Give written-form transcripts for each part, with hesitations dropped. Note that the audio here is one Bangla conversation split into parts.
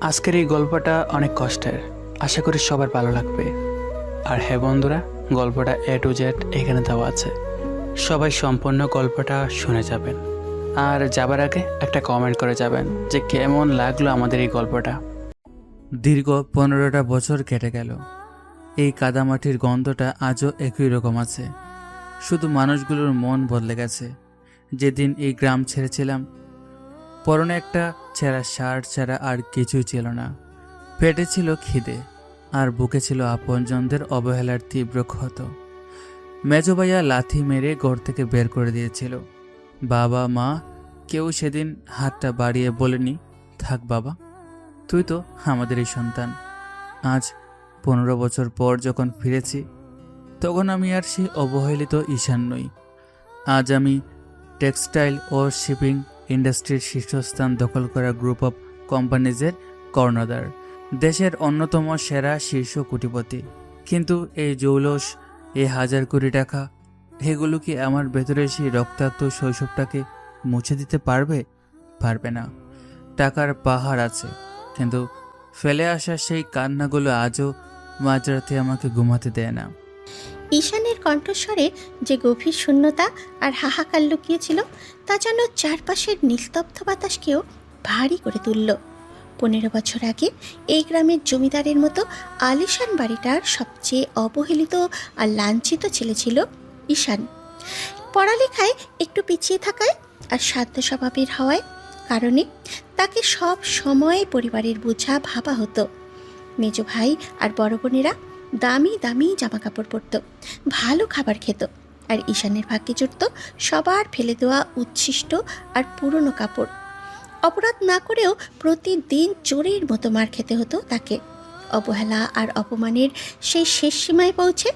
আজকের এই গল্পটা অনেক কষ্টের, আশা করি সবার ভালো লাগবে। আর হ্যাঁ বন্ধুরা, গল্পটা A to Z এখানে দেওয়া আছে, সবাই সম্পূর্ণ গল্পটা শুনে যাবেন। আর যাবার আগে একটা কমেন্ট করে যাবেন যে কেমন লাগলো আমাদের এই গল্পটা। দীর্ঘ 15টা বছর কেটে গেল, এই কাদামাটির গন্ধটা আজও একই রকম আছে, শুধু মানুষগুলোর মন বদলে গেছে। যেদিন এই গ্রাম ছেড়েছিলাম, পরনে একটা ছেঁড়া শার্ট ছাড়া আর কিছুই ছিল না। পেটে ছিল খিদে, আর বুকে ছিল আপনজনদের অবহেলার তীব্র ক্ষত। মেজো ভাইয়া লাথি মেরে ঘর থেকে বের করে দিয়েছিল। বাবা মা কেউ সেদিন হাতটা বাড়িয়ে বলেনি, থাক বাবা, তুই তো আমাদেরই সন্তান। আজ 15 বছর পর যখন ফিরেছি, তখন আমি আর সেই অবহেলিত ঈশান নই। আজ আমি টেক্সটাইল ও শিপিং ইন্ডাস্ট্রির শীর্ষস্থান দখল করা গ্রুপ অফ কোম্পানিজের কর্ণধার, দেশের অন্যতম সেরা শীর্ষ কোটিপতি। কিন্তু এই জৌলস, এই হাজার কোটি টাকা, এগুলো কি আমার ভেতরে সেই রক্তাক্ত শৈশবটাকে মুছে দিতে পারবে? পারবে না। টাকার পাহাড় আছে, কিন্তু ফেলে আসা সেই কান্নাগুলো আজও মাঝরাতে আমাকে ঘুমাতে দেয় না। ঈশানের কণ্ঠস্বরে যে গভীর শূন্যতা আর হাহাকার লুকিয়েছিল, তা যেন চারপাশের নিস্তব্ধ বাতাসকেও ভারী করে তুলল। 15 বছর আগে এই গ্রামের জমিদারের মতো আলিশান বাড়িটার সবচেয়ে অবহেলিত আর লাঞ্ছিত ছেলে ছিল ঈশান। পড়ালেখায় একটু পিছিয়ে থাকায় আর শান্ত স্বভাবের হওয়ায় কারণে তাকে সব সময় পরিবারের বোঝা ভাবা হতো। মেজ ভাই আর বড় বোনেরা দামি দামি জামাকাপড় পরত, ভালো খাবার খেত, আর ঈশানের ভাগ্যে জুটত সবার ফেলে দেওয়া উচ্ছিষ্ট আর পুরনো কাপড়। অপরাধ না করেও প্রতিদিন চোরের মতো মার খেতে হতো তাকে, অবহেলা আর অপমানের সেই শেষ সীমায় পৌঁছে।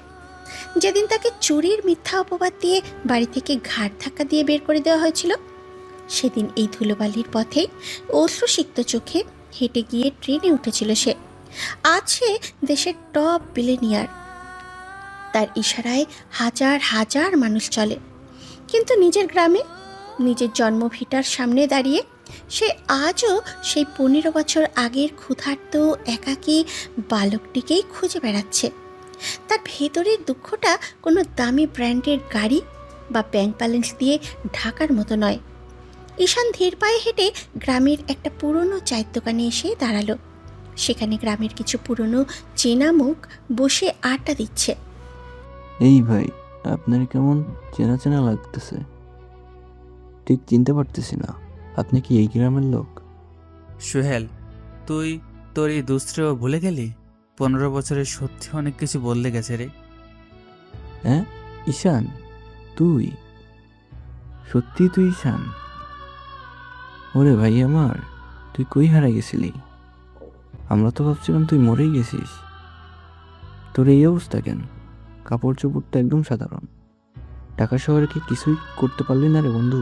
যেদিন তাকে চুরির মিথ্যা অপবাদ দিয়ে বাড়ি থেকে ঘাড় ধাক্কা দিয়ে বের করে দেওয়া হয়েছিল, সেদিন এই ধুলোবালির পথেই অশ্রুসিক্ত চোখে হেঁটে গিয়ে ট্রেনে উঠেছিল সে। আজ সে দেশের টপ বিলিনিয়ার, তার ইশারায় হাজার হাজার মানুষ চলে। কিন্তু নিজের গ্রামে, নিজের জন্মভিটার সামনে দাঁড়িয়ে সে আজও সেই 15 বছর আগের ক্ষুধার্ত একাকী বালকটিকেই খুঁজে বেড়াচ্ছে। তার ভেতরের দুঃখটা কোনো দামি ব্র্যান্ডের গাড়ি বা ব্যাংক ব্যালেন্স দিয়ে ঢাকার মতো নয়। ঈশান ধীর পায়ে হেঁটে গ্রামের একটা পুরনো চায়ের দোকানে এসে দাঁড়ালো। সেখানে গ্রামের কিছু পুরনো চেনা মুখ বসে আড্ডা দিচ্ছে। এই ভাই, আপনার কেমন চেনা চেনা লাগতেছে, ঠিক চিনতে পারতেছি না। আপনি কি এই গ্রামের লোক? সোহেল, তুই তোর এই দুশ্রেয় ভুলে গেলি? 15 বছরে সত্যি অনেক কিছু বদলে গেছে রে। হ্যাঁ ঈশান, তুই সত্যি তুই ঈশান? ওরে ভাই আমার, তুই কই হারাই গেছিলি? আমরা তো ভাবছিলাম তুই মরেই গেছিস। তোর এই অবস্থা কেন? কাপড় চোপড় তো একদম সাধারণ। ঢাকা শহরে কি কিছুই করতে পারলি না রে বন্ধু?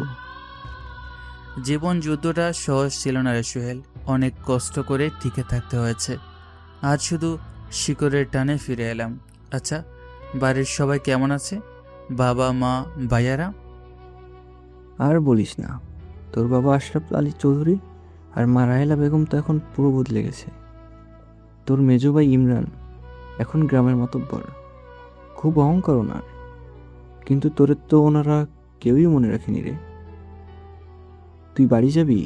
জীবন যুদ্ধটা সহজ ছিল না রে সোহেল, অনেক কষ্ট করে টিকে থাকতে হয়েছে। আজ শুধু শিকড়ের টানে ফিরে এলাম। আচ্ছা, বাড়ির সবাই কেমন আছে? বাবা মা ভাইয়ারা? আর বলিস না, তোর বাবা আশরাফ আলী চৌধুরী আর মা রাহেলা বেগম তো এখন পুরো বদলে গেছে। তোর মেজো ভাই ইমরান এখন গ্রামের মাতব্বর, খুব অহংকার ওনার। কিন্তু তোদের তো ওনারা কেউই মনে রাখেনি রে। তুই বাড়ি যাবি?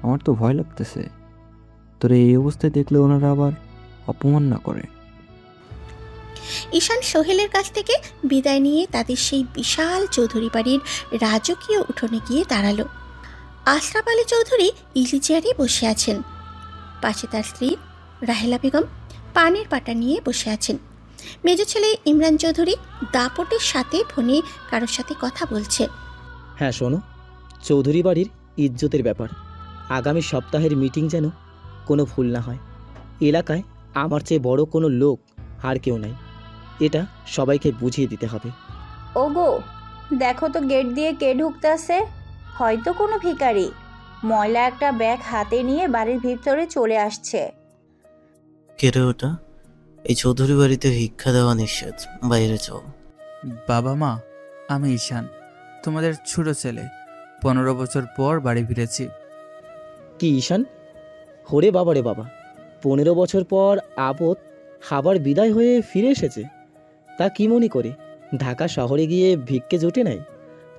আমার তো ভয় লাগতেছে, তোর এই অবস্থায় দেখলে ওনারা আবার অপমান না করে। ঈশান সোহেলের কাছ থেকে বিদায় নিয়ে তাদের সেই বিশাল চৌধুরী বাড়ির রাজকীয় উঠোনে গিয়ে দাঁড়ালো। আশরাফ আলী চৌধুরী ইজি চেয়ারে বসে আছেন। পাশে তার স্ত্রী রাহেলা বেগম পানের পাটা নিয়ে বসে আছেন। মেজ ছেলে ইমরান চৌধুরী দাপটের সাথে ফোনে কারোর সাথে কথা বলছে। হ্যাঁ শোনো, চৌধুরী বাড়ির ইজ্জতের ব্যাপার। আগামী সপ্তাহের মিটিং যেন কোনো ভুল না হয়। এলাকায় আমার চেয়ে বড় কোনো লোক আর কেউ নাই, এটা সবাইকে বুঝিয়ে দিতে হবে। ওগো, দেখো তো গেট দিয়ে কে ঢুকতেছে। হয়তো কোনো ভিখারি ময়লা একটা ব্যাগ হাতে নিয়ে বাড়ির ভিতরে চলে আসছে। কেটে ওটা, এই চৌধুরী বাড়িতে ভিক্ষা দেওয়া নিষেধ, বাইরে যাও। বাবা মা, আমি ঈশান, তোমাদের ছোট ছেলে। 15 বছর পর বাড়ি ফিরেছি। কি ঈশান, ওরে বাবা রে বাবা, 15 বছর পর আপদ আবার বিদায় হয়ে ফিরে এসেছে। তা কি মনে করে ঢাকা শহরে গিয়ে ভিক্ষে জোটে নাই,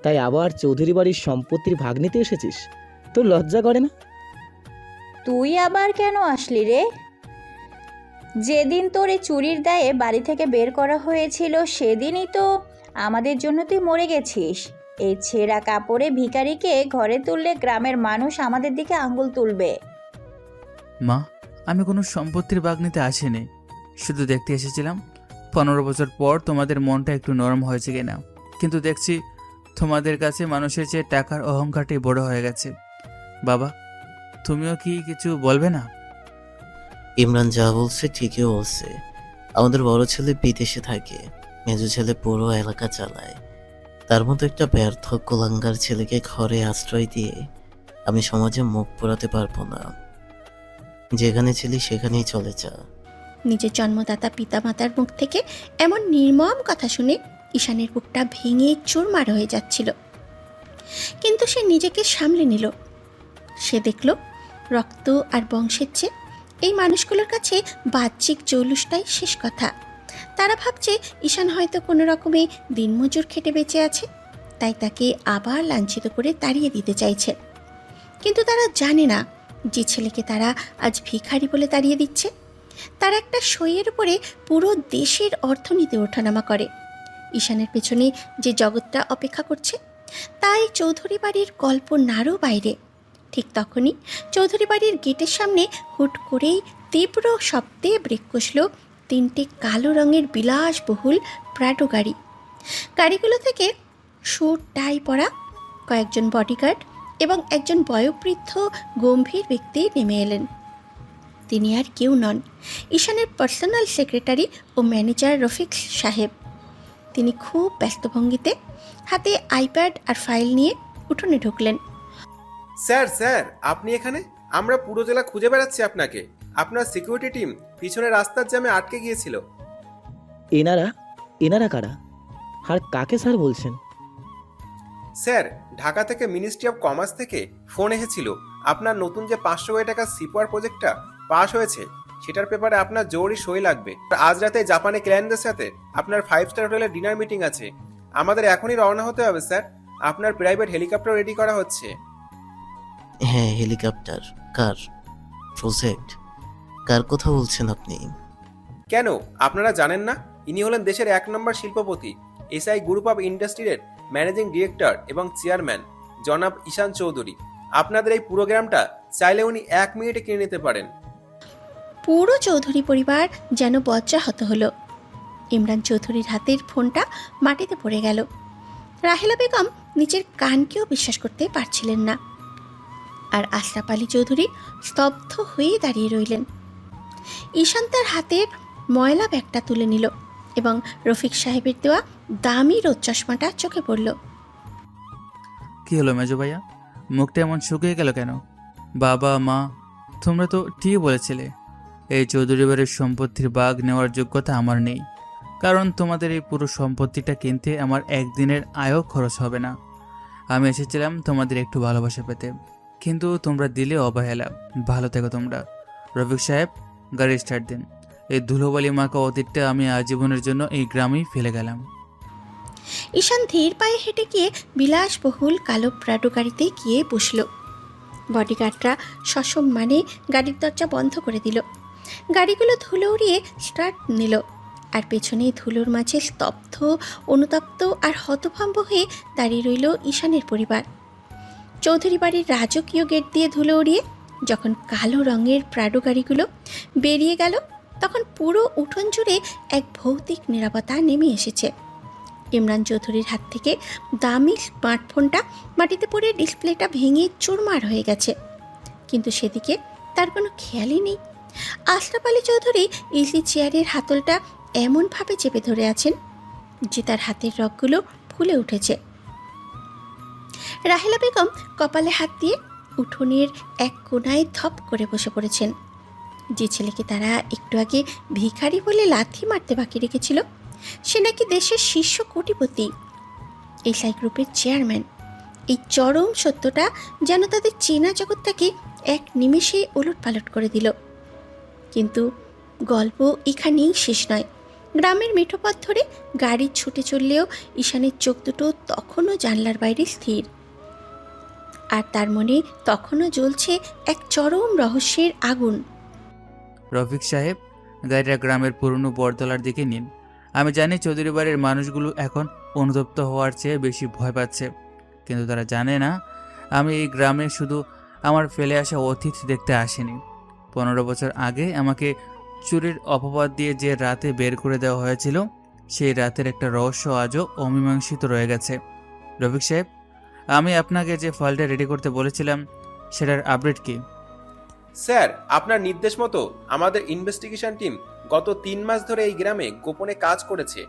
তাই আবার চৌধুরী বাড়ির সম্পত্তির ভাগ নিতে এসেছিস? তোর লজ্জা করে না? তুই আবার কেন আসলি রে? যেদিন তোর এই চুরির দায়ে বাড়ি থেকে বের করা হয়েছিল সেদিনই তো আমাদের জন্য তুই মরে গেছিস। এই ছেঁড়া কাপড়ে ভিখারিকে ঘরে তুললে গ্রামের মানুষ আমাদের দিকে আঙ্গুল তুলবে। মা, আমি কোনো সম্পত্তির ভাগ নিতে আসিনি, শুধু দেখতে এসেছিলাম 15 বছর পর তোমাদের মনটা একটু নরম হয়েছে কিনা। কিন্তু দেখছি তোমাদের কাছে মানুষের চেয়ে টাকার অহংকারটাই বড় হয়ে গেছে। বাবা, তুমিও কি কিছু বলবে না? ইমরান যা বলছে ঠিকই বলছে। আমাদের বড় ছেলে বিদেশে থাকে, মেজো ছেলে পুরো এলাকা চালায়। তার মতো একটা ব্যর্থ কুলাঙ্গার ছেলেকে ঘরে আশ্রয় দিয়ে আমি সমাজে মুখ পোড়াতে পারবো না। যেখানে ছিলি সেখানেই চলে যা। নিজের জন্মদাতা পিতামাতার মুখ থেকে এমন নির্মম কথা শুনে ঈশানের বুকটা ভেঙে চুরমার হয়ে যাচ্ছিল, কিন্তু সে নিজেকে সামলে নিল। সে দেখল রক্ত আর বংশের চেয়ে এই মানুষগুলোর কাছে বাহ্যিক জৌলুসটাই শেষ কথা। তারা ভাবছে ঈশান হয়তো কোনো রকমে দিনমজুর খেটে বেঁচে আছে, তাই তাকে আবার লাঞ্ছিত করে তাড়িয়ে দিতে চাইছে। কিন্তু তারা জানে না যে ছেলেকে তারা আজ ভিখারি বলে তাড়িয়ে দিচ্ছে, তার একটা সইয়ের উপরে পুরো দেশের অর্থনীতি ওঠানামা করে। ঈশানের পেছনে যে জগৎটা অপেক্ষা করছে তাই চৌধুরী বাড়ির কল্পনারও বাইরে। ঠিক তখনই চৌধুরী বাড়ির গেটের সামনে হুট করেই তীব্র শব্দে ব্রেক কষল 3টে কালো রঙের বিলাসবহুল প্রাডো গাড়ি। গাড়িগুলো থেকে স্যুট টাই পরা কয়েকজন বডিগার্ড এবং একজন বয়োবৃদ্ধ গম্ভীর ব্যক্তি নেমে এলেন। তিনি আর কেউ নন, ঈশানের পার্সোনাল সেক্রেটারি ও ম্যানেজার রফিক সাহেব। তিনি খুব ব্যস্ত ভঙ্গিতে হাতে আইপ্যাড আর ফাইল নিয়ে উঠোনে ঢুকলেন। স্যার স্যার, আপনি এখানে? আমরা পুরো জেলা খুঁজে বেড়াচ্ছি আপনাকে। আপনার সিকিউরিটি টিম পিছনে রাস্তার জ্যামে আটকে গিয়েছিল। এনারা কারা আর কাকে স্যার বলছেন? স্যার, ঢাকা থেকে মিনিস্ট্রি অফ কমার্স থেকে ফোন এসেছিল। আপনার নতুন যে 500 কোটি টাকার সিপোয়ার প্রজেক্টটা পাস হয়েছে, সেটার পেপারে আপনার জরুরি সই লাগবে। আজ রাতে জাপানে ক্লায়েন্টদের সাথে আপনার 5 স্টার হোটেলে ডিনার মিটিং আছে। আমাদের এখনই রওনা হতে হবে স্যার। আপনার প্রাইভেট হেলিকপ্টার রেডি করা হচ্ছে। হ্যাঁ, হেলিকপ্টার? কার প্রজেক্ট? কার কথা বলছেন আপনি? কেন আপনারা জানেন না? ইনি হলেন দেশের 1 নম্বর শিল্পপতি, এসআই গ্রুপ অফ ইন্ডাস্ট্রির ম্যানেজিং ডিরেক্টর এবং চেয়ারম্যান জনাব ঈশান চৌধুরী। আপনাদের এই প্রোগ্রামটা চাইলে উনি 1 মিনিটে কিনে নিতে পারেন। পুরো চৌধুরী পরিবার যেন বজ্রাহত হলো। ইমরান চৌধুরীর হাতের ফোনটা মাটিতে পড়ে গেল। রাহেলা বেগম নিজের কানকেও বিশ্বাস করতে পারছিলেন না, আর আশরাফ আলী চৌধুরী স্তব্ধ হয়ে দাঁড়িয়ে রইলেন। ঈশান তার হাতের ময়লা ব্যাগটা তুলে নিল এবং রফিক সাহেবের দেওয়া দামি রোদ চশমাটা চোখে পড়ল। কি হলো মেজো ভাইয়া, মুখটা এমন শুকিয়ে গেল কেন? বাবা মা, তোমরা তো ঠিক বলেছিলে এই চৌধুরী বাড়ির সম্পত্তির ভাগ নেওয়ার যোগ্যতা আমার নেই, কারণ তোমাদের এই পুরো সম্পত্তিটা কিনতে আমার একদিনের আয়ও খরচ হবে না। আমি এসেছিলাম তোমাদের একটু ভালোবাসা পেতে, কিন্তু তোমরা দিলে অবহেলা। ভালো থেকো তোমরা। রফিক সাহেব, গাড়ি স্টার্ট দিন। এই ধুলোবালি মাকা অতীতটা আমি আজীবনের জন্য এই গ্রামেই ফেলে গেলাম। ঈশান ধীর পায়ে হেঁটে গিয়ে বিলাসবহুল কালো প্রাডো গাড়িতে গিয়ে বসল। বডিগার্ডরা সসম্মানে গাড়ির দরজা বন্ধ করে দিল। গাড়িগুলো ধুলো উড়িয়ে স্টার্ট নিল, আর পেছনে ধুলোর মাঝে স্তব্ধ, অনুতপ্ত আর হতভম্ব হয়ে দাঁড়িয়ে রইল ঈশানের পরিবার। চৌধুরী বাড়ির রাজকীয় গেট দিয়ে ধুলো উড়িয়ে যখন কালো রঙের প্রাডো গাড়িগুলো বেরিয়ে গেল, তখন পুরো উঠোন জুড়ে এক ভৌতিক নীরবতা নেমে এসেছে। ইমরান চৌধুরীর হাত থেকে দামি স্মার্টফোনটা মাটিতে পড়ে ডিসপ্লেটা ভেঙে চুরমার হয়ে গেছে, কিন্তু সেদিকে তার কোনো খেয়ালই নেই। আশরাফ আলী চৌধুরী ইজি চেয়ারের হাতলটা এমনভাবে চেপে ধরে আছেন যে তার হাতের রগগুলো ফুলে উঠেছে। রাহেলা বেগম কপালে হাত দিয়ে উঠোনের এক কোণায় ধপ করে বসে পড়েছেন। যে ছেলেকে তারা একটু আগে ভিখারি বলে লাথি মারতে বাকি রেখেছিল, সে নাকি দেশের শীর্ষ কোটিপতি, এসআই গ্রুপের চেয়ারম্যান। এই চরম সত্যটা যেন তাদের চেনা জগৎটাকে এক নিমেষে ওলটপালট করে দিল। কিন্তু গল্প এখানেই শেষ নয়। গ্রামের মেঠো পথ ধরে গাড়ি ছুটে চললেও ঈশানের চোখ দুটো তখনও জানলার বাইরে স্থির, আর তার মনে তখনও জ্বলছে এক চরম রহস্যের আগুন। রফিক সাহেব, গাড়িটা গ্রামের পুরনো বটতলার দিকে নিন। আমি জানি চৌধুরী বাড়ির মানুষগুলো এখন অনুতপ্ত হওয়ার চেয়ে বেশি ভয় পাচ্ছে, কিন্তু তারা জানে না আমি এই গ্রামে শুধু আমার ফেলে আসা অতীত দেখতে আসিনি। 15 বছর আগে আমাকে চুরির অপবাদ দিয়ে যে রাতে বের করে দেওয়া হয়েছিল, সেই রাতের একটা রহস্য আজও অমীমাংসিত রয়ে গেছে। রফিক সাহেব, আমি আপনাকে যে ফাইলটা রেডি করতে বলেছিলাম সেটার আপডেট কি? স্যার, আপনার নির্দেশ মতো আমাদের ইনভেস্টিগেশন টিম গত 3 মাস ধরে এই গ্রামে গোপনে কাজ করেছে।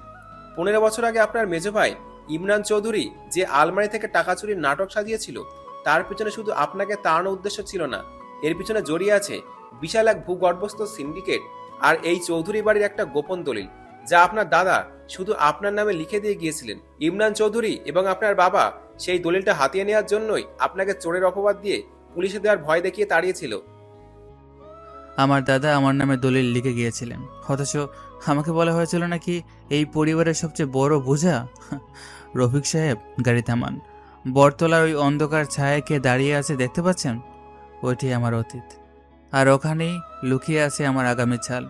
15 বছর আগে আপনার মেজ ভাই ইমরান চৌধুরী যে আলমারি থেকে টাকা চুরির নাটক সাজিয়েছিল, তার পিছনে শুধু আপনাকে তাড়ানোর উদ্দেশ্য ছিল না, এর পিছনে জড়িয়ে আছে বিশাল এক ভূগর্ভস্থ সিন্ডিকেট আর এই চৌধুরী বাড়ির একটা গোপন দলিল, যা আপনার দাদা শুধু আপনার নামে লিখে দিয়ে গিয়েছিলেন। ইমরান চৌধুরী এবং আপনার বাবা সেই দলিলটা হাতিয়ে নেওয়ার জন্যই আপনাকে চোরের অপবাদ দিয়ে পুলিশে দেওয়ার ভয় দেখিয়ে তাড়িয়েছিল। আমার দাদা আমার নামে দলিল লিখে গিয়েছিলেন, অথচ আমাকে বলা হয়েছিল নাকি এই পরিবারের সবচেয়ে বড় বোঝা। রফিক সাহেব, গাড়ি থামান। বটতলার ওই অন্ধকার ছায়ায় কে দাঁড়িয়ে আছে দেখতে পাচ্ছেন? ওইটি আমার অতীত, আর ওখানেই লুকিয়ে আছে আমার আগামী ছাল।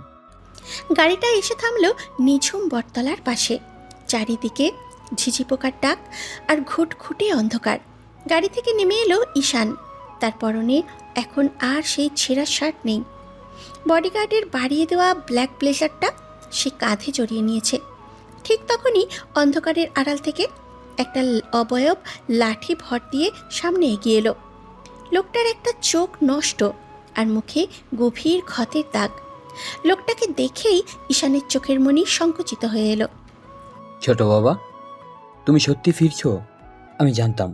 গাড়িটা এসে থামলো নিঝুম বটতলার পাশে। চারিদিকে ঝিঝি পোকার ডাক আর ঘুটঘুটে অন্ধকার। গাড়ি থেকে নেমে এলো ঈশান। তার পরনে এখন আর সেই ছেঁড়া শার্ট নেই। বডিগার্ডের বাড়িয়ে দেওয়া ব্ল্যাক ব্লেজারটা সে কাঁধে জড়িয়ে নিয়েছে। ঠিক তখনই অন্ধকারের আড়াল থেকে একটা অবয়ব লাঠি ভর দিয়ে সামনে এগিয়ে এলো। লোকটার একটা চোখ নষ্ট আর মুখে গভীর ক্ষতের দাগ। লোকটাকে দেখেই ঈশানের চোখের মণি সংকুচিত হয়ে এলো। ছোট বাবা, তুমি সত্যি ফিরছো? আমি জানতাম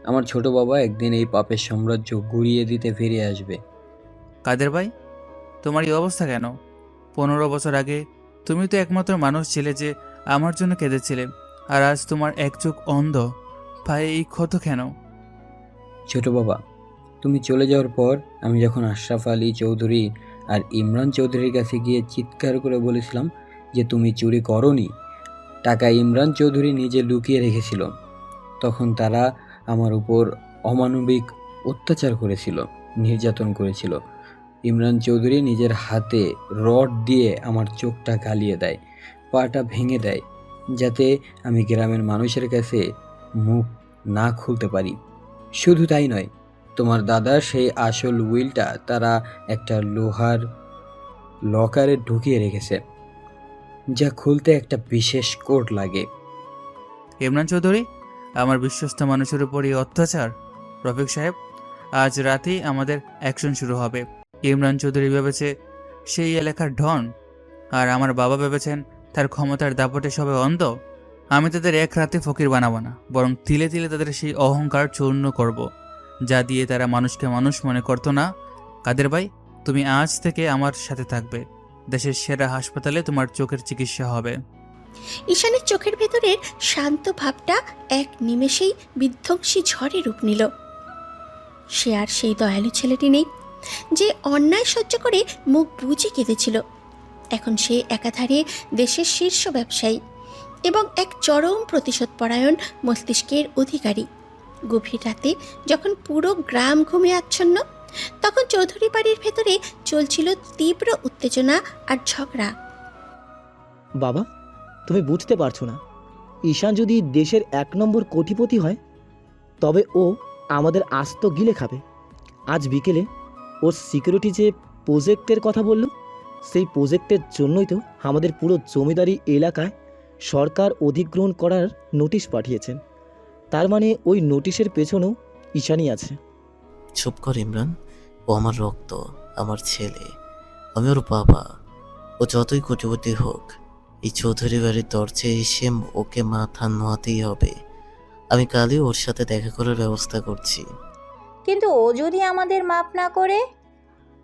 আমার ছোট বাবা একদিন এই পাপের সাম্রাজ্য গুড়িয়ে দিতে ফিরে আসবে। কাদের ভাই, তোমার এই অবস্থা কেন? 15 বছর আগে তুমি তো একমাত্র মানুষ ছিলে যে আমার জন্য কেঁদেছিলে, আর আজ তোমার এক চোখ অন্ধ। ভাই, এই ক্ষত কেন? ছোট বাবা, তুমি চলে যাওয়ার পর আমি যখন আশরাফ আলী চৌধুরী আর ইমরান চৌধুরীর কাছে গিয়ে চিৎকার করে বলেছিলাম যে তুমি চুরি করোনি, টাকা ইমরান চৌধুরী নিজে লুকিয়ে রেখেছিল, তখন তারা আমার উপর অমানবিক অত্যাচার করেছিল, নির্যাতন করেছিল। ইমরান চৌধুরী নিজের হাতে রড দিয়ে আমার চোখটা গালিয়ে দেয়, পাটা ভেঙে দেয়, যাতে আমি গ্রামের মানুষের কাছে মুখ না খুলতে পারি। শুধু তাই নয়, তোমার দাদার সেই আসল উইলটা তারা একটা লোহার লকারে ঢুকিয়ে রেখেছে, যা খুলতে একটা বিশেষ কোড লাগে। ইমরান চৌধুরী, আমার বিশ্বস্ত মানুষের উপর এই অত্যাচার। রফিক সাহেব, আজ রাতেই আমাদের অ্যাকশন শুরু হবে। ইমরান চৌধুরী ভেবেছে সেই এলাকার ডন, আর আমার বাবা ভেবেছেন তার ক্ষমতার দাপটে সবে অন্ধ। আমি তাদের এক রাতে ফকির বানাবো না, বরং তিলে তিলে তাদের সেই অহংকার চূর্ণ করব, যা দিয়ে তারা মানুষকে মানুষ মনে করতো না। কাদের ভাই, তুমি আজ থেকে আমার সাথে থাকবে। দেশের সেরা হাসপাতালে তোমার চোখের চিকিৎসা হবে। ঈশানের চোখের ভেতরের শান্ত ভাবটা এক নিমেষেই বিধ্বংসী ঝড়ে রূপ নিল। সে আর সেই দয়ালু ছেলেটি নেই যে অন্যায় সহ্য করে মুখ বুজে কেঁদেছিল। এখন সে একাধারে দেশের শীর্ষ ব্যবসায়ী এবং এক চরম প্রতিশোধপরায়ণ মস্তিষ্কের অধিকারী। গভীর রাতে যখন পুরো গ্রাম ঘুমে আচ্ছন্ন, তখন চৌধুরী বাড়ির ভেতরে চলছিল তীব্র উত্তেজনা আর ঝগড়া। বাবা, তুমি বুঝতে পারছো না, ঈশান যদি দেশের 1 নম্বর কোটিপতি হয়, তবে ও আমাদের আস্ত গিলে খাবে। আজ বিকেলে ওর সিকিউরিটি যে প্রজেক্টের কথা বলল, সেই প্রজেক্টের জন্যই তো আমাদের পুরো জমিদারি এলাকায় সরকার অধিগ্রহণ করার নোটিশ পাঠিয়েছেন। তার মানে ওই নোটিশের পেছনেও ঈশানই আছে। চুপ কর ইমরান, ও আমার রক্ত, আমার ছেলে, আমি ওর বাবা। ও যতই কোটিপতি হোক, এই চৌধুরী বাড়ির দরজায় এসে ওকে মাথা নোয়াতেই হবে। আমি কালই ওর সাথে দেখা করার ব্যবস্থা করছি। কিন্তু ও যদি আমাদের মাপ না করে?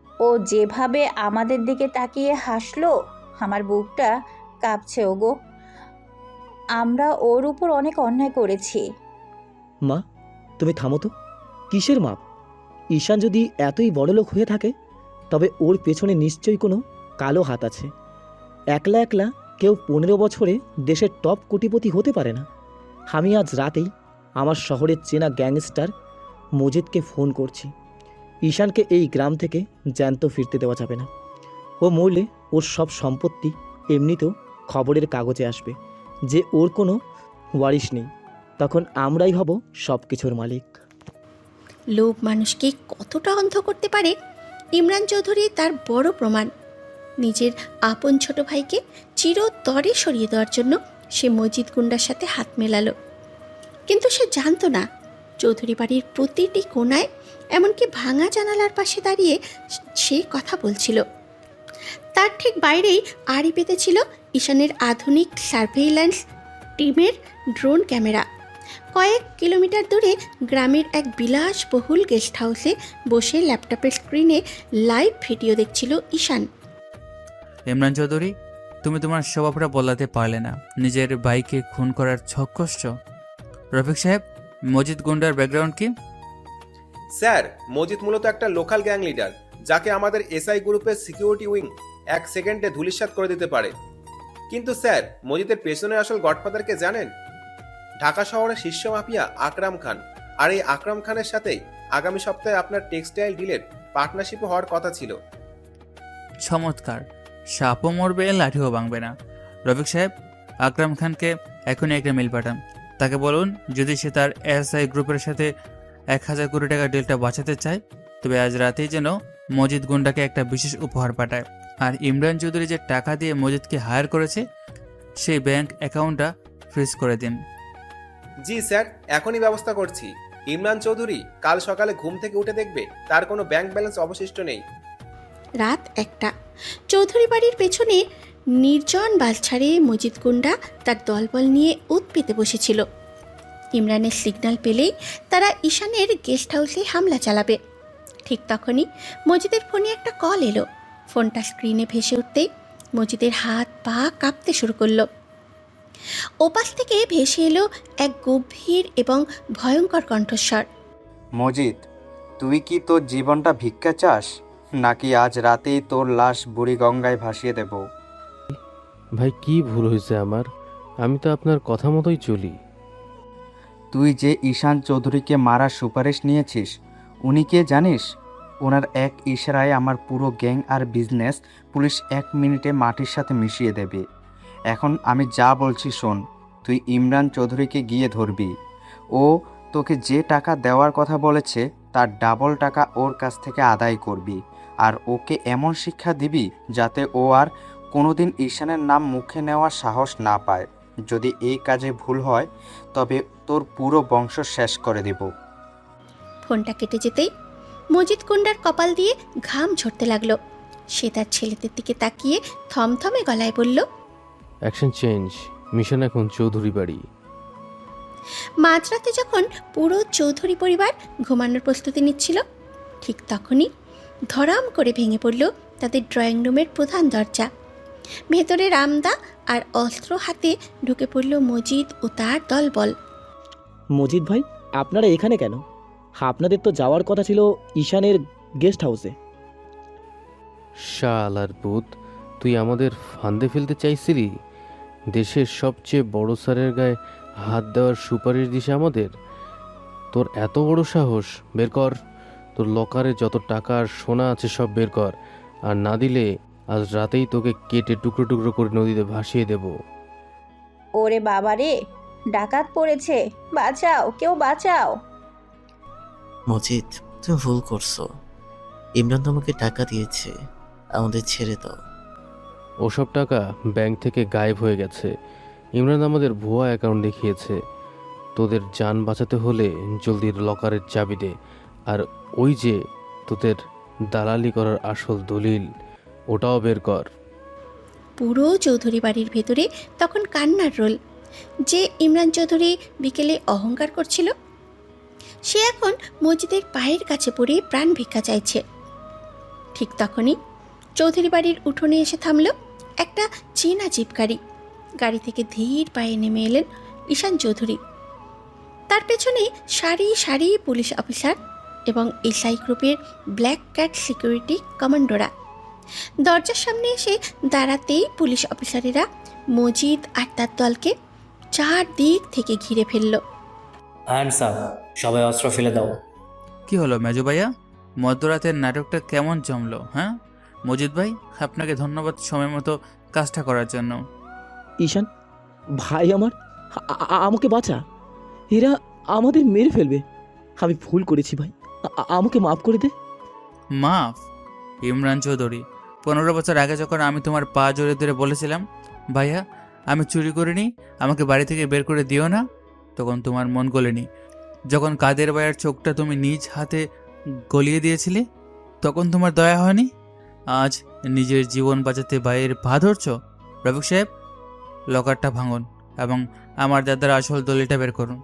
ও যেভাবে আমাদের দিকে তাকিয়ে হাসলো, আমার বুকটা কাঁপছে ওগো। আমরা ওর উপর অনেক অন্যায় করেছি। মা, তুমি থামো তো। কিসের মাপ? ঈশান যদি এতই বড়লোক হয়ে থাকে তবে ওর পেছনে নিশ্চয়ই কোনো কালো হাত আছে। একলা একলা কেউ 15 বছরে দেশের টপ কোটিপতি হতে পারে না। আমি আজ রাতেই আমার শহরের চেনা গ্যাংস্টার মজিদকে ফোন করছি। ঈশানকে এই গ্রাম থেকে জ্যান্ত ফিরতে দেওয়া যাবে না। ও মরলে ওর সব সম্পত্তি এমনিতেও খবরের কাগজে আসবে যে ওর কোনো ওয়ারিশ নেই। তখন আমরাই হব সব কিছুর মালিক। লোভ মানুষকে কতটা অন্ধ করতে পারে ইমরান চৌধুরী তার বড় প্রমাণ। নিজের আপন ছোট ভাইকে চিরতরে সরিয়ে দেওয়ার জন্য সে মজিদ গুন্ডার সাথে হাত মেলালো, কিন্তু সে জানতো না চৌধুরী বাড়ির প্রতিটি কোণায়, এমনকি ভাঙা জানালার পাশে দাঁড়িয়ে সে কথা বলছিল। তার ঠিক বাইরেই আড়ি পেতেছিল ঈশানের আধুনিক সার্ভেইল্যান্স টিমের ড্রোন ক্যামেরা। কয়েক কিলোমিটার দূরে গ্রামের এক বিলাসবহুল গেস্ট হাউসে বসে ল্যাপটপের স্ক্রিনে লাইভ ভিডিও দেখছিল ঈশান। ইমরান চৌধুরী, তুমি তোমার স্বভাবটা বদলাতে পারলে না, নিজের ভাইকে খুন করার ছক কষছো। রফিক সাহেব, মজিদ গুন্ডার ব্যাকগ্রাউন্ড কি? স্যার, মজিদ মূলত একটা লোকাল গ্যাং লিডার, যাকে আমাদের এসআই গ্রুপের সিকিউরিটি উইং 1 সেকেন্ডে ধূলিসাৎ করে দিতে পারে। কিন্তু স্যার, মজিদের পেছনে আসল গডফাদারকে জানেন? ঢাকা শহরের শীর্ষ মাফিয়া আকরাম খান। আর এই আকরাম খানের সাথেই আগামী সপ্তাহে আপনার টেক্সটাইল ডিলের পার্টনারশিপও হওয়ার কথা ছিল। চমৎকার, সাপও মরবে, লাঠিও ভাঙবে না। রফিক সাহেব, আকরাম খানকে এখনই একটা মেল পাঠান। তাকে বলুন, যদি সে তার এসআই গ্রুপের সাথে 1000 কোটি টাকা ডিলটা বাঁচাতে চায়, তবে আজ রাতেই যেন মজিদ গুন্ডাকে একটা বিশেষ উপহার পাঠায়। আর ইমরান চৌধুরী যে টাকা দিয়ে মজিদকে হায়ার করেছে, সেই ব্যাংক অ্যাকাউন্টটা ফ্রিজ করে দিন। জি স্যার, এখনই ব্যবস্থা করছি। ইমরান চৌধুরী কাল সকালে ঘুম থেকে উঠে দেখবে তার কোনো ব্যাংক ব্যালেন্স অবশিষ্ট নেই। রাত 1টা। চৌধুরী বাড়ির পেছনে নির্জন বালছাড়ে মজিদ গুন্ডা তার দলবল নিয়ে উত পেতে বসেছিল। ইমরানের সিগন্যাল পেলেই তারা ঈশানের গেস্ট হাউসে হামলা চালাবে। ঠিক তখনই মজিদের ফোনে একটা কল এলো। ফোনটা স্ক্রিনে ভেসে উঠতেই মজিদের হাত পা কাঁপতে শুরু করলো। ওপাশ থেকে ভেসে এলো এক গভীর এবং ভয়ঙ্কর কণ্ঠস্বর। মজিদ, তুই কি তোর জীবনটা ভিক্ষা চাস, নাকি আজ রাতেই তোর লাশ বুড়িগঙ্গায় ভাসিয়ে দেব? ভাই, কি ভুল হয়েছে আমার? আমি তো আপনার কথা মতোই চলি। তুই যে ঈশান চৌধুরীকে মারার সুপারিশ নিয়েছিস, উনি কে জানিস? ওনার এক ইশারায় আমার পুরো গ্যাং আর বিজনেস পুলিশ 1 মিনিটে মাটির সাথে মিশিয়ে দেবে। এখন আমি যা বলছি শোন, তুই ইমরান চৌধুরীকে গিয়ে ধরবি। ও তোকে যে টাকা দেওয়ার কথা বলেছে তার ডাবল টাকা ওর কাছ থেকে আদায় করবি, আর ওকে এমন শিক্ষা দিবি যাতে ও আর কোনোদিন ঈশানের নাম মুখে নেওয়ার সাহস না পায়। যদি এই কাজে ভুল হয় তবে তোর পুরো বংশ শেষ করে দেব। ফোনটা কেটে যেতেই মজিদ গুন্ডার কপাল দিয়ে ঘাম ঝরতে লাগলো। সে তার ছেলেদের দিকে তাকিয়ে থমথমে গলায় বলল, অ্যাকশন চেঞ্জ, মিশন এখন চৌধুরী বাড়ি। মাঝরাতে যখন পুরো চৌধুরী পরিবার ঘুমানোর প্রস্তুতি নিচ্ছিল, ঠিক তখনই ধরাম করে ভেঙে পড়ল তাদের ড্রয়িং রুমের প্রধান দরজা। ভেতরে রামদা আর অস্ত্র হাতে ঢুকে পড়ল মজিদ ও তার দলবল। মজিদ ভাই, আপনারা এখানে কেন? আপনাদের তো যাওয়ার কথা ছিল ঈশানের গেস্ট হাউসে। শালার পুত, তুই আমাদের ফান্দে ফেলতে চাইছিলি? দেশের সবচেয়ে বড় স্যারের গায়ে হাত দেওয়ার সুপারিশ দিছে আমাদের? তোর এত বড় সাহস? বের কর তোর লকারে যত টাকা আর সোনা আছে, সব বের কর। আর না দিলে আজ রাতেই তোকে কেটে টুকরো টুকরো করে নদীতে ভাসিয়ে দেব। ওরে বাবা রে, ডাকাত পড়েছে, বাঁচাও, কেউ বাঁচাও। মজিদ, তুমি ভুল করছো। ইমরান তোমাকে টাকা দিয়েছে, আমাদের ছেড়ে দাও। ওসব টাকা ব্যাংক থেকে গায়েব হয়ে গেছে। ইমরান আমাদের ভুয়া অ্যাকাউন্ট দেখিয়েছে। তোদের জান বাঁচাতে হলে জলদি লকারের চাবি দে, আর ওই যে তোদের দালালি করার আসল দলিল, ওটাও বের কর। পুরো চৌধুরী বাড়ির ভেতরে তখন কান্নার রোল। যে ইমরান চৌধুরী বিকেলে অহংকার করছিল, সে এখন মসজিদের পায়ের কাছে পড়ে প্রাণ ভিক্ষা চাইছে। ঠিক তখনই চৌধুরী বাড়ির উঠোনে এসে থামল একটা চীনা জিপ গাড়ি। গাড়ি থেকে ধীর পায়ে নেমে এলেন ঈশান চৌধুরী। তার পেছনে সারি সারি পুলিশ অফিসার এবং এসআই গ্রুপের ব্ল্যাক ক্যাট সিকিউরিটি কমান্ডোরা। দরজার সামনে এসে দাঁড়াতেই পুলিশ অফিসারেরা মজিদ আর তার দলকে চারদিক থেকে ঘিরে ফেলল। হ্যান্ডস আপ, সবাই অস্ত্র ফেলে দাও। কি হলো মেজো ভাইয়া, মধ্যরাতের নাটকটা কেমন জমলো? হ্যাঁ মজিদ ভাই, আপনাকে ধন্যবাদ সময় মতো কাজটা করার জন্য। ঈশান ভাই আমার, আমাকে বাঁচা, এরা আমাদের মেরে ফেলবে। আমি ভুল করেছি ভাই, আমাকে মাফ করে দে। মাফ? ইমরান চৌধুরী, 15 বছর আগে যখন আমি তোমার পা জড়িয়ে ধরে বলেছিলাম ভাইয়া আমি চুরি করিনি, আমাকে বাড়ি থেকে বের করে দিও না, তখন তোমার মন গলেনি। যখন কাদের ভাইয়ের চোখটা তুমি নিজ হাতে গলিয়ে দিয়েছিলে, তখন তোমার দয়া হয়নি। আজ নিজের জীবন বাঁচাতে ভাইয়ের পা ধরছ। রফিক সাহেব, লকারটা ভাঙুন এবং আমার দাদার আসল দলিলটা বের করুন,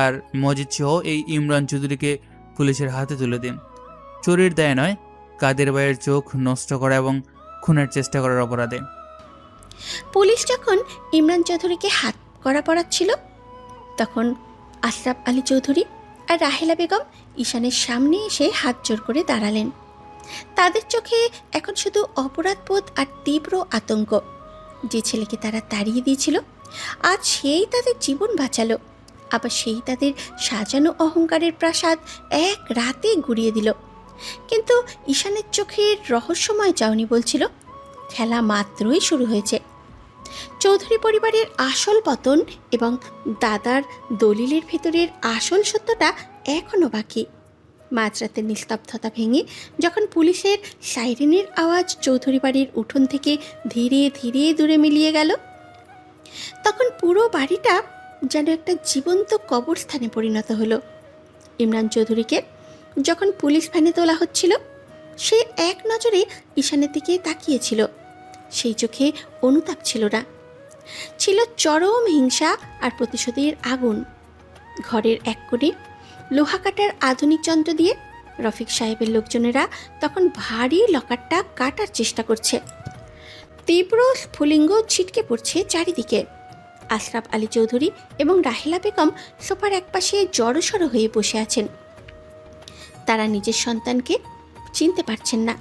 আর মজিদ সহ এই ইমরান চৌধুরীকে পুলিশের হাতে তুলে দিন। চুরির দায় নয়, কাদের ভাইয়ের চোখ নষ্ট করা এবং খুনের চেষ্টা করার অপরাধে। পুলিশ যখন ইমরান চৌধুরীকে হাত করা পড়াচ্ছিল, তখন আশরাফ আলী চৌধুরী আর রাহেলা বেগম ঈশানের সামনে এসে হাত জোর করে দাঁড়ালেন। তাদের চোখে এখন শুধু অপরাধবোধ আর তীব্র আতঙ্ক। যে ছেলেকে তারা তাড়িয়ে দিয়েছিল, আজ সেই তাদের জীবন বাঁচালো, আবার সেই তাদের সাজানো অহংকারের প্রাসাদ এক রাতে গুড়িয়ে দিল। কিন্তু ঈশানের চোখের রহস্যময় চাউনি বলছিল খেলা মাত্রই শুরু হয়েছে। চৌধুরী পরিবারের আসল পতন এবং দাদার দলিলের ভেতরের আসল সত্যটা এখনও বাকি। মাঝরাতের নিস্তব্ধতা ভেঙে যখন পুলিশের সাইরেনের আওয়াজ চৌধুরী বাড়ির উঠোন থেকে ধীরে ধীরে দূরে মিলিয়ে গেল, তখন পুরো বাড়িটা যেন একটা জীবন্ত কবরস্থানে পরিণত হলো। ইমরান চৌধুরীকে যখন পুলিশ ভ্যানে তোলা হচ্ছিল, সে এক নজরে ঈশানের দিকে তাকিয়েছিল। সেই চোখে অনুতাপ ছিল না, ছিল চরম হিংসা আর প্রতিশোধের আগুন। ঘরের এক কোণে লোহা কাটার আধুনিক যন্ত্র দিয়ে রফিক সাহেবের লোকজনেরা তখন ভারী লকারটা কাটার চেষ্টা করছে। তীব্র স্ফুলিঙ্গ ছিটকে পড়ছে চারিদিকে। আশরাফ আলী চৌধুরী এবং রাহেলা বেগম সোফার একপাশে জড়সড় হয়ে বসে আছেন। তারা নিজের সন্তানকে চিনতে পারছেন না।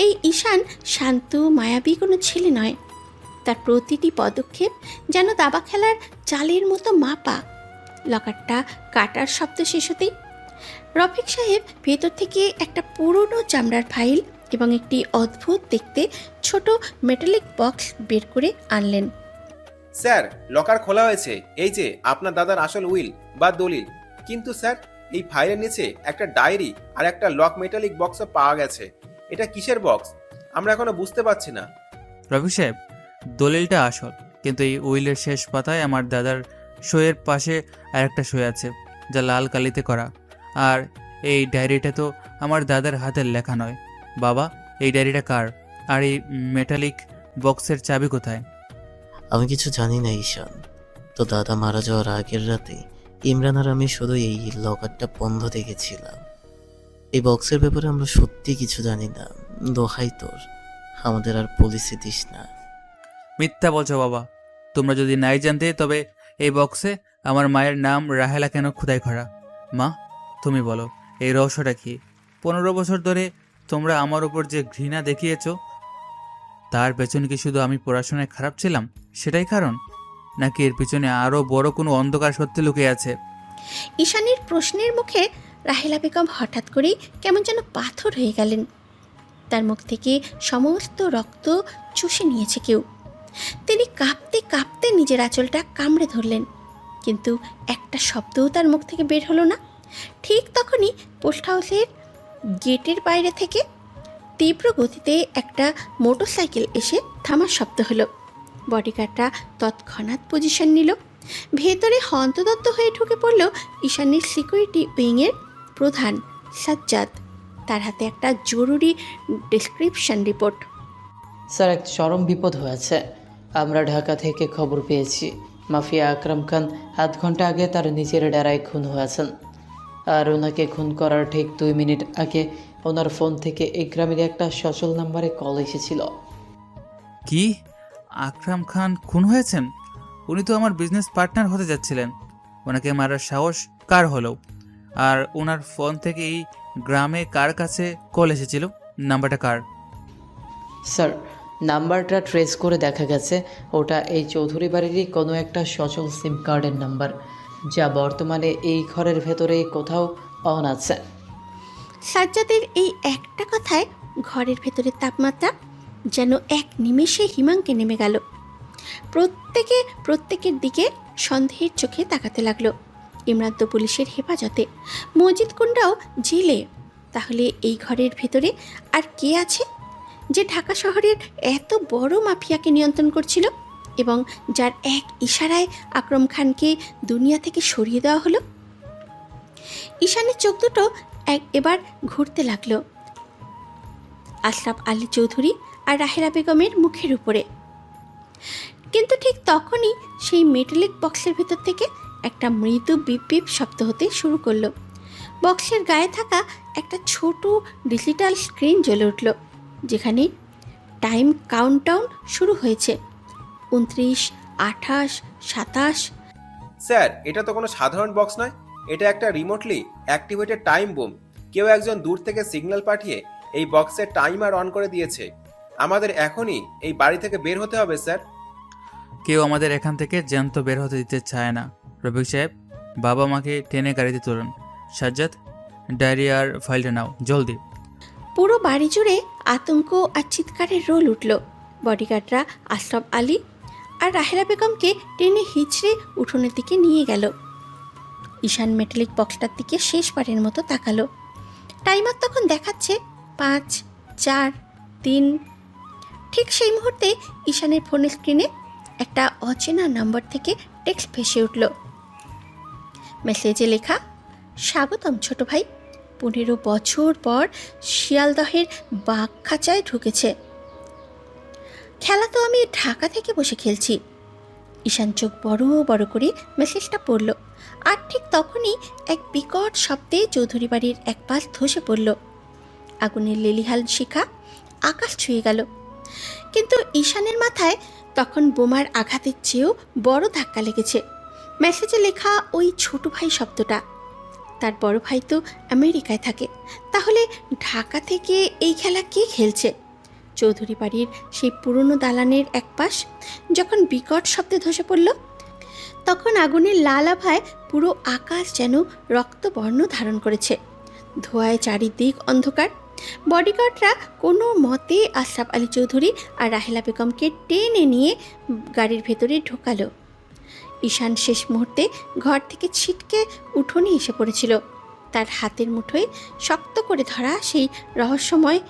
এই ঈশান শান্ত মায়াবী কোনো ছেলে নয়, তার প্রতিটি পদক্ষেপ যেন দাবা খেলার চালের মতো মাপা। লকারটা কাটার শব্দ শেষ হতেই রফিক সাহেব ভেতর থেকে একটা পুরনো চামড়ার ফাইল এবং একটি অদ্ভুত দেখতে ছোট মেটালিক বক্স বের করে আনলেন। স্যার, লকার খোলা হয়েছে। এই যে আপনার দাদার আসল উইল বা দলিল। কিন্তু স্যার, এই ফাইলের নিচে একটা ডায়েরি আর একটা লক মেটালিক বক্সও পাওয়া গেছে। এটা কিসের বক্স আমরা এখনো বুঝতে পারছি না। রফিক সাহেব, দলিলটা আসল, কিন্তু এই উইলের শেষ পাতায় আমার দাদার সইয়ের পাশে আর একটা সই আছে, যা লাল কালিতে করা। আর এই ডায়েরিটা তো আমার দাদার হাতের লেখা নয়। বাবা, এই ডায়েরিটা কার? আর এই মেটালিক বক্সের চাবি কোথায়? আমি কিছু জানি না ঈশান। তো দাদা মারা যাওয়ার আগের রাতে ইমরান আর আমি শুধু এই লকারটা বন্ধ দেখেছিলাম। এই বক্সের ব্যাপারে আমরা সত্যি কিছু জানি না। দোহাই তোর, আমাদের আর পুলিশে দিস না। মিথ্যা বলছো বাবা। তোমরা যদি নাই জানতে, তবে এই বক্সে আমার মায়ের নাম রাহেলা কেন খোদাই করা? মা, তুমি বলো, এই রহস্যটা কি? 15 বছর ধরে তোমরা আমার উপর যে ঘৃণা দেখিয়েছ, তার পেছনে কি শুধু আমি পড়াশোনায় খারাপ ছিলাম সেটাই কারণ, নাকি এর পিছনে আরও বড় কোনো অন্ধকার সত্যি লুকিয়ে আছে? ঈশানের প্রশ্নের মুখে রাহেলা বেগম হঠাৎ করেই কেমন যেন পাথর হয়ে গেলেন। তার মুখ থেকে সমস্ত রক্ত চুষে নিয়েছে কেউ। তিনি কাঁপতে কাঁপতে নিজের আঁচলটা কামড়ে ধরলেন, কিন্তু একটা শব্দও তার মুখ থেকে বের হলো না। ঠিক তখনই পোস্ট হাউসের গেটের বাইরে থেকে তীব্র গতিতে একটা মোটরসাইকেল এসে থামার শব্দ হলো। বডিগার্ডরা তৎক্ষণাৎ পজিশন নিল। ভেতরে হন্তদত্ত হয়ে ঢুকে পড়ল ঈশানের সিকিউরিটি উইংয়ের প্রধান সাজ্জাদ। তার হাতে একটা জরুরি ডেসক্রিপশন রিপোর্ট। স্যার, এক চরম বিপদ হয়েছে। আমরা ঢাকা থেকে খবর পেয়েছি মাফিয়া আকরাম খান আধ ঘন্টা আগে তার নিজের ডেরায় খুন হয়েছেন। আর ওনাকে খুন করার ঠিক 2 মিনিট আগে ওনার ফোন থেকে এই গ্রামের একটা সচল নাম্বারে কল এসেছিল। কি? আকরাম খান খুন হয়েছেন? উনি তো আমার বিজনেস পার্টনার হতে যাচ্ছিলেন। ওনাকে মারার সাহস কার হলো? আর ওনার ফোন থেকে এই গ্রামে কার কাছে কল এসেছিল? নাম্বারটা কার? স্যার, নাম্বারটা ট্রেস করে দেখা গেছে ওটা এই চৌধুরী বাড়িরই কোনো একটা সচল সিম কার্ডের নাম্বার, যা বর্তমানে এই ঘরের ভেতরে কোথাও অন আছে। সাজ্জাদের এই একটা কথায় ঘরের ভেতরের তাপমাত্রা যেন এক নিমেষে হিমাঙ্কে নেমে গেল। প্রত্যেকের দিকে সন্দেহের চোখে তাকাতে লাগলো। ইমরান তো পুলিশের হেফাজতে, মজিদ কুন্ডাও জেলে। তাহলে এই ঘরের ভেতরে আর কে আছে যে ঢাকা শহরের এত বড় মাফিয়াকে নিয়ন্ত্রণ করছিল এবং যার এক ইশারায় আকরম খানকে দুনিয়া থেকে সরিয়ে দেওয়া হলো? ঈশানের চোখ দুটো এবার ঘুরতে লাগলো আশরাফ আলী চৌধুরী আর রাহেলা বেগমের মুখের উপরে। কিন্তু ঠিক তখনই সেই মেটালিক বক্সের ভেতর থেকে একটা মৃদু বিপ বিপ শব্দ হতে শুরু করলো। বক্সের গায়ে থাকা একটা ছোট ডিজিটাল স্ক্রিন জ্বলে উঠল, যেখানে টাইম কাউন্টডাউন শুরু হয়েছে। 29, 28, 27। স্যার, এটা তো কোনো সাধারণ বক্স নয়, এটা একটা রিমোটলি অ্যাক্টিভেটেড টাইম বোম। কেউ একজন দূর থেকে সিগন্যাল পাঠিয়ে এই বক্সের টাইমার অন করে দিয়েছে। আমাদের এখনই এই বাড়ি থেকে বের হতে হবে স্যার। কেউ আমাদের এখান থেকে জ্যান্ত বের হতে দিতে চায় না। রফিক সাহেব, বাবা মাকে টেনে গাড়িতে তুলুন। সাজ্জাদ, ডায়েরি আর ফাইলটা নাও, জলদি। পুরো বাড়ি জুড়ে আতঙ্ক আর চিৎকারের রোল উঠল। বডিগার্ডরা আশরাফ আলী আর রাহেলা বেগমকে টেনে হিচড়ে উঠোনের দিকে নিয়ে গেল। ঈশান মেটালিক বক্সটার দিকে শেষবারের মতো তাকালো। টাইমার তখন দেখাচ্ছে 5, 4, 3। ঠিক সেই মুহূর্তে ঈশানের ফোনের স্ক্রিনে একটা অচেনা নম্বর থেকে টেক্সট ভেসে উঠল। মেসেজে লেখা, স্বাগতম ছোট ভাই, 15 বছর পর শিয়ালদহের বাঘখাঁচায় ঢুকেছে। খেলা তো আমি ঢাকা থেকে বসে খেলছি। ঈশান চোখ বড় বড় করে মেসেজটা পড়ল, আর ঠিক তখনই এক বিকট শব্দে চৌধুরী বাড়ির এক পাশ ধসে পড়ল। আগুনের লেলিহাল শিখা আকাশ ছুঁয়ে গেল। কিন্তু ঈশানের মাথায় তখন বোমার আঘাতের চেয়েও বড় ধাক্কা লেগেছে। মেসেজে লেখা ওই ছোট ভাই শব্দটা। তার বড় ভাই তো আমেরিকায় থাকে, তাহলে ঢাকা থেকে এই খেলা কে খেলছে? চৌধুরী বাড়ির সেই পুরনো দালানের এক পাশ যখন বিকট শব্দে ধসে পড়ল, তখন আগুনের লাল আভায় পুরো আকাশ যেন রক্তবর্ণ ধারণ করেছে। ধোঁয়ায় চারিদিক অন্ধকার। বডিগার্ডরা কোনো মতে আশরাফ আলী চৌধুরী আর রাহেলা বেগমকে টেনে নিয়ে গাড়ির ভেতরে ঢোকালো। ঈশান শেষ মুহূর্তে ঘর থেকে ছিটকে উঠোনে এসে পড়েছিল। তার হাতের মুঠোয় শক্ত করে ধরা সেই রহস্যময়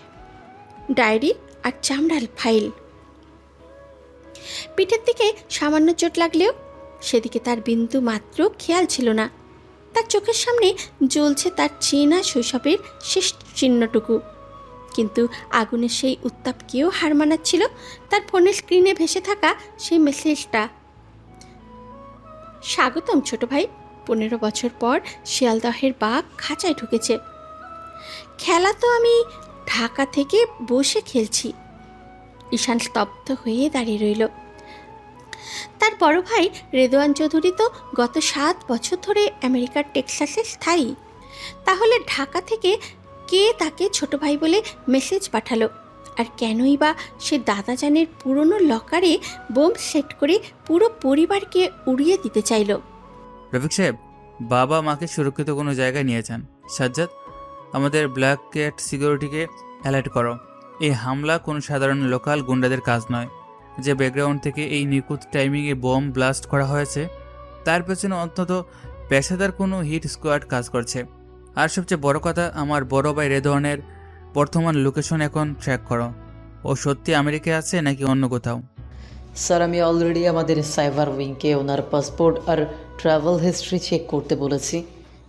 ডায়েরি আর চামড়ার ফাইল। পিঠের দিকে সামান্য চোট লাগলেও সেদিকে তার বিন্দু মাত্র খেয়াল ছিল না। তার চোখের সামনে জ্বলছে তার চেনা শৈশবের শেষ চিহ্নটুকু। কিন্তু আগুনের সেই উত্তাপকেও হার মানাচ্ছিল তার ফোনের স্ক্রিনে ভেসে থাকা সেই মেসেজটা। স্বাগতম ছোট ভাই, 15 বছর পর শিয়ালদহের বাঘ খাঁচায় ঢুকেছে। খেলা তো আমি ঢাকা থেকে বসে খেলছি। ঈশান স্তব্ধ হয়ে দাঁড়িয়ে রইল। তার বড় ভাই রেদওয়ান চৌধুরী তো গত 7 বছর ধরে আমেরিকার টেক্সাসে স্থায়ী। তাহলে ঢাকা থেকে কে তাকে ছোট ভাই বলে মেসেজ পাঠালো? আর কেনই বা সে দাদাজানের পুরনো লকারে বোম সেট করে পুরো পরিবারকে উড়িয়ে দিতে চাইল? রফিক সাহেব, বাবা মাকে সুরক্ষিত কোনো জায়গায় নিয়ে যান। সাজ্জাদ, আমাদের ব্ল্যাক ক্যাট সিকিউরিটিকে অ্যালার্ট করো। এই হামলা কোনো সাধারণ লোকাল গুন্ডাদের কাজ নয়। যে ব্যাকগ্রাউন্ড থেকে এই নিখুঁত টাইমিংয়ে বোম ব্লাস্ট করা হয়েছে, তার পেছনে অন্তত পেশাদার কোনো হিট স্কোয়াড কাজ করছে। আর সবচেয়ে বড় কথা, আমার বড় ভাই রেদওয়ানের বর্তমান লোকেশন এখন ট্র্যাক করো। ও সত্যি আমেরিকায় আছে নাকি অন্য কোথাও? স্যার, আমি অলরেডি আমাদের সাইবার উইংকে ওনার পাসপোর্ট আর ট্রাভেল হিস্ট্রি চেক করতে বলেছি।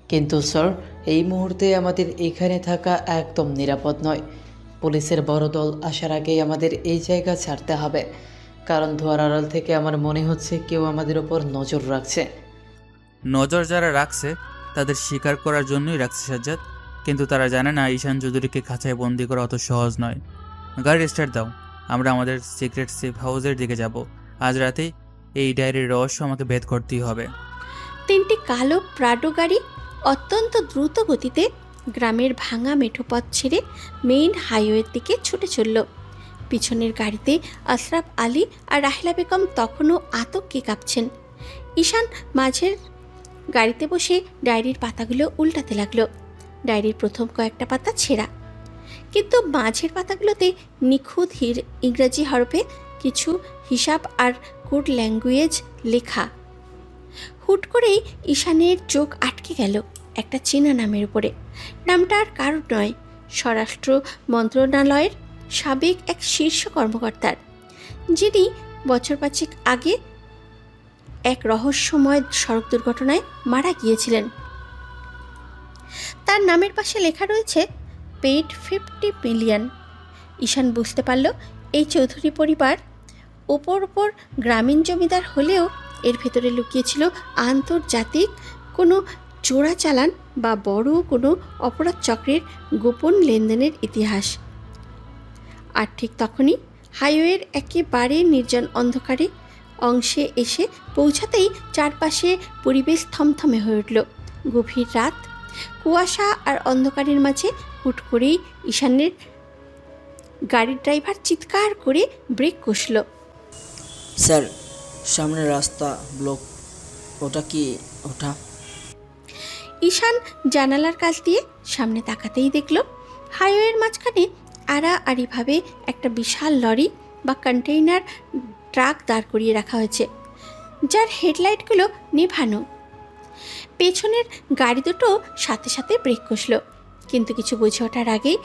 কিন্তু স্যার, এই মুহূর্তে আমাদের এখানে থাকা একদম নিরাপদ নয়। পুলিশের বড় দল আসার আগেই আমাদের এই জায়গা ছাড়তে হবে, কারণ ধোয়ার আড়াল থেকে আমার মনে হচ্ছে কেউ আমাদের ওপর নজর রাখছে। নজর যারা রাখছে তাদের স্বীকার করার জন্যই রাখছে সাজ্জাদ। কিন্তু তারা জানে না ঈশান চৌধুরীকে খাঁচায় বন্দি করা অত সহজ নয়। গাড়ি স্টার্ট দাও, আমরা আমাদের সিক্রেট সেফ হাউসের দিকে যাব। আজ রাতেই এই ডায়েরির রহস্য আমাকে ভেদ করতেই হবে। 3টি কালো প্রাডো গাড়ি অত্যন্ত দ্রুত গতিতে গ্রামের ভাঙা মেঠো পথ ছেড়ে মেইন হাইওয়ের দিকে ছুটে চলল। পিছনের গাড়িতে আশরাফ আলী আর রাহেলা বেগম তখনও আতঙ্কে কাঁপছেন। ঈশান মাঝের গাড়িতে বসে ডায়েরির পাতাগুলো উল্টাতে লাগলো। ডায়েরির প্রথম কয়েকটা পাতা ছেঁড়া, কিন্তু মাঝের পাতাগুলোতে নিখুঁত ইংরাজি হরফে কিছু হিসাব আর কোড ল্যাঙ্গুয়েজ লেখা। হুট করেই ঈশানের চোখ আটকে গেল একটা চেনা নামের উপরে। নামটা আর কারোর নয়, স্বরাষ্ট্র মন্ত্রণালয়ের সাবেক এক শীর্ষ কর্মকর্তার, যিনি বছর ৫ আগে এক রহস্যময় সড়ক দুর্ঘটনায় মারা গিয়েছিলেন। তার নামের পাশে লেখা রয়েছে পেইড 50 মিলিয়ন। ঈশান বুঝতে পারল এই চৌধুরী পরিবার ওপর গ্রামীণ জমিদার হলেও এর ভেতরে লুকিয়েছিল আন্তর্জাতিক কোনো চোরাচালান বা বড় কোনো অপরাধ চক্রের গোপন লেনদেনের ইতিহাস। আর ঠিক তখনই হাইওয়ের একেবারে নির্জন অন্ধকারে অংশে এসে পৌঁছাতেই চারপাশে পরিবেশ থমথমে হয়ে উঠল। গভীর রাত, কুয়াশা আর অন্ধকারের মাঝে হুট করেই ঈশানের গাড়ির ড্রাইভার চিৎকার করে ব্রেক কষল। স্যার, সামনের রাস্তা ব্লক। ওটা কি ওটা? ঈশান জানালার কাছ দিয়ে সামনে তাকাতেই দেখল হাইওয়ের মাঝখানে আড়াআড়িভাবে একটা বিশাল লরি বা কন্টেইনার ট্রাক দাঁড় করিয়ে রাখা হয়েছে, যার হেডলাইটগুলো নেভানো। পেছনের গাড়ি দুটো সাথে সাথে ব্রেক কষল, কিন্তু কিছু বুঝে ওঠার আগেই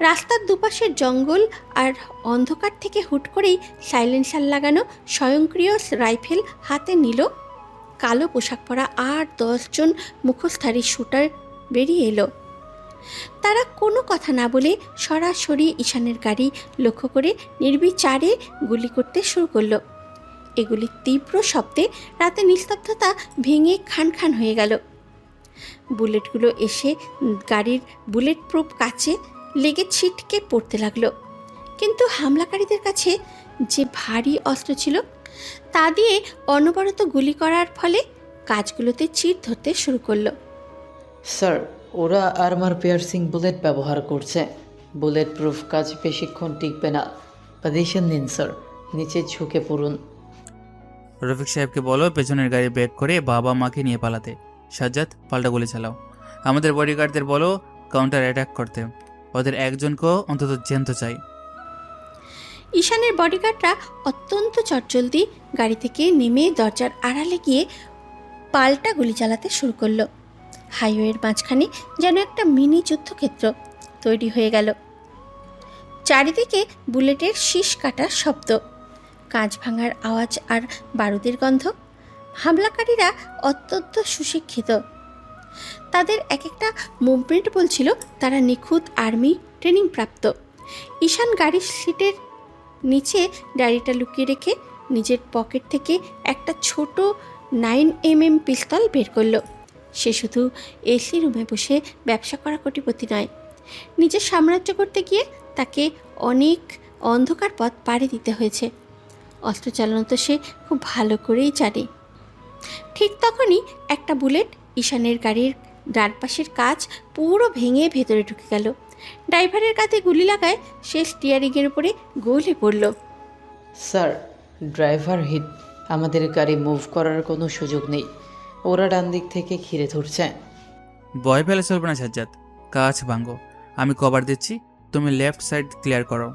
রাস্তার দুপাশের জঙ্গল আর অন্ধকার থেকে হুট করেই সাইলেন্সার লাগানো স্বয়ংক্রিয় রাইফেল হাতে নিল কালো পোশাক পরা ৮-১০ জন মুখোশধারী শুটার বেরিয়ে এলো। তারা কোনো কথা না বলে সরাসরি ঈশানের গাড়ি লক্ষ্য করে নির্বিচারে গুলি করতে শুরু করলো। এগুলির তীব্র শব্দে রাতে নিস্তব্ধতা ভেঙে খান খান হয়ে গেল। বুলেটগুলো এসে গাড়ির বুলেট প্রুফ কাচে লেগে ছিটকে পড়তে লাগলো, কিন্তু হামলাকারীদের কাছে যে ভারী অস্ত্র ছিল তা দিয়ে অনবরত গুলি করার ফলে কাজগুলোতে চির ধরতে শুরু করলো। স্যার, ওরা আর্মার পিয়ার্সিং বুলেট ব্যবহার করছে। বুলেট প্রুফ কাজ বেশিক্ষণ টিকবে না। পজিশন নিন স্যার, নিচে ঝুঁকে পড়ুন। রফিক সাহেবকে বলো পেছনের গাড়ি ব্রেক করে বাবা মাকে নিয়ে পালাতে। সাজ্জাদ, পাল্টা গুলি চালাও। আমাদের বডিগার্ডদের বলো কাউন্টার অ্যাটাক করতে। ওদের একজনকেও অন্তত জ্যান্ত চাই। ঈশানের বডিগার্ডরা অত্যন্ত চটজলদি গাড়ি থেকে নেমে দরজার আড়ালে গিয়ে পাল্টা গুলি চালাতে শুরু করলো। হাইওয়ের মাঝখানে যেন একটা মিনি যুদ্ধক্ষেত্র তৈরি হয়ে গেল। চারিদিকে বুলেটের শীষ কাটার শব্দ, কাঁচ ভাঙার আওয়াজ আর বারুদের গন্ধ। হামলাকারীরা অত্যন্ত সুশিক্ষিত, তাদের এক একটা মুভমেন্ট বলছিল তারা নিখুঁত আর্মি ট্রেনিং প্রাপ্ত। ঈশান গাড়ির সিটের নিচে ডায়েরিটা লুকিয়ে রেখে নিজের পকেট থেকে একটা ছোট 9mm পিস্তল বের করলো। সে শুধু এসি রুমে বসে ব্যবসা করা কোটিপতি নয়, নিজের সাম্রাজ্য করতে গিয়ে তাকে অনেক অন্ধকার পথ পাড়ি দিতে হয়েছে। অস্ত্র চালানো তো সে খুব ভালো করেই জানে। ঠিক তখনই একটা বুলেট ঈশানের গাড়ির ডান পাশের কাঁচ পুরো ভেঙে ভেতরে ঢুকে গেল। ড্রাইভারের কাঁধে গুলি লাগায় সে স্টিয়ারিংয়ের উপরে গলে পড়ল। Sir, driver hit. আমাদের গাড়ি মুভ করার কোনো সুযোগ নেই। ওরা ডান দিক থেকে ঘিরে ধরছে। ভয় ফেলে চলবে না সাজ্জাদ, কাজ ভাঙো। আমি কভার দিচ্ছি, তুমি লেফট সাইড ক্লিয়ার করো।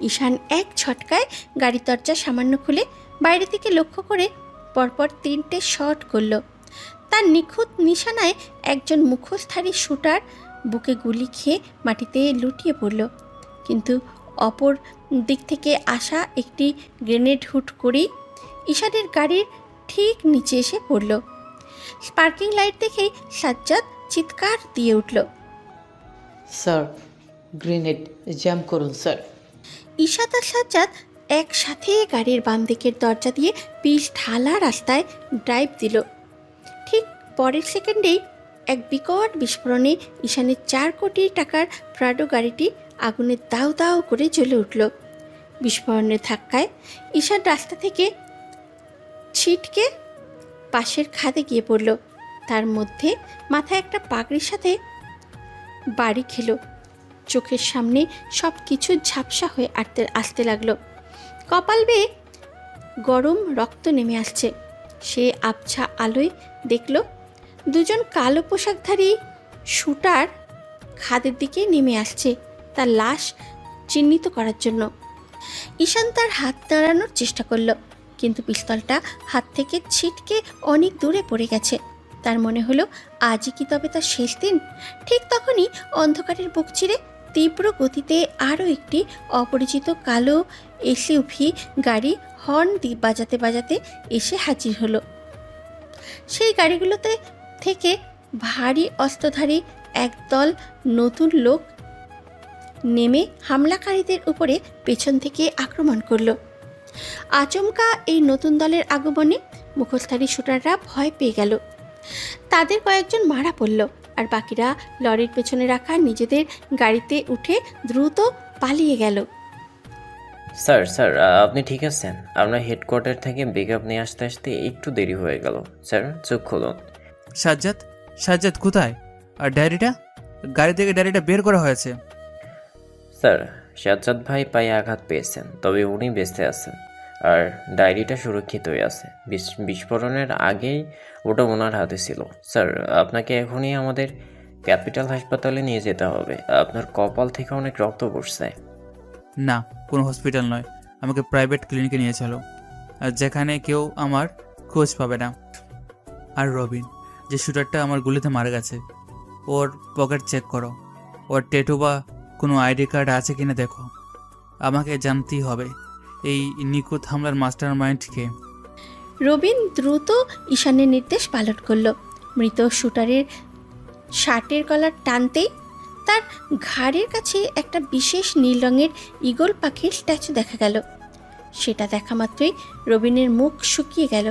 ঈশান এক ছটকায় গাড়ির দরজা সামান্য খুলে বাইরে থেকে লক্ষ্য করে পরপর 3টে শট করল। তার নিখুঁত নিশানায় একজন মুখোশধারী শুটার বুকে গুলি খেয়ে মাটিতে লুটিয়ে পড়ল, কিন্তু অপর দিক থেকে আসা একটি গ্রেনেড হুট করেই ঈশানের গাড়ির ঠিক নিচে এসে পড়ল। স্পার্কিং লাইট দেখেই সাজ্জাদ চিৎকার দিয়ে উঠল। স্যার, গ্রেনেড জ্যাম করুন স্যার। ঈশাদ আর সাজ্জাদ একসাথে গাড়ির বাম দিকের দরজা দিয়ে পিচ ঢালা রাস্তায় ড্রাইভ দিল। ঠিক পরের সেকেন্ডেই এক বিকট বিস্ফোরণে ঈশানের 4 কোটি টাকার প্রাডো গাড়িটি আগুনে দাউ দাউ করে জ্বলে উঠল। বিস্ফোরণের ধাক্কায় ঈশান রাস্তা থেকে ছিটকে পাশের খাদে গিয়ে পড়ল। তার মধ্যে মাথায় একটা পাগড়ির সাথে বাড়ি খেলো। চোখের সামনে সব কিছু ঝাপসা হয়ে আসতে লাগলো। কপাল বেয়ে গরম রক্ত নেমে আসছে। সে আবছা আলোয় দেখল দুজন কালো পোশাকধারী শুটার খাদের দিকে নেমে আসছে তার লাশ চিহ্নিত করার জন্য। ঈশান তার হাত নাড়ানোর চেষ্টা করলো, কিন্তু পিস্তলটা হাত থেকে ছিটকে অনেক দূরে পড়ে গেছে। তার মনে হলো আজই কি তবে তার শেষ দিন। ঠিক তখনই অন্ধকারের বুক চিরে তীব্র গতিতে আরও একটি অপরিচিত কালো এসইউভি গাড়ি হর্ন বাজাতে বাজাতে এসে হাজির হলো। সেই গাড়িগুলোতে থেকে ভারী অস্ত্রধারী একদল নতুন লোক নেমে হামলাকারীদের উপরে পেছন থেকে আক্রমণ করলো। আচমকা এই নতুন দলের আগমনে মুখোশধারী শুটাররা ভয় পেয়ে গেল। তাদের কয়েকজন মারা পড়ল, আর বাকিরা লরির পেছনে রাখা নিজেদের গাড়িতে উঠে দ্রুত পালিয়ে গেল। স্যার স্যার আপনি ঠিক আছেন? আপনার হেডকোয়ার্টার থেকে ব্যাকআপ নিয়ে আসতে আসতে একটু দেরি হয়ে গেল। স্যার চোখ খুলুন। সাজ্জাদ কোথায়? আর ডায়েরিটা? গাড়ি থেকে ডায়েরিটা বের করা হয়েছে। স্যার সাজ্জাদ ভাই পায়ে আঘাত পেয়েছেন, তবে উনি বেঁচে আছেন আর ডায়েরিটা সুরক্ষিতই আছে। বিস্ফোরণের আগেই ওটা ওনার হাতে ছিল। স্যার আপনাকে এখনই আমাদের ক্যাপিটাল হাসপাতালে নিয়ে যেতে হবে। আপনার কপাল থেকে অনেক রক্ত পড়ছে। না, কোনো হসপিটাল নয়, আমাকে প্রাইভেট ক্লিনিকে নিয়ে চলো, আর যেখানে কেউ আমার খোঁজ পাবে না। আর রবিন, যে শুটারটা আমার গুলিতে মারা গেছে, ওর পকেট চেক করো, ওর ট্যাটু বা কোনো আইডি কার্ড আছে কিনা দেখো। আমাকে জানতেই হবে এই নিখুঁত হামলার মাস্টার মাইন্ডকে। রবিন দ্রুত ঈশানের নির্দেশ পালন করলো। মৃত শুটারের শার্টের কলার টানতেই তার ঘাড়ের কাছে একটা বিশেষ নীল রঙের ঈগল পাখির স্ট্যাচু দেখা গেল। সেটা দেখা মাত্রই রবিনের মুখ শুকিয়ে গেল।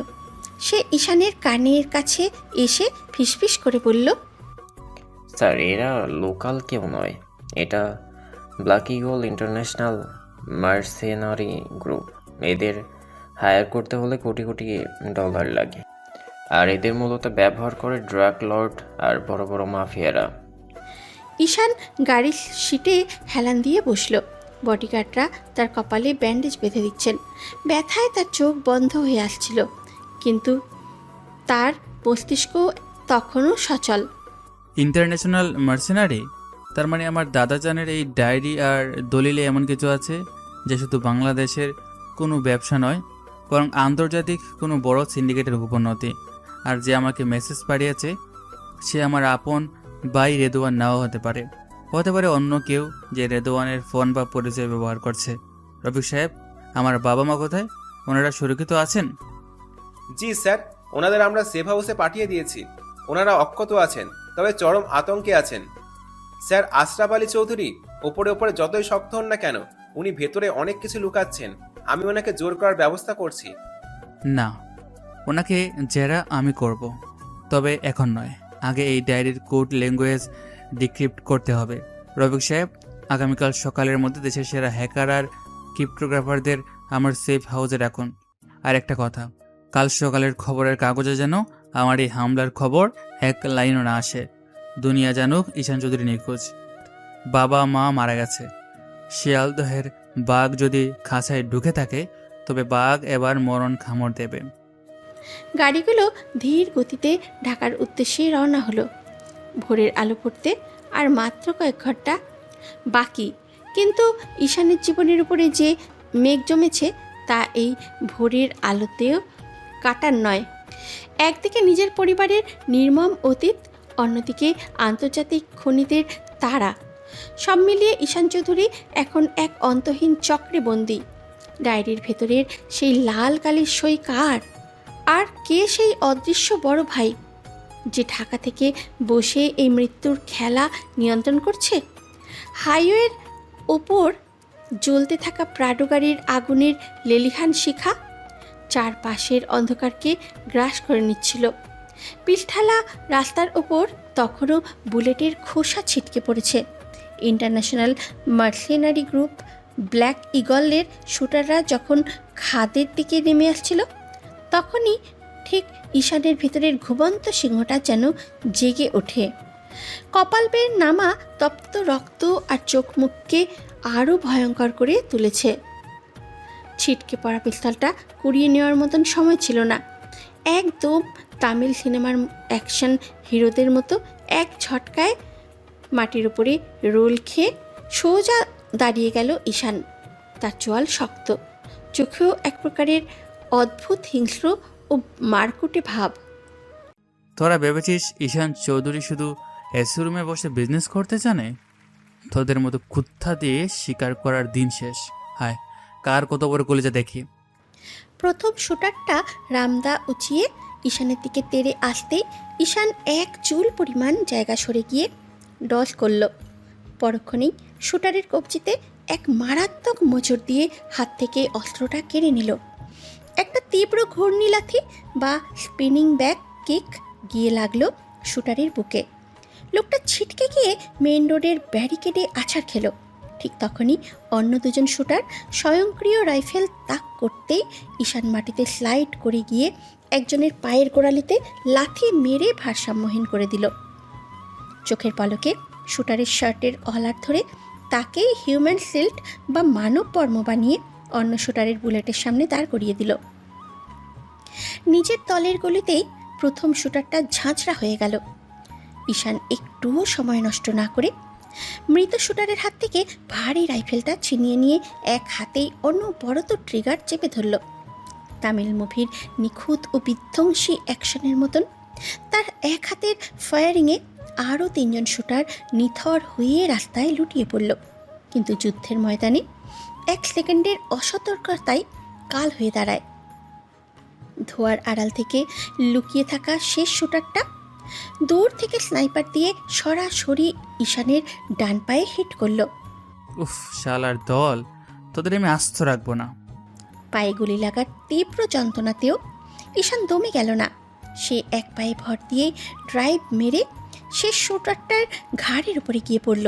সে ঈশানের কানের কাছে এসে ফিসফিস করে বলল, স্যার এরা লোকাল কেউ নয়, এটা black eagle international mercenary group. এদের হায়ার করতে হলে কোটি কোটি ডলার লাগে, আর এদের মূলত ব্যবহার করে ড্রাগ লর্ড আর বড় বড় মাফিয়ারা। ঈশান গাড়ির সিটে হেলান দিয়ে বসল। বডিগার্ডরা তার কপালে ব্যান্ডেজ বেঁধে দিচ্ছেন। ব্যথায় তার চোখ বন্ধ হয়ে আসছিল, কিন্তু তার মস্তিষ্ক তখনও সচল। International mercenary? তার মানে আমার দাদাজানের এই ডায়েরি আর দলিলে এমন কিছু আছে যে শুধু বাংলাদেশের কোনো ব্যবসা নয়, বরং আন্তর্জাতিক কোনো বড় সিন্ডিকেটের উপন্নতি। আর যে আমাকে মেসেজ পাঠিয়েছে সে আমার আপন ভাই রেদওয়ান নাও হতে পারে অন্য কেউ, যে রেদওয়ানের ফোন বা পরিচয় ব্যবহার করছে। রফিক সাহেব, আমার বাবা মা কোথায়? ওনারা সুরক্ষিত আছেন? জি স্যার, ওনাদের আমরা সেফ হাউসে পাঠিয়ে দিয়েছি। ওনারা অক্ষত আছেন, তবে চরম আতঙ্কে আছেন। স্যার আশরাফ আলী চৌধুরী ওপরে ওপরে যতই শক্ত হন না কেন, উনি ভেতরে অনেক কিছু লুকাচ্ছেন। আমি ওনাকে জোর করার ব্যবস্থা করছি। না, ওনাকে জেরা আমি করব, তবে এখন নয়। আগে এই ডায়েরির কোড ল্যাঙ্গুয়েজ ডিক্রিপ্ট করতে হবে। রফিক সাহেব, আগামীকাল সকালের মধ্যে দেশের সেরা হ্যাকার আর ক্রিপ্টোগ্রাফারদের আমার সেফ হাউসে রাখুন। আর একটা কথা, কাল সকালের খবরের কাগজে যেন আমার এই হামলার খবর এক লাইনও না আসে। দুনিয়া জানুক ঈশান চৌধুরী নিখোঁজ, বাবা মা মারা গেছে। শিয়ালদহের বাঘ যদি খাঁচায় ঢুকে থাকে, তবে বাঘ এবার মরণ খামড় দেবে। গাড়িগুলো ধীর গতিতে ঢাকার উদ্দেশ্যে রওনা হলো। ভোরের আলো পড়তে আর মাত্র কয়েক ঘন্টা বাকি, কিন্তু ঈশানের জীবনের উপরে যে মেঘ জমেছে তা এই ভোরের আলোতেও কাটার নয়। একদিকে নিজের পরিবারের নির্মম অতীত, অন্যদিকে আন্তর্জাতিক খনিদের তারা। সব মিলিয়ে ঈশান চৌধুরী এখন এক অন্তহীন চক্রে বন্দী। ডায়েরির ভেতরের সেই লাল কালির সই কার? আর কে সেই অদৃশ্য বড় ভাই যে ঢাকা থেকে বসে এই মৃত্যুর খেলা নিয়ন্ত্রণ করছে? হাইওয়ের ওপর জ্বলতে থাকা প্রাডো গাড়ির আগুনের লেলিহান শিখা চারপাশের অন্ধকারকে গ্রাস করে নিচ্ছিল। পিঠঢালা রাস্তার ওপর তখনও বুলেটের খোসা ছিটকে পড়েছে। ইন্টারন্যাশনাল মার্সেনারি গ্রুপ ব্ল্যাক ইগলের শুটাররা যখন খাদের দিকে নেমে আসছিল, তখনই ঠিক ঈশানের ভিতরের ঘুমন্ত সিংহটা যেন জেগে ওঠে। কপাল বেয়ে নামা তপ্ত রক্ত আর চোখ মুখকে আরও ভয়ঙ্কর করে তুলেছে। ছিটকে পড়া পিস্তলটা কুড়িয়ে নেওয়ার মতন সময় ছিল না। একদম তামিল সিনেমার অ্যাকশন হিরোদের মতো এক ঝটকায় মাটির উপরে রোল খেয়ে সোজা দাঁড়িয়ে গেল ঈশান। তার চোয়াল শক্ত, চোখেও এক প্রকারের অদ্ভুত হিংস্র ও মারকুটে ভাব। তোরা ভেবেছিস ঈশান চৌধুরী শুধু এসি রুমে বসে বিজনেস করতে জানে? তোদের মতো কুত্থা দিয়ে শিকার করার দিন শেষ। হায়, কার কত বড় কলেজে দেখি। প্রথম শুটারটা রামদা উঁচিয়ে ঈশানের দিকে তেড়ে আসতেই ঈশান এক চুল পরিমাণ জায়গা সরে গিয়ে ডজ করল। পরক্ষণেই শুটারের কবজিতে এক মারাত্মক মোচড় দিয়ে হাত থেকে অস্ত্রটা কেড়ে নিল। একটা তীব্র ঘূর্ণি লাথি বা স্পিনিং ব্যাক কিক গিয়ে লাগলো শুটারের বুকে। লোকটা ছিটকে গিয়ে মেইন রোডের ব্যারিকেডে আছাড় খেলো। ঠিক তখনই অন্য দুজন শুটার স্বয়ংক্রিয় রাইফেল তাক করতেই ঈশান মাটিতে স্লাইড করে গিয়ে একজনের পায়ের গোড়ালিতে লাথি মেরে ভারসাম্যহীন করে দিল। চোখের পলকে শুটারের শার্টের কলার ধরে তাকেই হিউম্যান শিল্ড বা মানব বর্ম বানিয়ে অন্য শুটারের বুলেটের সামনে দাঁড় করিয়ে দিল। নিজের দলের গলিতেই প্রথম শুটারটা ঝাঁঝরা হয়ে গেল। ঈশান একটুও সময় নষ্ট না করে মৃত শুটারের হাত থেকে ভারী রাইফেলটা ছিনিয়ে নিয়ে এক হাতেই অনবরত ট্রিগার চেপে ধরল। তামিল মুভির নিখুঁত ও বিধ্বংসী অ্যাকশনের মতন তার এক হাতের ফায়ারিংয়ে আরও 3 জন শুটার নিথর হয়ে রাস্তায় লুটিয়ে পড়ল। কিন্তু যুদ্ধের ময়দানে 1 সেকেন্ডের অসতর্কতায় কাল হয়ে দাঁড়ায়। ধোয়ার আড়াল থেকে লুকিয়ে থাকা শেষ শুটারটা দূর থেকে স্নাইপার দিয়ে সরাসরি ঈশানের ডান পায়ে হিট করল। উফ, শালার দল, তোদের আমি আস্ত রাখবো না। পায়ে গুলি লাগার তীব্র যন্ত্রণাতেও ঈশান দমে গেল না। সে এক পায়ে ভর দিয়ে ড্রাইভ মেরে শেষ শুটারটার ঘাড়ের উপরে গিয়ে পড়ল।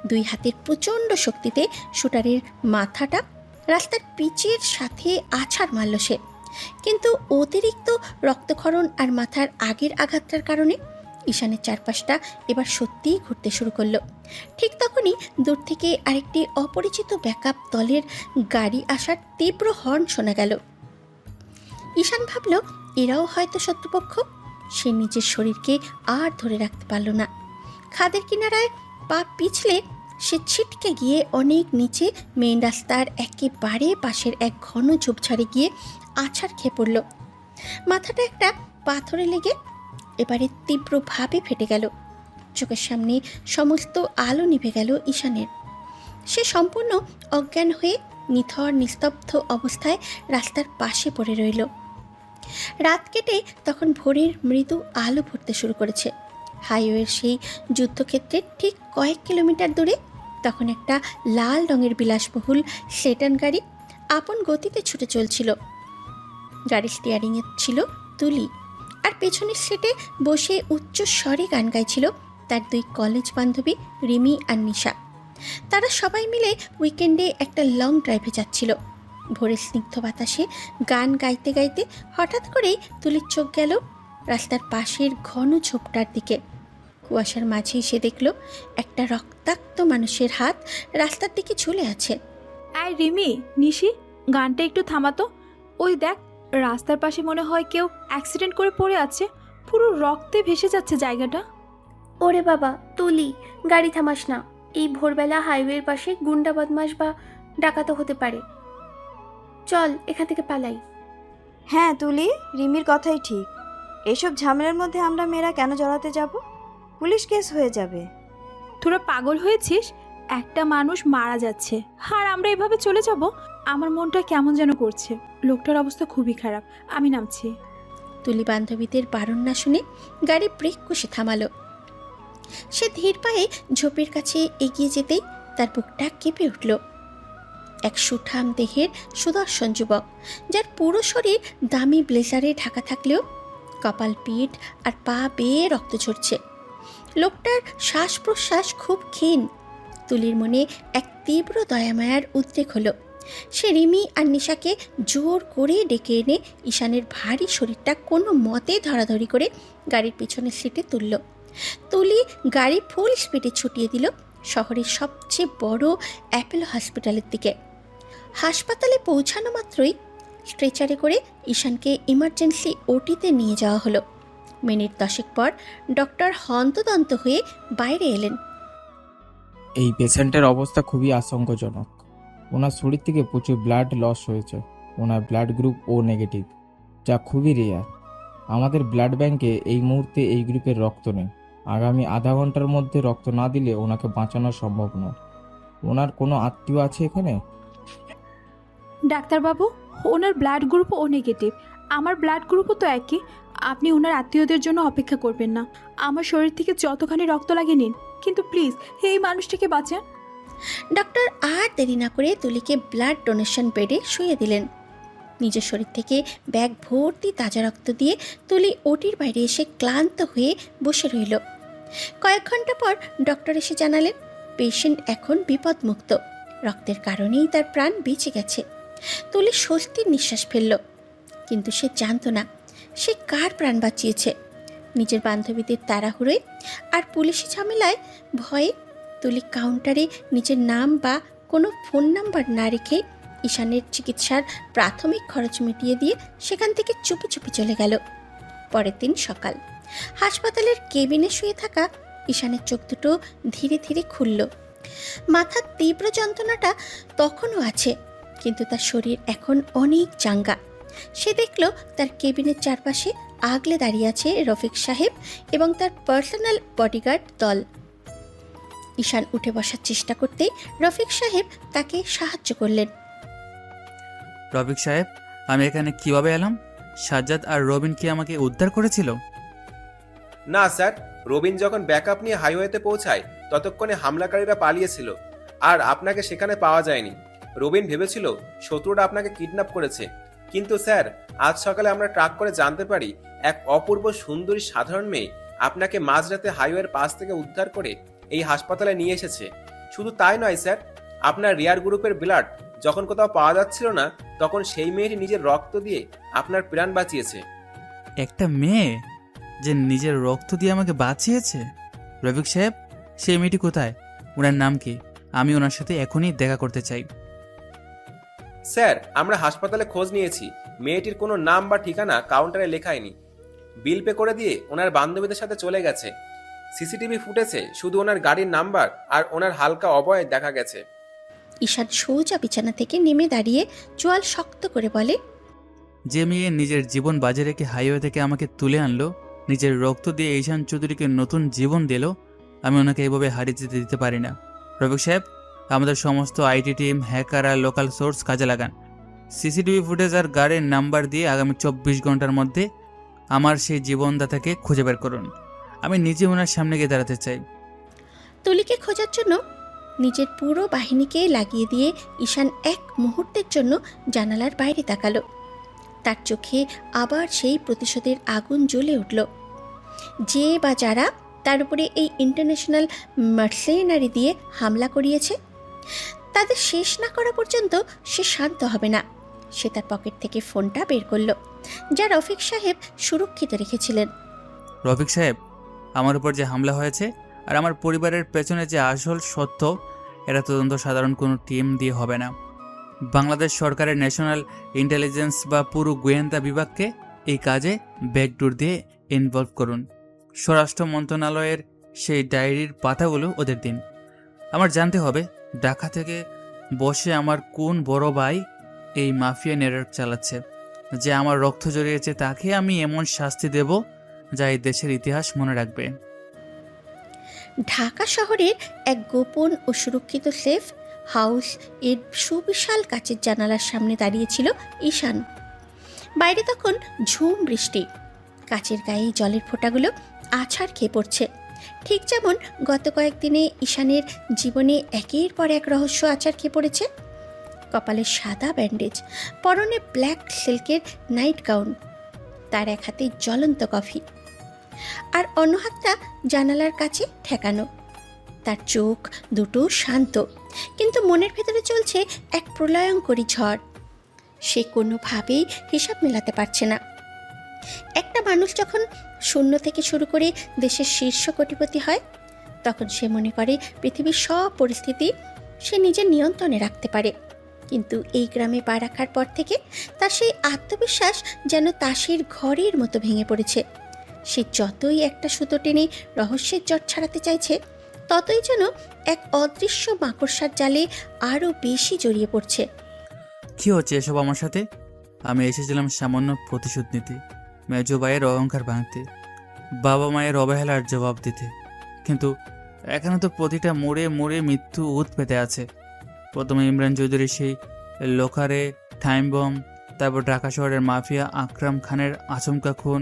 2 হাতের প্রচণ্ড শক্তিতে শুটারের মাথাটা রাস্তার পিচের সাথে আছাড় মারল সে। কিন্তু অতিরিক্ত রক্তক্ষরণ আর মাথার আগের আঘাতটার কারণে ঈশানের চারপাশটা এবার সত্যিই ঘুরতে শুরু করলো। ঠিক তখনই দূর থেকে আরেকটি অপরিচিত ব্যাকআপ দলের গাড়ি আসার তীব্র হর্ন শোনা গেল। ঈশান ভাবল এরাও হয়তো শত্রুপক্ষ। সে নিজের শরীরকে আর ধরে রাখতে পারল না। খাদের কিনারায় পা পিছলে সে ছিটকে গিয়ে অনেক নিচে মেইন রাস্তার একেবারে পাশের এক ঘন ঝোপঝাড়ে গিয়ে আছাড় খেয়ে পড়ল। মাথাটা একটা পাথরে লেগে এবারে তীব্রভাবে ফেটে গেল। চোখের সামনে সমস্ত আলো নিভে গেল ঈশানের। সে সম্পূর্ণ অজ্ঞান হয়ে নিথর নিস্তব্ধ অবস্থায় রাস্তার পাশে পড়ে রইল। রাত কেটে তখন ভোরের মৃদু আলো ফুটতে শুরু করেছে। হাইওয়ের সেই যুদ্ধক্ষেত্রের ঠিক কয়েক কিলোমিটার দূরে তখন একটা লাল রঙের বিলাসবহুল সেডান গাড়ি আপন গতিতে ছুটে চলছিল। গাড়ির স্টিয়ারিংয়ে ছিল তুলি, আর পেছনের সিটে বসে উচ্চ স্বরে গান গাইছিল তার 2 কলেজ বান্ধবী রিমি আর নিশা। তারা সবাই মিলে উইকেন্ডে একটা লং ড্রাইভে যাচ্ছিল। ভোরের স্নিগ্ধ বাতাসে গান গাইতে গাইতে হঠাৎ করেই তুলির চোখ গেল রাস্তার পাশের ঘন ঝোপটার দিকে। কুয়াশার মাঝেই সে দেখল একটা রক্তাক্ত মানুষের হাত রাস্তার দিকে ঝুলে আছে। আয় রিমি, নিশি, গানটা একটু থামাতো। ওই দেখ, রাস্তার পাশে মনে হয় কেউ অ্যাক্সিডেন্ট করে পড়ে আছে। পুরো রক্তে ভেসে যাচ্ছে জায়গাটা। ওরে বাবা, তুলি, গাড়ি থামাস না। এই ভোরবেলা হাইওয়ের পাশে গুন্ডা বদমাশ বা ডাকাতও হতে পারে। চল এখান থেকে পালাই। হ্যাঁ তুলি, রিমির কথাই ঠিক। এসব ঝামেলার মধ্যে আমরা মেয়েরা কেন জড়াতে যাব? পুলিশ কেস হয়ে যাবে। তোরা পাগল হয়েছিস? একটা মানুষ মারা যাচ্ছে আর আমরা এভাবে চলে যাব? আমার মনটা কেমন যেন করছে। লোকটার অবস্থা খুবই খারাপ। আমি নামছি। তুলি বান্ধবীদের বারণ না শুনে গাড়ি ব্রেক কষে থামালো। সে ধীর পায়ে ঝোপের কাছে এগিয়ে যেতেই তার বুকটা কেঁপে উঠল। এক সুঠাম দেহের সুদর্শন যুবক, যার পুরো শরীর দামি ব্লেজারে ঢাকা থাকলেও কপাল, পিঠ আর পা বেয়ে রক্ত ঝরছে। লোকটার শ্বাস প্রশ্বাস খুব ক্ষীণ। তুলির মনে এক তীব্র দয়ামায়ার উদ্রেক হলো। সে রিমি আর নিশাকে জোর করে ডেকে এনে ঈশানের ভারী শরীরটা কোনো মতে ধরাধরি করে গাড়ির পিছনের সিটে তুলল। তুলি গাড়ি ফুল স্পিডে ছুটিয়ে দিল শহরের সবচেয়ে বড় অ্যাপোলো হসপিটালের দিকে। হাসপাতালে পৌঁছানো মাত্রই স্ট্রেচারে করে ঈশানকে ইমার্জেন্সি ওটিতে নিয়ে যাওয়া হলো। মিনিট 10 পর ডক্টর হন্তদন্ত হয়ে বাইরে এলেন। এই পেশেন্টের অবস্থা খুবই আশঙ্কাজনক। ওনার শরীর থেকে প্রচুর ব্লাড লস হয়েছে। ওনার ব্লাড গ্রুপ ও নেগেটিভ, যা খুবই রেয়ার। আমাদের ব্লাড ব্যাংকে এই মুহূর্তে এই গ্রুপের রক্ত নেই। আগামী আধা ঘন্টার মধ্যে রক্ত না দিলে ওনাকে বাঁচানো সম্ভব নয়। ওনার কোনো আত্মীয় আছে এখানে? ডাক্তারবাবু, ওনার ব্লাড গ্রুপ ও নেগেটিভ, আমার ব্লাড গ্রুপও তো একই। আপনি ওনার আত্মীয়দের জন্য অপেক্ষা করবেন না। আমার শরীর থেকে যতখানি রক্ত লাগে নিন, কিন্তু প্লিজ এই মানুষটিকে বাঁচান। ডক্টর আর দেরি না করে তুলিকে ব্লাড ডোনেশন বেডে শুয়ে দিলেন। নিজের শরীর থেকে ব্যাগ ভর্তি তাজা রক্ত দিয়ে তুলি ওটির বাইরে এসে ক্লান্ত হয়ে বসে রইল। কয়েক ঘন্টা পর ডক্টর এসে জানালেন পেশেন্ট এখন বিপদমুক্ত, রক্তের কারণেই তার প্রাণ বেঁচে গেছে। তুলি স্বস্তির নিঃশ্বাস ফেলল, কিন্তু সে জানতো না সে কার প্রাণ বাঁচিয়েছে। নিজের বান্ধবীদের তাড়াহুড়োয় আর পুলিশি ঝামেলায় ভয়ে তুলি কাউন্টারে নিজের নাম বা কোনো ফোন নাম্বার না রেখে ঈশানের চিকিৎসার প্রাথমিক খরচ মিটিয়ে দিয়ে সেখান থেকে চুপি চুপি চলে গেল। পরের দিন সকাল হাসপাতালের কেবিনে শুয়ে থাকা ঈশানের চোখ দুটো ধীরে ধীরে খুলল। মাথার তীব্র যন্ত্রণাটা তখনও আছে, কিন্তু তার শরীর এখন অনেক চাঙ্গা। সে দেখল তার কেবিনের চারপাশে আগলে দাঁড়িয়ে আছে রফিক সাহেব এবং তার পার্সোনাল বডিগার্ড দল। ঈশান উঠে বসার চেষ্টা করতেই রফিক সাহেব তাকে সাহায্য করলেন। রফিক সাহেব, আমি এখানে কিভাবে এলাম? সাজ্জাদ আর রবিন কি আমাকে উদ্ধার করেছিল? না স্যার, রবিন যখন ব্যাকআপ নিয়ে হাইওয়েতে পৌঁছায় ততক্ষণে হামলাকারীরা পালিয়েছিল আর আপনাকে সেখানে পাওয়া যায়নি। রবিন ভেবেছিল শত্রুরা আপনাকে কিডন্যাপ করেছে, কিন্তু স্যার আজ সকালে আমরা ট্রাক করে জানতে পারি এক অপূর্ব সুন্দরী সাধারণ মেয়ে আপনাকে মাঝরাতে হাইওয়ের পাশ থেকে উদ্ধার করে এই হাসপাতালে নিয়ে এসেছে। শুধু তাই নয় স্যার, আপনার রিয়ার গ্রুপের ব্লাড যখন কোথাও পাওয়া যাচ্ছিল না তখন সেই মেয়েটি নিজের রক্ত দিয়ে আপনার প্রাণ বাঁচিয়েছে। একটা মেয়ে যে নিজের রক্ত দিয়ে আমাকে বাঁচিয়েছে? রফিক সাহেব, সেই মেয়েটি কোথায়? ওনার নাম কি? আমি ওনার সাথে এখনই দেখা করতে চাই। স্যার, আমরা হাসপাতালে খোঁজ নিয়েছি, মেয়েটির কোনো নাম বা ঠিকানা কাউন্টারে লেখায়নি। বিল পে করে দিয়ে ওনার বান্ধবীদের সাথে চলে গেছে। সিসিটিভি ফুটেজে শুধু ওনার গাড়ির নাম্বার আর ওনার হালকা অবয়ব দেখা গেছে। ঈশান সোজা বিছানা থেকে নেমে দাঁড়িয়ে চোয়াল শক্ত করে বলে, যে মেয়ে নিজের জীবন বাজে রেখে হাইওয়ে থেকে আমাকে তুলে আনলো, নিজের রক্ত দিয়ে ঈশান চৌধুরীকে নতুন জীবন দিল, আমি ওনাকে এভাবে হারিয়ে যেতে দিতে পারি না। রফিক সাহেব, আমাদের সমস্ত আইটি টিম, হ্যাকার আর লোকাল সোর্স কাজে লাগান। সিসিটিভি ফুটেজ আর গাড়ির নাম্বার দিয়ে আগামী 24 ঘন্টার মধ্যে আমার সেই জীবনদাতাকে খুঁজে বের করুন। আমি নিজে ওনার সামনে গিয়ে দাঁড়াতে চাই। তুলিকে খোঁজার জন্য নিজের পুরো বাহিনীকে লাগিয়ে দিয়ে ঈশান এক মুহূর্তের জন্য জানালার বাইরে তাকালো। তার চোখে আবার সেই প্রতিশোধের আগুন জ্বলে উঠল। যে বা যারা তার উপরে এই ইন্টারন্যাশনাল মার্সেনারি দিয়ে হামলা করিয়েছে, তাদের শেষ না করা পর্যন্ত সে শান্ত হবে না। সে তার পকেট থেকে ফোনটা বের করলো, যা রফিক সাহেব সুরক্ষিত রেখেছিলেন। রফিক সাহেব, আমার উপর যে হামলা হয়েছে আর আমার পরিবারের পেছনে যে আসল সত্য, এটা তদন্ত সাধারণ কোনো টিম দিয়ে হবে না। বাংলাদেশ সরকারের ন্যাশনাল ইন্টেলিজেন্স বা পুরো গোয়েন্দা বিভাগকে এই কাজে ব্যাকডোর দিয়ে ইনভলভ করুন। স্বরাষ্ট্র মন্ত্রণালয়ের সেই ডায়েরির পাতাগুলো ওদের দিন। আমার জানতে হবে ঢাকা থেকে বসে আমার কোন বড় ভাই এই মাফিয়া নেটওয়ার্ক চালাচ্ছে। যে আমার রক্ত জড়িয়েছে তাকে আমি এমন শাস্তি দেব যা এই দেশের ইতিহাস মনে রাখবে। ঢাকা শহরের এক গোপন ও সুরক্ষিত সেফ হাউস এর সুবিশাল কাচের জানালার সামনে দাঁড়িয়েছিল ঈশান। বাইরে তখন ঝুম বৃষ্টি, কাচের গায়ে জলের ফোঁটাগুলো আছাড় খেয়ে পড়ছে। ঠিক যেমন গত কয়েকদিনে ঈশানের জীবনে একের পর এক রহস্য আছাড় খেয়ে পড়েছে। কপালে সাদা ব্যান্ডেজ, পরনে ব্ল্যাক সিল্কের নাইট গাউন, তার এক হাতে জ্বলন্ত কফি আর অন্য হাতটা জানালার কাছে ঠেকানো। তার চোখ দুটো শান্ত, কিন্তু মনের ভেতরে চলছে এক প্রলয়ঙ্করী ঝড়। সে কোনোভাবেই হিসাব মেলাতে পারছে না। একটা মানুষ যখন শূন্য থেকে শুরু করে দেশের শীর্ষ কোটিপতি হয়, তখন সে মনে করে পৃথিবীর সব পরিস্থিতি সে নিজের নিয়ন্ত্রণে রাখতে পারে। কিন্তু এই গ্রামে পা রাখার পর থেকে তার সেই আত্মবিশ্বাস যেন তাসের ঘরের মতো ভেঙে পড়েছে। সে যতই একটা সুতো টেনে রহস্যের জট ছাড়াতে চাইছে, ততই যেন এক অদৃশ্য মাকড়সার জালে আরও বেশি জড়িয়ে পড়ছে। কী হচ্ছে এসব আমার সাথে? আমি এসেছিলাম সামান্য প্রতিশোধ নিতে, মেজো ভাইয়ের অহংকার ভাঙতে, বাবা মায়ের অবহেলার জবাব দিতে। কিন্তু এখানে তো প্রতিটা মোড়ে মোড়ে মৃত্যু উত পেতে আছে। প্রথমে ইমরান চৌধুরী সেই লোকারে টাইম বম, তারপর ঢাকা শহরের মাফিয়া আকরাম খানের আচমকা খুন,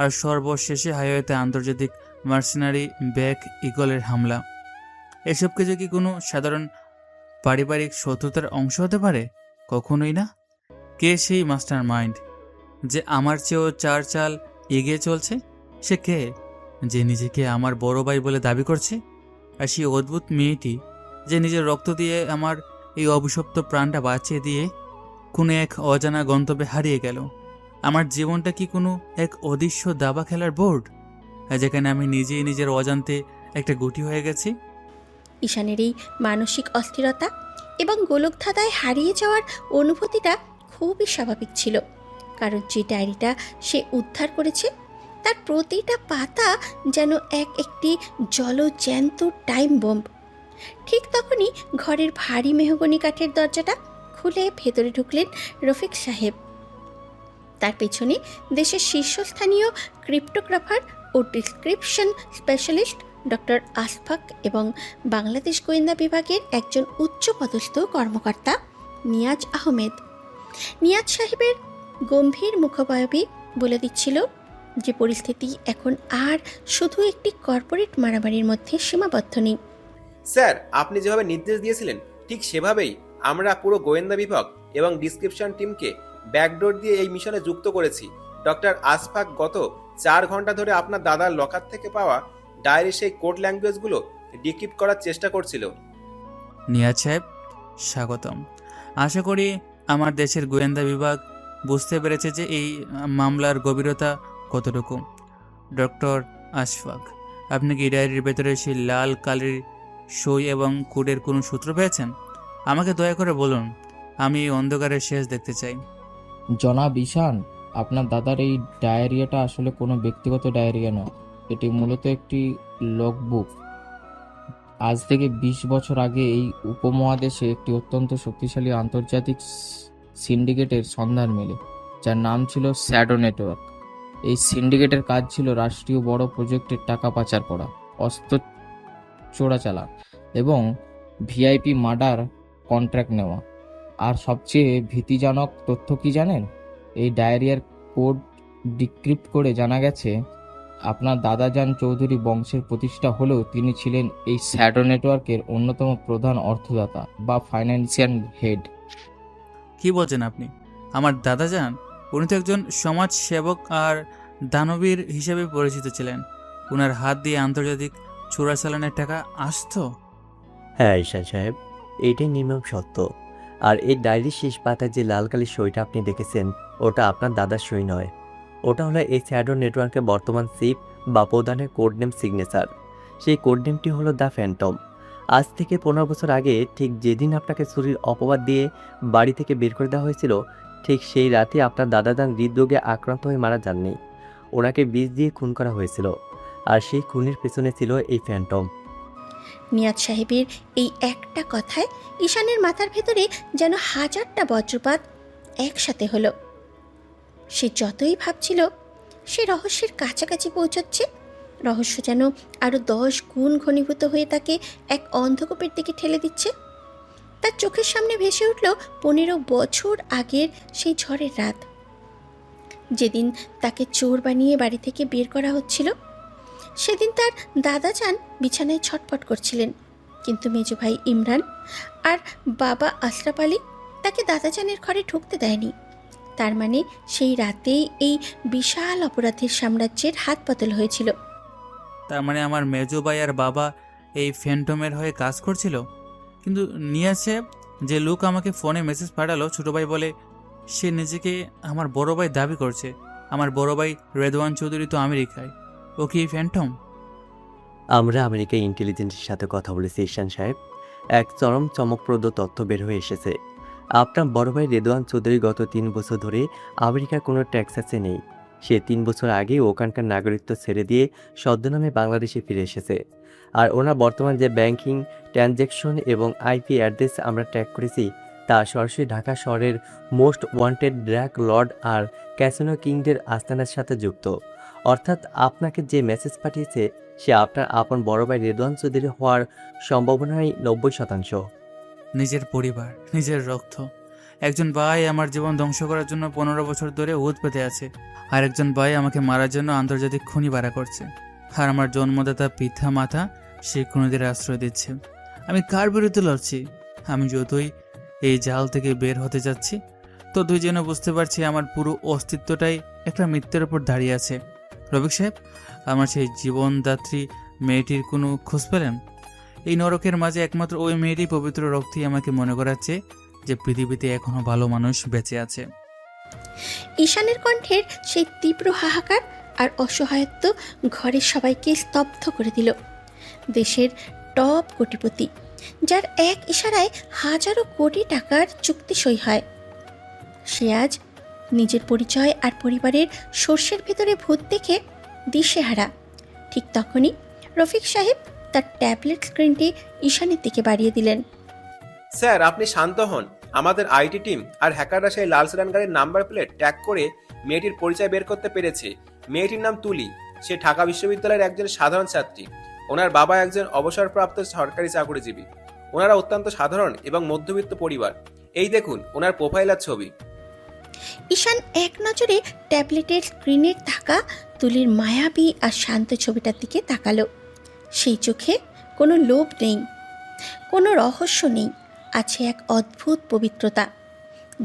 আর সর্বশেষে হাইওয়েতে আন্তর্জাতিক মার্সেনারি ব্যাক ইগলের হামলা। এসব কিছু কি কোনো সাধারণ পারিবারিক শত্রুতার অংশ হতে পারে? কখনোই না। কে সেই মাস্টার মাইন্ড যে আমার চেয়েও 4 চাল এগিয়ে চলছে? সে কে যে নিজেকে আমার বড় ভাই বলে দাবি করছে? আর সেই অদ্ভুত মেয়েটি যে নিজের রক্ত দিয়ে আমার এই অভিশপ্ত প্রাণটা বাঁচিয়ে দিয়ে কোনো এক অজানা গন্তব্যে হারিয়ে গেল? আমার জীবনটা কি কোনো এক অদৃশ্য দাবা খেলার বোর্ড, যেখানে আমি নিজেই নিজের অজান্তে একটা গুটি হয়ে গেছি? ঈশানের এই মানসিক অস্থিরতা এবং গোলকধাঁধায় হারিয়ে যাওয়ার অনুভূতিটা খুবই স্বাভাবিক ছিল, কারণ যে ডায়েরিটা সে উদ্ধার করেছে তার প্রতিটা পাতা যেন একটি জলজ্যান্ত টাইম বোম্ব। ঠিক তখনই ঘরের ভারী মেহগনি কাঠের দরজাটা খুলে ভেতরে ঢুকলেন রফিক সাহেব। তার পেছনে দেশের শীর্ষস্থানীয় ক্রিপ্টোগ্রাফার ও ডিসক্রিপশন স্পেশালিস্ট ডক্টর আশফাক এবং বাংলাদেশ গোয়েন্দা বিভাগের একজন উচ্চপদস্থ কর্মকর্তা নিয়াজ আহমেদ। নিয়াজ সাহেবের গম্ভীর মুখবয়বী বলে দিচ্ছিল যে পরিস্থিতি এখন আর শুধু একটি কর্পোরেট মারামারির মধ্যে সীমাবদ্ধ নেই। স্যার, আপনি যেভাবে নির্দেশ দিয়েছিলেন ঠিক সেভাবেই আমরা পুরো গোয়েন্দা বিভাগ এবং ডিসক্রিপশন টিমকে ব্যাকডোর দিয়ে এই মিশনে যুক্ত করেছি। ডক্টর আশফাক গত 4 ঘন্টা ধরে আপনার দাদার লকার থেকে পাওয়া ডায়েরি সেই কোড ল্যাঙ্গুয়েজগুলো ডিক্রিপ্ট করার চেষ্টা করছিল। নিয়াজ সাহেব, স্বাগতম। আশা করি আমার দেশের গোয়েন্দা বিভাগ বুঝতে পেরেছে যে এই মামলার গভীরতা কতটুকু। ডক্টর আশফাক, আপনি কি ডায়েরির ভেতরে সেই লাল কালির সই এবং কোডের কোনো সূত্র পেয়েছেন? আমাকে দয়া করে বলুন, আমি এই অন্ধকারের শেষ দেখতে চাই। জনাব ঈশান, আপনার দাদার এই ডায়েরিয়াটা আসলে কোনো ব্যক্তিগত ডায়েরিয়া নয়। এটি মূলত একটি লগবুক। আজ থেকে 20 বছর আগে এই উপমহাদেশে একটি অত্যন্ত শক্তিশালী আন্তর্জাতিক সিন্ডিকেটের সন্ধান মেলে, যার নাম ছিল শ্যাডো নেটওয়ার্ক। এই সিন্ডিকেটের কাজ ছিল রাষ্ট্রীয় বড় প্রজেক্টের টাকা পাচার করা, অস্ত্র চোরাচালান এবং ভিআইপি মার্ডার কন্ট্রাক্ট নেওয়া। আর সবচেয়ে ভীতিজনক তথ্য কি জানেন? এই ডায়েরিয়ার কোড ডিক্রিপ্ট করে জানা গেছে আপনার দাদাজান চৌধুরী বংশের প্রতিষ্ঠা হলেও তিনি ছিলেন এই শ্যাডো নেটওয়ার্কের অন্যতম প্রধান অর্থদাতা বা ফাইন্যান্সিয়াল হেড। কি বলছেন আপনি? আমার দাদা যান, উনি তো একজন সমাজ সেবক আর দানবীর হিসেবে পরিচিত ছিলেন। ওনার হাত দিয়ে আন্তর্জাতিক চোরাচালানের টাকা আসতো। হ্যাঁ ঈশান সাহেব, এইটাই নির্মম সত্য। আর এই ডায়েরির শেষ পাতায় যে লাল কালির সইটা আপনি দেখেছেন, ওটা আপনার দাদার সই নয়। ওটা হলো এই শ্যাডো নেটওয়ার্কের বর্তমান চিফ বা প্রধানের কোড নেম সিগনেচার। সেই কোড নেমটি হলো দ্য ফ্যান্টম। আজ থেকে 15 বছর আগে, ঠিক যেদিন আপনাকে চুরির অপবাদ দিয়ে বাড়ি থেকে বের করে দেওয়া হয়েছিল, ঠিক সেই রাতে আপনার দাদাজান হৃদরোগে আক্রান্ত হয়ে মারা যাননি। ওনাকে বিষ দিয়ে খুন করা হয়েছিল, আর সেই খুনের পেছনে ছিল এই ফ্যান্টম। নিয়াজ সাহেবের এই একটা কথায় ঈশানের মাথার ভেতরে যেন 1000টা বজ্রপাত একসাথে হলো। সে যতই ভাবছিল সে রহস্যের কাছাকাছি পৌঁছচ্ছে, রহস্য যেন আরও 10 গুণ ঘনীভূত হয়ে তাকে এক অন্ধকূপের দিকে ঠেলে দিচ্ছে। তার চোখের সামনে ভেসে উঠল 15 বছর আগের সেই ঝড়ের রাত, যেদিন তাকে চোর বানিয়ে বাড়ি থেকে বের করা হচ্ছিল। সেদিন তার দাদাজান বিছানায় ছটফট করছিলেন, কিন্তু মেজো ভাই ইমরান আর বাবা আশরাফ আলী তাকে দাদাজানের ঘরে ঢুকতে দেয়নি। তার মানে সেই রাতেই এই বিশাল অপরাধের সাম্রাজ্যের হাত বদল হয়েছিল। তার মানে আমার মেজো ভাই আর বাবা এই ফ্যান্টমের হয়ে কাজ করছিল? কিন্তু নিয়েছে যে লোক আমাকে ফোনে মেসেজ পাঠালো ছোটো ভাই বলে, সে নিজেকে আমার বড় ভাই দাবি করছে। আমার বড় ভাই রেদওয়ান চৌধুরী তো আমেরিকায়, ও কি ফ্যান্টম? আমরা আমেরিকায় ইন্টেলিজেন্সের সাথে কথা বলেছি ঈশান সাহেব। এক চরম চমকপ্রদ তথ্য বের হয়ে এসেছে। আপনার বড় ভাই রেদওয়ান চৌধুরী গত 3 বছর ধরে আমেরিকার কোনো টেক্সাসে নেই। সে 3 বছর আগে ওখানকার নাগরিকত্ব ছেড়ে দিয়ে ছদ্মনামে বাংলাদেশে ফিরে এসেছে। আর ওনার বর্তমান যে ব্যাংকিং ট্রানজ্যাকশন এবং আইপি অ্যাড্রেস আমরা ট্র্যাক করেছি, তা সরাসরি ঢাকা শহরের মোস্ট ওয়ান্টেড ড্রাগ লর্ড আর ক্যাসিনো কিংদের আস্তানার সাথে যুক্ত। অর্থাৎ আপনাকে যে মেসেজ পাঠিয়েছে সে আপনার আপন বড় ভাই রেদওয়ান চৌধুরী হওয়ার সম্ভাবনাই 90%। নিজের পরিবার, নিজের রক্ত। একজন ভাই আমার জীবন ধ্বংস করার জন্য 15 বছর ধরে উদ পেতে আছে, আর একজন ভাই আমাকে মারার জন্য আন্তর্জাতিক খুনি বাড়া করছে। আর আমার জন্মদাতা পিতা মাতা সেই খুনিদের আশ্রয় দিচ্ছে। আমি কার বিরুদ্ধে লড়ছি? আমি যতই এই জাল থেকে বের হতে যাচ্ছি, ততই যেন বুঝতে পারছি আমার পুরো অস্তিত্বটাই একটা মিথ্যের উপর দাঁড়িয়ে আছে। রফিক সাহেব, আমার সেই জীবনদাত্রী মেয়েটির কোনো খোঁজ পেলেন? এই নরকের মাঝে একমাত্র ওই মেয়েটি পবিত্র রক্তই আমাকে মনে করাচ্ছে যে পৃথিবীতে এখনো ভালো মানুষ বেঁচে আছে। ঈশানের কণ্ঠের সেই তীব্র হাহাকার আর অসহায়ত্ব ঘরের সবাইকে স্তব্ধ করে দিল। দেশের টপ কোটিপতি, যার এক ইশারায় হাজারো কোটি টাকার চুক্তি সই হয়, সে আজ নিজের পরিচয় আর পরিবারের সর্ষের ভেতরে ভূত দেখে দিশেহারা। ঠিক তখনই রফিক সাহেব তার ট্যাবলেট স্ক্রিনটি ঈশানের দিকে বাড়িয়ে দিলেন। স্যার, আপনি শান্ত হন। আমাদের আইটি টিম আর হ্যাকাররা সেই লাল সেডান গাড়ির নাম্বার প্লেট ট্যাগ করে মেয়েটির পরিচয় বের করতে পেরেছে। মেয়েটির নাম তুলি। সে ঢাকা বিশ্ববিদ্যালয়ের একজন সাধারণ ছাত্রী। ওনার বাবা একজন অবসরপ্রাপ্ত সরকারি চাকরিজীবী। ওনারা অত্যন্ত সাধারণ এবং মধ্যবিত্ত পরিবার। এই দেখুন ওনার প্রোফাইল আর ছবি। ঈশান এক নজরে ট্যাবলেটের স্ক্রিনের থাকা তুলির মায়াবী আর শান্ত ছবিটার দিকে তাকালো। সেই চোখে কোনো লোভ নেই, কোনো রহস্য নেই, আছে এক অদ্ভুত পবিত্রতা।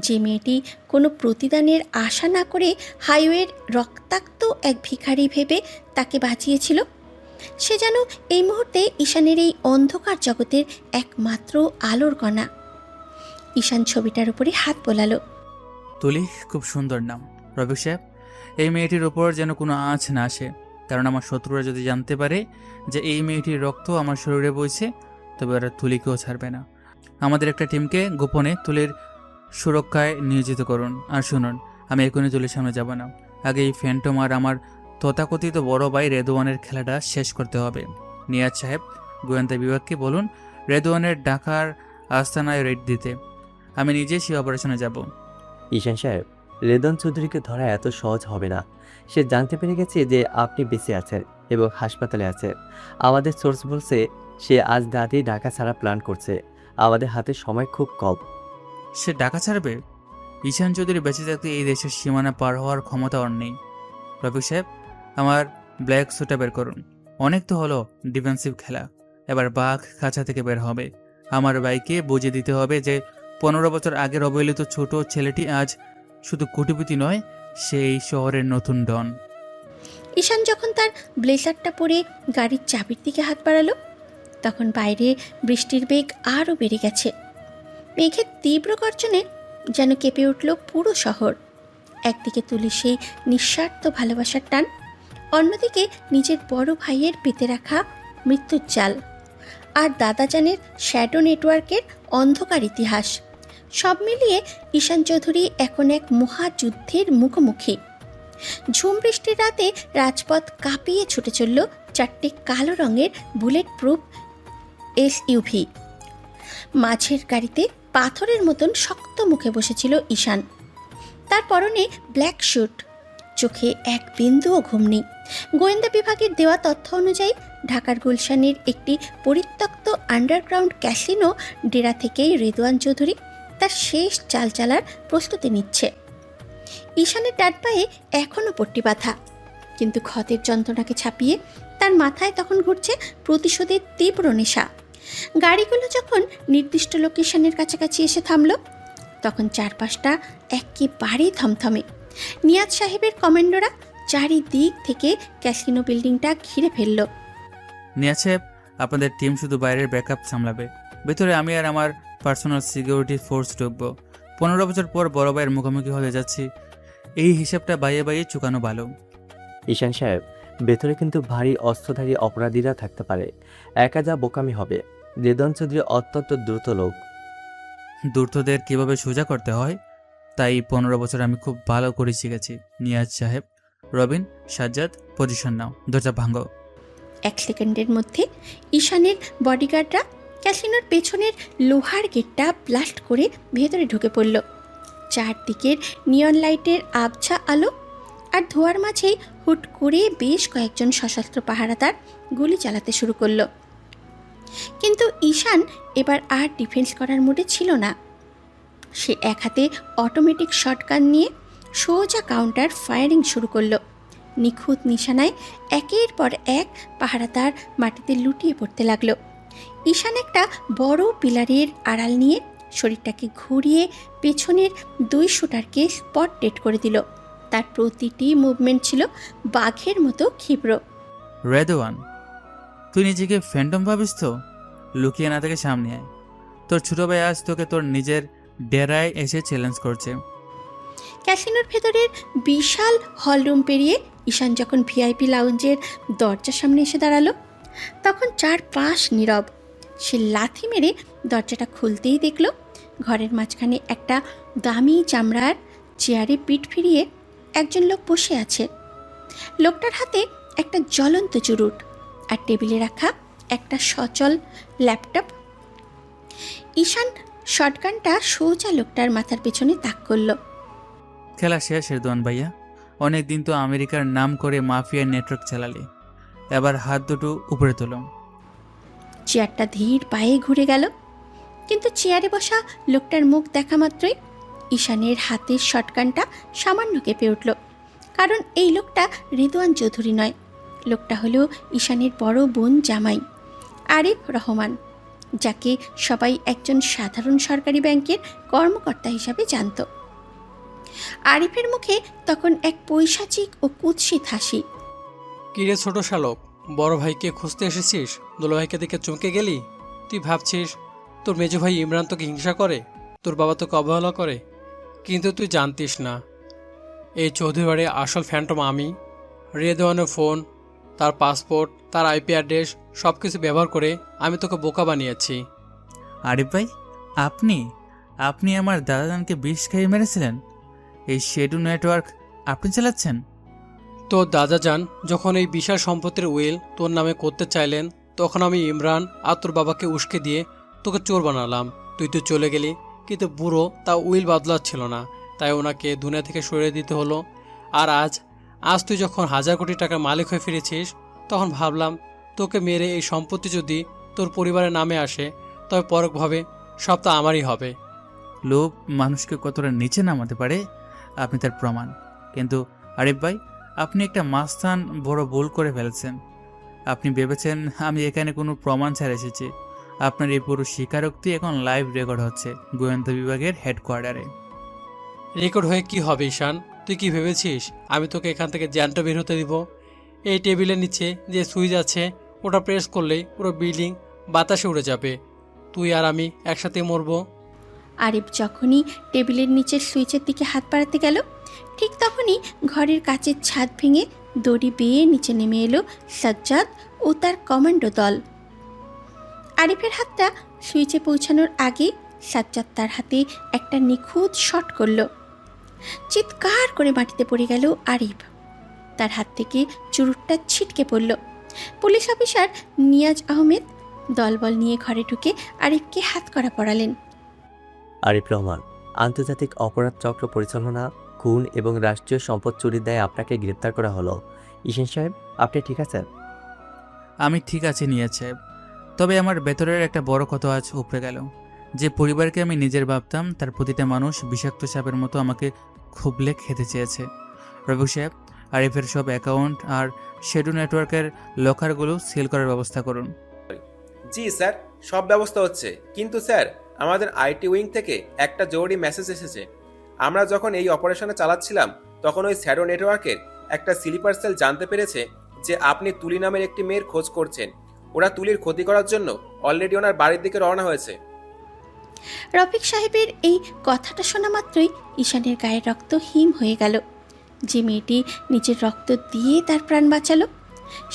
যে মেয়েটি কোনো প্রতিদানের আশা না করে হাইওয়ের রক্তাক্ত এক ভিখারি ভেবে তাকে বাঁচিয়েছিল, সে যেন এই মুহূর্তে ঈশানের এই অন্ধকার জগতের একমাত্র আলোর কণা। ঈশান ছবিটার উপরে হাত বোলালো। তুলি খুব সুন্দর নাম। রফিক সাহেব, এই মেয়েটির ওপর যেন কোনো আঁচ না আসে, কারণ আমার শত্রুরা যদি জানতে পারে যে এই মেয়েটির রক্ত আমার শরীরে বইছে, তবে ওরা তুলিকেও ছাড়বে না। আমাদের একটা টিমকে গোপনে তুলির সুরক্ষায় নিয়োজিত করুন। আর শুনুন, আমি এখনই তুলির সামনে যাব না। আগে এই ফ্যান্টম আর আমার তথাকথিত বড় ভাই রেদওয়ানের খেলাটা শেষ করতে হবে। নিয়াজ সাহেব, গোয়েন্দা বিভাগকে বলুন রেদওয়ানের ঢাকার আস্তানায় রেড দিতে। আমি নিজে সেই অপারেশনে যাব। ঈশান সাহেব, রেদওয়ান চৌধুরীকে ধরা এত সহজ হবে না। সে জানতে পেরে গেছে যে আপনি বেঁচে আছেন এবং হাসপাতালে আছেন। আমাদের সোর্স বলছে সে আজ রাতেই ঢাকা ছাড়া প্ল্যান করছে। আমাদের হাতে সময় খুব কম। সে ঢাকা ছাড়বে? ঈশান চৌধুরী বেঁচে থাকতে এই দেশের সীমানা পার হওয়ার ক্ষমতা ওর নেই। রফিক সাহেব, আমার ব্ল্যাক সুটা বের করুন। অনেক তো হলো ডিফেন্সিভ খেলা, এবার বাঘ খাঁচা থেকে বের হবে। আমার ভাইকে বুঝিয়ে দিতে হবে যে 15 বছর আগের অবহেলিত ছোট ছেলেটি আজ শুধু কোটিপতি নয়, সে এই শহরের নতুন ডন। ঈশান যখন তার ব্লেজারটা পরে গাড়ির চাবির দিকে হাত বাড়ালো, তখন বাইরে বৃষ্টির বেগ আরও বেড়ে গেছে। মেঘের তীব্র গর্জনে যেন কেঁপে উঠল পুরো শহর। একদিকে তুলি সেই নিঃস্বার্থ ভালোবাসার টান, অন্যদিকে নিজের বড় ভাইয়ের পেতে রাখা মৃত্যুর জাল, আর দাদাজানের শ্যাডো নেটওয়ার্কের অন্ধকার ইতিহাস। সব মিলিয়ে ঈশান চৌধুরী এখন এক মহাযুদ্ধের মুখোমুখি। ঝুম বৃষ্টির রাতে রাজপথ কাঁপিয়ে ছুটে চলল 4টে কালো রঙের বুলেট প্রুফ এসইউভি। মাঝের গাড়িতে পাথরের মতন শক্ত মুখে বসেছিল ঈশান। তার পরনে ব্ল্যাক স্যুট, চোখে এক বিন্দুও ঘুম নেই। গোয়েন্দা বিভাগের দেওয়া তথ্য অনুযায়ী ঢাকার গুলশানের একটি পরিত্যক্ত আন্ডারগ্রাউন্ড ক্যাসিনো ডেরা থেকেই রেদওয়ান চৌধুরী তার শেষ চাল চালার প্রস্তুতি নিচ্ছে। ঈশানের ডান পায়ে এখনও পট্টি বাঁধা, কিন্তু ক্ষতের যন্ত্রণাকে ছাপিয়ে তার মাথায় তখন ঘুরছে প্রতিশোধের তীব্র নেশা। গাড়িগুলো যখন নির্দিষ্ট লোকেশনের কাছাকাছি এসে থামল, তখন চারপাশটা একেবারেই থমথমে। নিয়াজ সাহেবের কমান্ডোরা চারিদিক থেকে ক্যাসিনো বিল্ডিংটা ঘিরে ফেলল। নিয়াজ সাহেব, আপনাদের টিম শুধু বাইরের ব্যাকআপ সামলাবে, ভেতরে আমি আর আমার পার্সোনাল সিকিউরিটি ফোর্স ঢুকবো। 15 বছর পর বড় ভাইয়ের মুখোমুখি হতে যাচ্ছি, এই হিসাবটা বাইয়ে বাইয়ে চুকানো ভালো। ঈশান সাহেব, ভেতরে কিন্তু ভারী অস্ত্রধারী অপরাধীরা থাকতে পারে, একা যা বোকামি হবে। রেদন চৌধুরী অত্যন্ত দ্রুত লোক। দ্রুতদের কিভাবে সোজা করতে হয় তাই 15 বছর আমি খুব ভালো করে শিখেছি। নিয়াজ সাহেব, রবিন, সাজ্জাদ, পজিশন নাও, দরজা ভাঙো। 1 সেকেন্ডের মধ্যে ঈশানের বডিগার্ডরা ক্যাসিনোর পেছনের লোহার গেটটা ব্লাস্ট করে ভেতরে ঢুকে পড়ল। চারদিকের নিয়ন লাইটের আবছা আলো আর ধোঁয়ার মাঝেই হুট করে বেশ কয়েকজন সশস্ত্র পাহারাদার গুলি চালাতে শুরু করলো। কিন্তু ঈশান এবার আর ডিফেন্স করার মুডে ছিল না। সে এক হাতে অটোমেটিক শটগান নিয়ে সোজা কাউন্টার ফায়ারিং শুরু করলো। নিখুঁত নিশানায় একের পর এক পাহারাদার মাটিতে লুটিয়ে পড়তে লাগলো। ঈশান একটা বড় পিলারের আড়াল নিয়ে শরীরটাকে ঘুরিয়ে পেছনের 2 শুটারকে স্পট ডেট করে দিল। তার প্রতিটি মুভমেন্ট ছিল বাঘের মতো ক্ষিপ্র। রেদওয়ান, তুই নিজেকে ফ্যান্টম ভাবিস তো? লুকিয়ে না থেকে সামনে আয়। তোর ছোট ভাই আজ তোকে তোর নিজের ডেরায় এসে চ্যালেঞ্জ করছে। ক্যাসিনোর ভেতরের বিশাল হলরুম পেরিয়ে ঈশান যখন ভিআইপি লাউঞ্জের দরজার সামনে এসে দাঁড়ালো, তখন চারপাশ নীরব। সে লাথি মেরে দরজাটা খুলতেই দেখল ঘরের মাঝখানে একটা দামি চামড়ার চেয়ারে পিঠ ফিরিয়ে একজন লোক বসে আছে। লোকটার হাতে একটা জ্বলন্ত চুরুট আর টেবিলে রাখা একটা সচল ল্যাপটপ। ঈশান শটগানটা সোজা লোকটার মাথার পেছনে তাক করল। খেলা শেষ রেদওয়ান ভাইয়া, অনেক দিন তো আমেরিকার নাম করে মাফিয়ার নেটওয়ার্ক চালালে, এবার হাত দুটো উপরে তোলো। চেয়ারটা ধীর পায়ে ঘুরে গেল, কিন্তু চেয়ারে বসা লোকটার মুখ দেখা মাত্রই ঈশানের হাতের শটগানটা সামান্য কেঁপে উঠল। কারণ এই লোকটা রেদওয়ান চৌধুরী নয়, লোকটা হলো ঈশানের বড় বোন জামাই আরিফ রহমান, যাকে সবাই একজন সাধারণ সরকারি ব্যাংকের কর্মকর্তা হিসাবে জানত। আরিফের মুখে তখন এক পৈশাচিক ও কুৎসিত হাসি। কিরে ছোট শালক, বড় ভাইকে খুঁজতে এসেছিস? দুলো ভাইকে দেখে চমকে গেলি? তুই ভাবছিস তোর মেজো ভাই ইমরান তোকে হিংসা করে, তোর বাবা তোকে অবহেলা করে, কিন্তু তুই জানতিস না এই চৌধুরী বাড়ির আসল ফ্যান্টম আমি। রেদওয়ানের ফোন, তার পাসপোর্ট, তার আইপি অ্যাড্রেস সব কিছু ব্যবহার করে আমি তোকে বোকা বানিয়েছি। আরিফ ভাই, আপনি আপনি আমার দাদাজানকে বিষ খাইয়ে মেরেছিলেন? এই শেডু নেটওয়ার্ক আপনি চালাচ্ছেন? তোর দাদাজান যখন এই বিশাল সম্পত্তির উইল তোর নামে করতে চাইলেন, তখন আমি ইমরান আর তোর বাবাকে উস্কে দিয়ে তোকে চোর বানালাম। তুই তো চলে গেলি, কিন্তু বুড়ো তা উইল বদলাচ্ছিল না, তাই ওনাকে দুনিয়া থেকে সরিয়ে দিতে হলো। আর আজ তুই যখন 1000 কোটি টাকার মালিক হয়ে ফিরেছিস, তখন ভাবলাম তোকে মেরে এই সম্পত্তি যদি তোর পরিবারের নামে আসে, তবে পরোক্ষভাবে সব তো আমারই হবে। লোভ মানুষকে কতটা নিচে নামাতে পারে আপনি তার প্রমাণ। কিন্তু আরিফ ভাই, আপনি একটা মাস্তান বড় ভুল করে ফেলেছেন। আপনি ভেবেছেন আমি এখানে কোনো প্রমাণ ছাড়া এসেছি। আপনার এই পুরো স্বীকারোক্তি এখন লাইভ রেকর্ড হচ্ছে গোয়েন্দা বিভাগের হেডকোয়ার্টারে। রেকর্ড হয়ে কি হবে ঈশান? তুই কি ভেবেছিস আমি তোকে এখান থেকে জ্যান্ত বের হতে দিব? এই টেবিলের নিচে যে সুইচ আছে ওটা প্রেস করলেই পুরো বিল্ডিং বাতাসে উড়ে যাবে, তুই আর আমি একসাথে মরবো। আরিফ যখনই টেবিলের নিচের সুইচের দিকে হাত বাড়াতে গেল, ঠিক তখনই ঘরের কাচের ছাদ ভেঙে দড়ি বেয়ে নিচে নেমে এলো সাজ্জাদ ও তার কমান্ডো দল। আরিফের হাতটা সুইচে পৌঁছানোর আগে সাজ্জাদ তার হাতে একটা নিখুঁত শট করল। চিৎকার করে মাটিতে পড়ে গেল আরিফ। তার হাত থেকে চুরুটটা ছিটকে পড়ল। পুলিশ অফিসার নিয়াজ আহমেদ দলবল নিয়ে ঘরে ঢুকে আরিফকে হাতকড়া পরালেন। আরিফ রহমান, আন্তর্জাতিক অপরাধ চক্র পরিচালনা, খুন এবং রাষ্ট্রীয় সম্পদ চুরির দায়ে আপনাকে গ্রেপ্তার করা হলো। ঈশান সাহেব, আপনি ঠিক আছেন? আমি ঠিক আছি নিয়াজ সাহেব, তবে আমার ভেতরের একটা বড় ক্ষত আজ উপড়ে গেল। যে পরিবারকে আমি নিজের ভাবতাম, তার প্রতিটা মানুষ বিষাক্ত সাপের মতো আমাকে খুবলে খেতে চেয়েছে। রবি সাহেব, আরিফের সব অ্যাকাউন্ট আর শেডু নেটওয়ার্কের লকারগুলো সিল করার ব্যবস্থা করুন। জি স্যার, সব ব্যবস্থা হচ্ছে। কিন্তু স্যার, আমাদের আইটি উইং থেকে একটা জরুরি মেসেজ এসেছে। আমরা যখন এই অপারেশনে চালাচ্ছিলাম, তখন ওই শ্যাডো নেটওয়ার্কের একটা স্লিপার সেল জানতে পেরেছে যে আপনি তুলি নামের একটি মেয়ের খোঁজ করছেন। ওরা তুলির ক্ষতি করার জন্য অলরেডি ওনার বাড়ির দিকে রওনা হয়েছে। রফিক সাহেবের এই কথাটা শোনা মাত্রই ঈশানের গায়ে রক্ত হিম হয়ে গেল। যে মেয়েটি নিজের রক্ত দিয়ে তার প্রাণ বাঁচালো,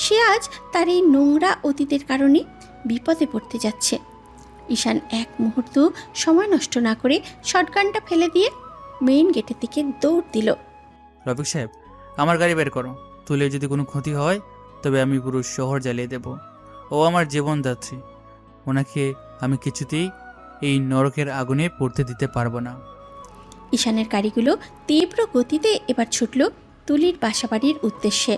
সে আজ তার এই নোংরা অতীতের কারণে বিপদে পড়তে যাচ্ছে। ঈশান এক মুহূর্ত সময় নষ্ট না করে শটগানটা ফেলে দিয়ে মেইন গেটের দিকে দৌড় দিল। রফিক সাহেব, আমার গাড়ি বের করো। তুলে যদি কোনো ক্ষতি হয় তবে আমি পুরো শহর জ্বালিয়ে দেব। ও আমার জীবনদাত্রী, ওনাকে আমি কিছুতেই এই নরকের আগুনে পড়তে দিতে পারবো না। ঈশানের গাড়িগুলো তীব্র গতিতে এবার ছুটল তুলির বাসাবাড়ির উদ্দেশ্যে।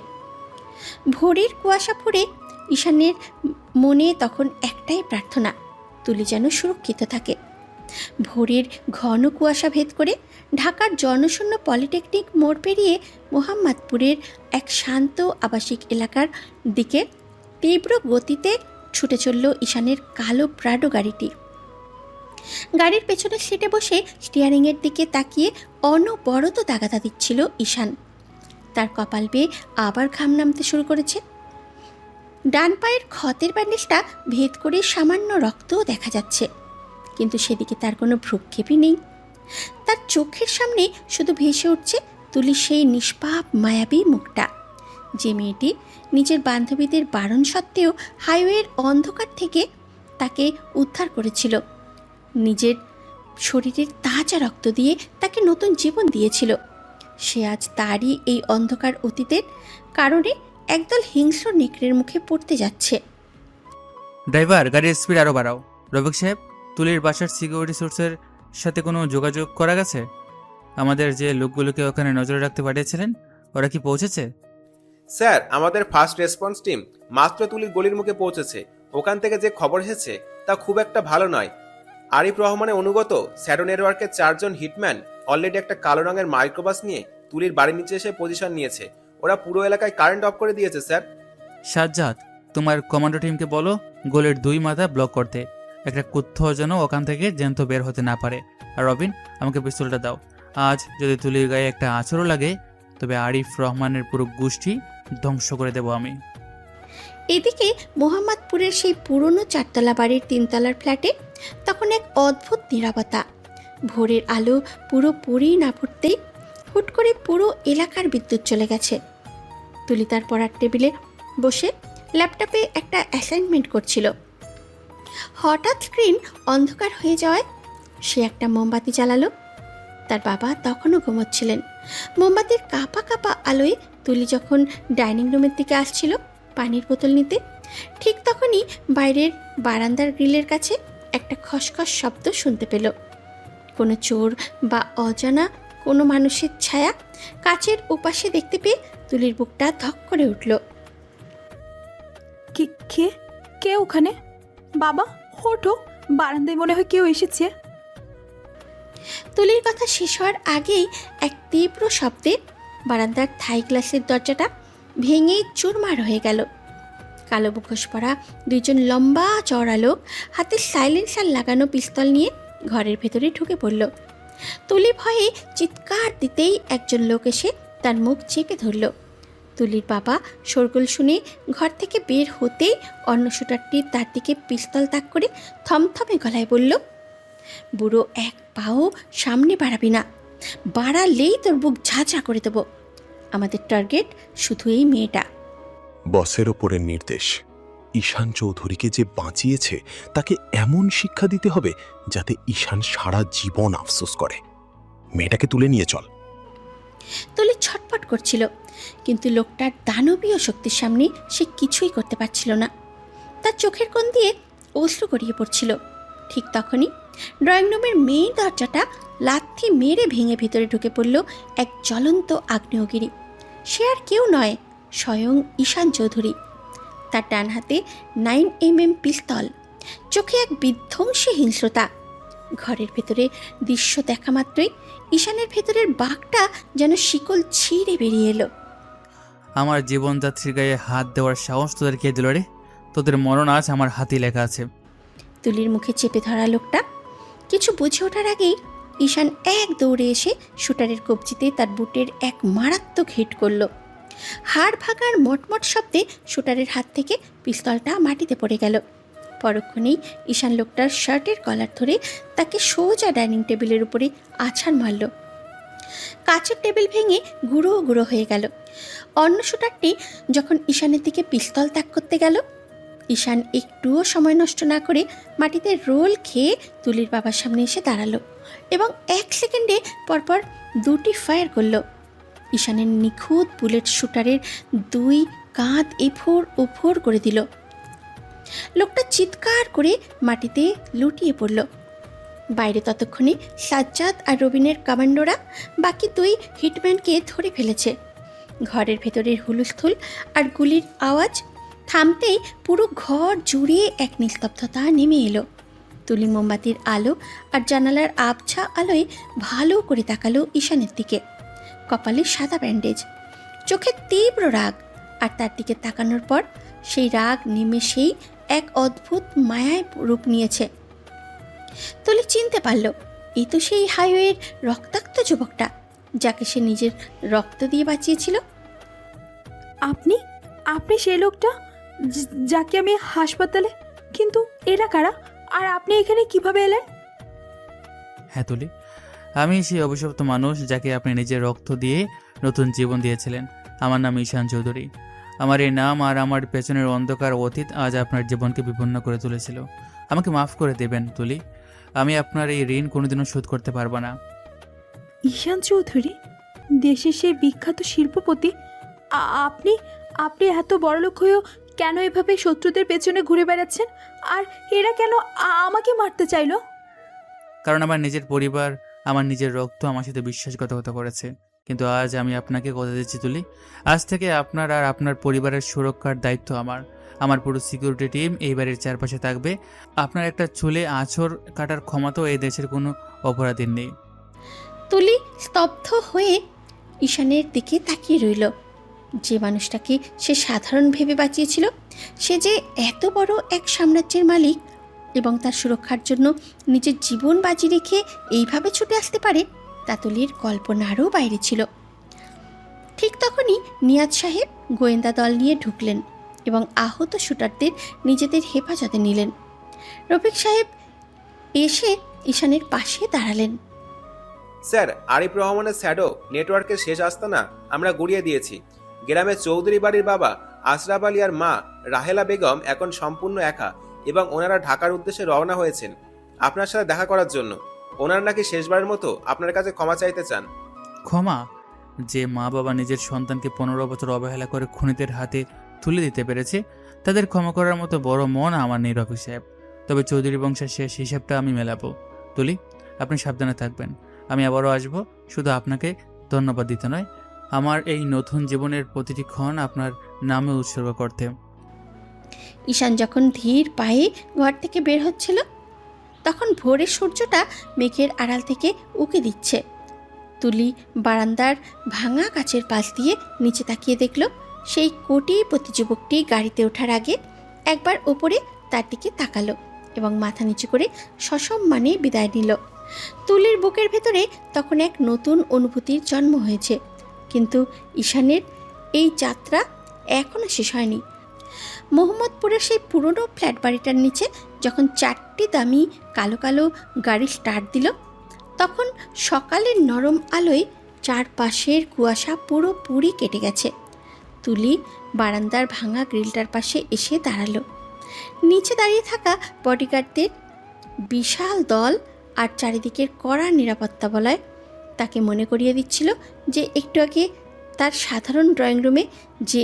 ভোরের কুয়াশা পড়ে ঈশানের মনে তখন একটাই প্রার্থনা, তুলি যেন সুরক্ষিত থাকে। ভোরের ঘন কুয়াশা ভেদ করে ঢাকার জনশূন্য পলিটেকনিক মোড় পেরিয়ে মোহাম্মদপুরের এক শান্ত আবাসিক এলাকার দিকে তীব্র গতিতে ছুটে চলল ঈশানের কালো প্রাডো গাড়িটি। গাড়ির পেছনের সিটে বসে স্টিয়ারিংয়ের দিকে তাকিয়ে অনবরত তাগাদা দিচ্ছিল ঈশান। তার কপাল বেয়ে আবার ঘাম নামতে শুরু করেছে। ডান পায়ের ক্ষতের ব্যান্ডেজটা ভেদ করে সামান্য রক্তও দেখা যাচ্ছে, কিন্তু সেদিকে তার কোনো ভ্রুক্ষেপই নেই। তার চোখের সামনে শুধু ভেসে উঠছে তুলির সেই নিষ্পাপ মায়াবী মুখটা, যে মেয়েটি নিজের বান্ধবীদের বারণ সত্ত্বেও হাইওয়ের অন্ধকার থেকে তাকে উদ্ধার করেছিল, নিজের শরীরের তাজা রক্ত দিয়ে তাকে নতুন জীবন দিয়েছিল। সে আজ তারই এই অন্ধকার অতীতের কারণে একদল হিংস্র নেকড়ের মুখে পড়তে যাচ্ছে। ড্রাইভার, গাড়ির স্পিড আরও বাড়াও। রফিক সাহেব, তুলির বাসার সিকিউরিটি সোর্সের সাথে কোনো যোগাযোগ করা গেছে? আমাদের যে লোকগুলোকে ওখানে নজরে রাখতে পাঠিয়েছিলেন, ওরা কি পৌঁছেছে? স্যার, আমাদের ফার্স্ট রেসপন্স টিম মাত্র তুলির গলির মুখে পৌঁছেছে। ওখান থেকে যে খবর এসেছে তা খুব একটা ভালো নয়। আরিফ রহমানের অনুগত শ্যাডো নেটওয়ার্কের 4 জন হিটম্যান অলরেডি একটা কালো রঙের মাইক্রোবাস নিয়ে তুলির বাড়ির নিচে এসে পজিশন নিয়েছে। ওরা পুরো এলাকায় কারেন্ট অফ করে দিয়েছে স্যার। সাজ্জাদ, তোমার কমান্ডো টিমকে বলো গোলের 2 মাথা ব্লক করতে, একটা কুত্থাও যেন ওখান থেকে জ্যান্ত বের হতে না পারে। আর রবিন, আমাকে পিস্তলটা দাও। আজ যদি তুলির গায়ে একটা আঁচড়ও লাগে তবে আরিফ রহমানের পুরো গোষ্ঠী ধ্বংস করে দেব আমি। এদিকে মোহাম্মদপুরের সেই পুরনো 4তলা বাড়ির 3তলার ফ্ল্যাটে তখন এক অদ্ভুত নীরবতা। ভোরের আলো পুরোপুরি না ফুটতেই হুট করে পুরো এলাকার বিদ্যুৎ চলে গেছে। তুলি তার পড়ার টেবিলে বসে ল্যাপটপে একটা অ্যাসাইনমেন্ট করছিল। হঠাৎ স্ক্রিন অন্ধকার হয়ে যাওয়ায় সে একটা মোমবাতি জ্বালালো। তার বাবা তখনও ঘুমোচ্ছিলেন। মোমবাতির কাঁপা কাঁপা আলোয় তুলি যখন ডাইনিং রুমের দিকে আসছিল পানির বোতল নিতে, ঠিক তখনই বাইরের বারান্দার গ্রিলের কাছে একটা খসখস শব্দ শুনতে পেল। কোনো চোর বা অজানা কোনো মানুষের ছায়া কাচের ওপাশে দেখতে পেয়ে তুলির বুকটা ধক করে উঠল। কে কে ওখানে? বাবা ওঠো, বারান্দায় মনে হয় কেউ এসেছে। তুলির কথা শেষ হওয়ার আগেই এক তীব্র শব্দে বারান্দার থাই গ্লাসের দরজাটা ভেঙে চুরমার হয়ে গেল। কালো মুখোশ পরা 2 জন লম্বা চওড়া লোক হাতে সাইলেন্সার লাগানো পিস্তল নিয়ে ঘরের ভেতরে ঢুকে পড়ল। তুলি ভয়ে চিৎকার দিতেই একজন লোক এসে তার মুখ চেপে ধরল। তুলির বাবা শোরগোল শুনে ঘর থেকে বের হতেই অন্য শুটারটি তার দিকে পিস্তল তাক করে থমথমে গলায় বলল, বুড়ো এক পাও সামনে বাড়াবি না, বাড়ালেই তোর বুক ঝাঁঝা করে দেব। আমাদের টার্গেট শুধু এই মেয়েটা। বসের ওপরে নির্দেশ, ঈশান চৌধুরীকে যে বাঁচিয়েছে তাকে এমন শিক্ষা দিতে হবে যাতে ঈশান সারা জীবন আফসোস করে। মেয়েটাকে তুলে নিয়ে চল। তুলি ছটফট করছিল, কিন্তু লোকটার দানবীয় শক্তির সামনে সে কিছুই করতে পারছিল না। তার চোখের কোণ দিয়ে অশ্রু গড়িয়ে পড়ছিল। ঠিক তখনই ড্রয়িং রুমের মেইন দরজাটা লাথি মেরে ভেঙে ভিতরে ঢুকে পড়ল এক জ্বলন্ত আগ্নেয়গিরি। সে আর কেউ নয়, স্বয়ং ঈশান চৌধুরী। তার ডান হাতে 9mm পিস্তল, চোখে এক বিধ্বংসী হিংস্রতা। ঘরের ভেতরে দৃশ্য দেখা মাত্রই ঈশানের ভেতরের বাঘটা যেন শিকল ছিঁড়ে বেরিয়ে এলো। আমার জীবনদাত্রীর গায়ে হাত দেওয়ার সাহস তোদের কে দিল রে? তোদের মরণ আজ আমার হাতে লেখা আছে। তুলির মুখে চেপে ধরা লোকটা কিছু বুঝে ওঠার আগেই ঈশান এক দৌড়ে এসে শুটারের কবজিতে তার বুটের এক মারাত্মক হিট করল। হাড় ভাঙার মটমট শব্দে শুটারের হাত থেকে পিস্তলটা মাটিতে পড়ে গেল। পরক্ষণেই ঈশান লোকটার শার্টের কলার ধরে তাকে সোজা ডাইনিং টেবিলের উপরে আছাড় মারল। কাচের টেবিল ভেঙে গুঁড়ো গুঁড়ো হয়ে গেল। অন্য শুটারটি যখন ঈশানের দিকে পিস্তল তাক করতে গেল, ঈশান একটুও সময় নষ্ট না করে মাটিতে রোল খেয়ে তুলির বাবার সামনে এসে দাঁড়ালো এবং 1 সেকেন্ডে পরপর 2টি ফায়ার করল। ঈশানের নিখুঁত বুলেট শুটারের 2 কাঁধ এফোর ওফোর করে দিল। লোকটা চিৎকার করে মাটিতে লুটিয়ে পড়ল। বাইরে ততক্ষণে সাজ্জাদ আর রবিনের কমান্ডোরা বাকি 2 হিটম্যানকে ধরে ফেলেছে। ঘরের ভেতরের হুলস্থুল আর গুলির আওয়াজ থামতেই পুরো ঘর জুড়ে এক নিস্তব্ধতা নেমে এলো। তুলি মোমবাতির আলো আর জানালার আবছা আলোয় ভালো করে তাকালো ঈশানের দিকে। কপালে সাদা ব্যান্ডেজ, চোখে তীব্র রাগ, আর তার দিকে তাকানোর পর সেই রাগ নিমেষেই এক অদ্ভুত মায়ায় রূপ নিয়েছে। তুলি চিনতে পারল এই তো সেই হাইওয়ের রক্তাক্ত যুবকটা যাকে সে নিজের রক্ত দিয়ে বাঁচিয়েছিল। আপনি আপনি সেই লোকটা যাকে আমি হাসপাতালে, কিন্তু এরা কারা আর আপনি এখানে কিভাবে এলেন? হ্যাঁ তুলি, আমি সেই অভিশপ্ত মানুষ যাকে আপনি নিজের রক্ত দিয়ে নতুন জীবন দিয়েছিলেন। আমার নাম ঈশান চৌধুরী। আমার এই নাম আর আমার পেছনের অন্ধকার অতীত আজ আপনার জীবনকে বিপন্ন করে তুলেছিল। আমাকে মাফ করে দেবেন তুলি, আমি আপনার এই ঋণ কোনোদিনও শোধ করতে পারবো না। ঈশান চৌধুরী, দেশের সেই বিখ্যাত শিল্পপতি, আপনি আপনি এত বড়লোক হয়েও কেন এভাবে শত্রুদের পেছনে ঘুরে বেড়াচ্ছেন? আর এরা কেন আমাকে মারতে চাইলো? কারণ আমার নিজের পরিবার, আমার নিজের রক্ত আমার সাথে বিশ্বাসঘাতকতা করেছে। কিন্তু আজ আমি আপনাকে কথা দিচ্ছি তুলি, আজ থেকে আপনার আর আপনার পরিবারের সুরক্ষার দায়িত্ব আমার। আমার পুরো সিকিউরিটি টিম এই বাড়ির চারপাশে থাকবে। আপনার একটা চুলে আঁচড় কাটার ক্ষমতাও এই দেশের কোনো অপরাধীর নেই। তুলি স্তব্ধ হয়ে ঈশানের দিকে তাকিয়ে রইল। যে মানুষটাকে সে সাধারণ ভেবে বাঁচিয়েছিল, সে যে এত বড় এক সাম্রাজ্যের মালিক এবং তার সুরক্ষার জন্য নিজের জীবন বাজি রেখে এইভাবে ছুটে আসতে পারে, তা তুলির কল্পনারও বাইরে ছিল। ঠিক তখনই নিয়াজ সাহেব গোয়েন্দা দল নিয়ে ঢুকলেন এবং আহত শুটারদের নিজেদের হেফাজতে নিলেন। রফিক সাহেব এসে ঈশানের পাশে দাঁড়ালেন। স্যার, আরিফ রহমানের শ্যাডো নেটওয়ার্কের শেষ আস্তানা আমরা গুড়িয়ে দিয়েছি। গ্রামে চৌধুরী বাড়ির বাবা আশরাফ আলী আর মা রাহেলা বেগম এখন সম্পূর্ণ একা এবং ওনারা ঢাকার উদ্দেশ্যে রওনা হয়েছেন আপনার সাথে দেখা করার জন্য। ওনারা নাকি শেষবারের মতো আপনার কাছে ক্ষমা চাইতে চান। ক্ষমা? যে মা বাবা নিজের সন্তানকে 15 বছর অবহেলা করে খুনিদের হাতে তুলে দিতে পেরেছে, তাদের ক্ষমা করার মতো বড় মন আমার নেই রফিক সাহেব। তবে চৌধুরী বংশের শেষ হিসাবটা আমি মেলাবো। তুলি, আপনি সাবধানে থাকবেন। আমি আবারও আসবো, শুধু আপনাকে ধন্যবাদ দিতে নয়, আমার এই নতুন জীবনের প্রতিটি ক্ষণ আপনার নামে উৎসর্গ করতে। ঈশান যখন ধীর পায়ে ঘর থেকে বের হচ্ছিল, তখন ভোরের সূর্যটা মেঘের আড়াল থেকে উঁকি দিচ্ছে। তুলি বারান্দার ভাঙা কাচের পাশ দিয়ে নিচে তাকিয়ে দেখল সেই কোটিপতি যুবকটি গাড়িতে ওঠার আগে একবার ওপরে তার দিকে তাকালো এবং মাথা নিচু করে সসম্মানে বিদায় নিল। তুলির বুকের ভেতরে তখন এক নতুন অনুভূতির জন্ম হয়েছে, কিন্তু ঈশানের এই যাত্রা এখনও শেষ হয়নি। মোহাম্মদপুরের সেই পুরনো ফ্ল্যাট বাড়িটার নিচে যখন 4টি দামি কালো কালো গাড়ি স্টার্ট দিল, তখন সকালের নরম আলোয় চারপাশের কুয়াশা পুরোপুরি কেটে গেছে। তুলি বারান্দার ভাঙা গ্রিলটার পাশে এসে দাঁড়ালো। নিচে দাঁড়িয়ে থাকা বডিগার্ডদের বিশাল দল আর চারিদিকের কড়া নিরাপত্তা বলয় তাকে মনে করিয়ে দিচ্ছিল যে একটু আগে তার সাধারণ ড্রয়িং রুমে যে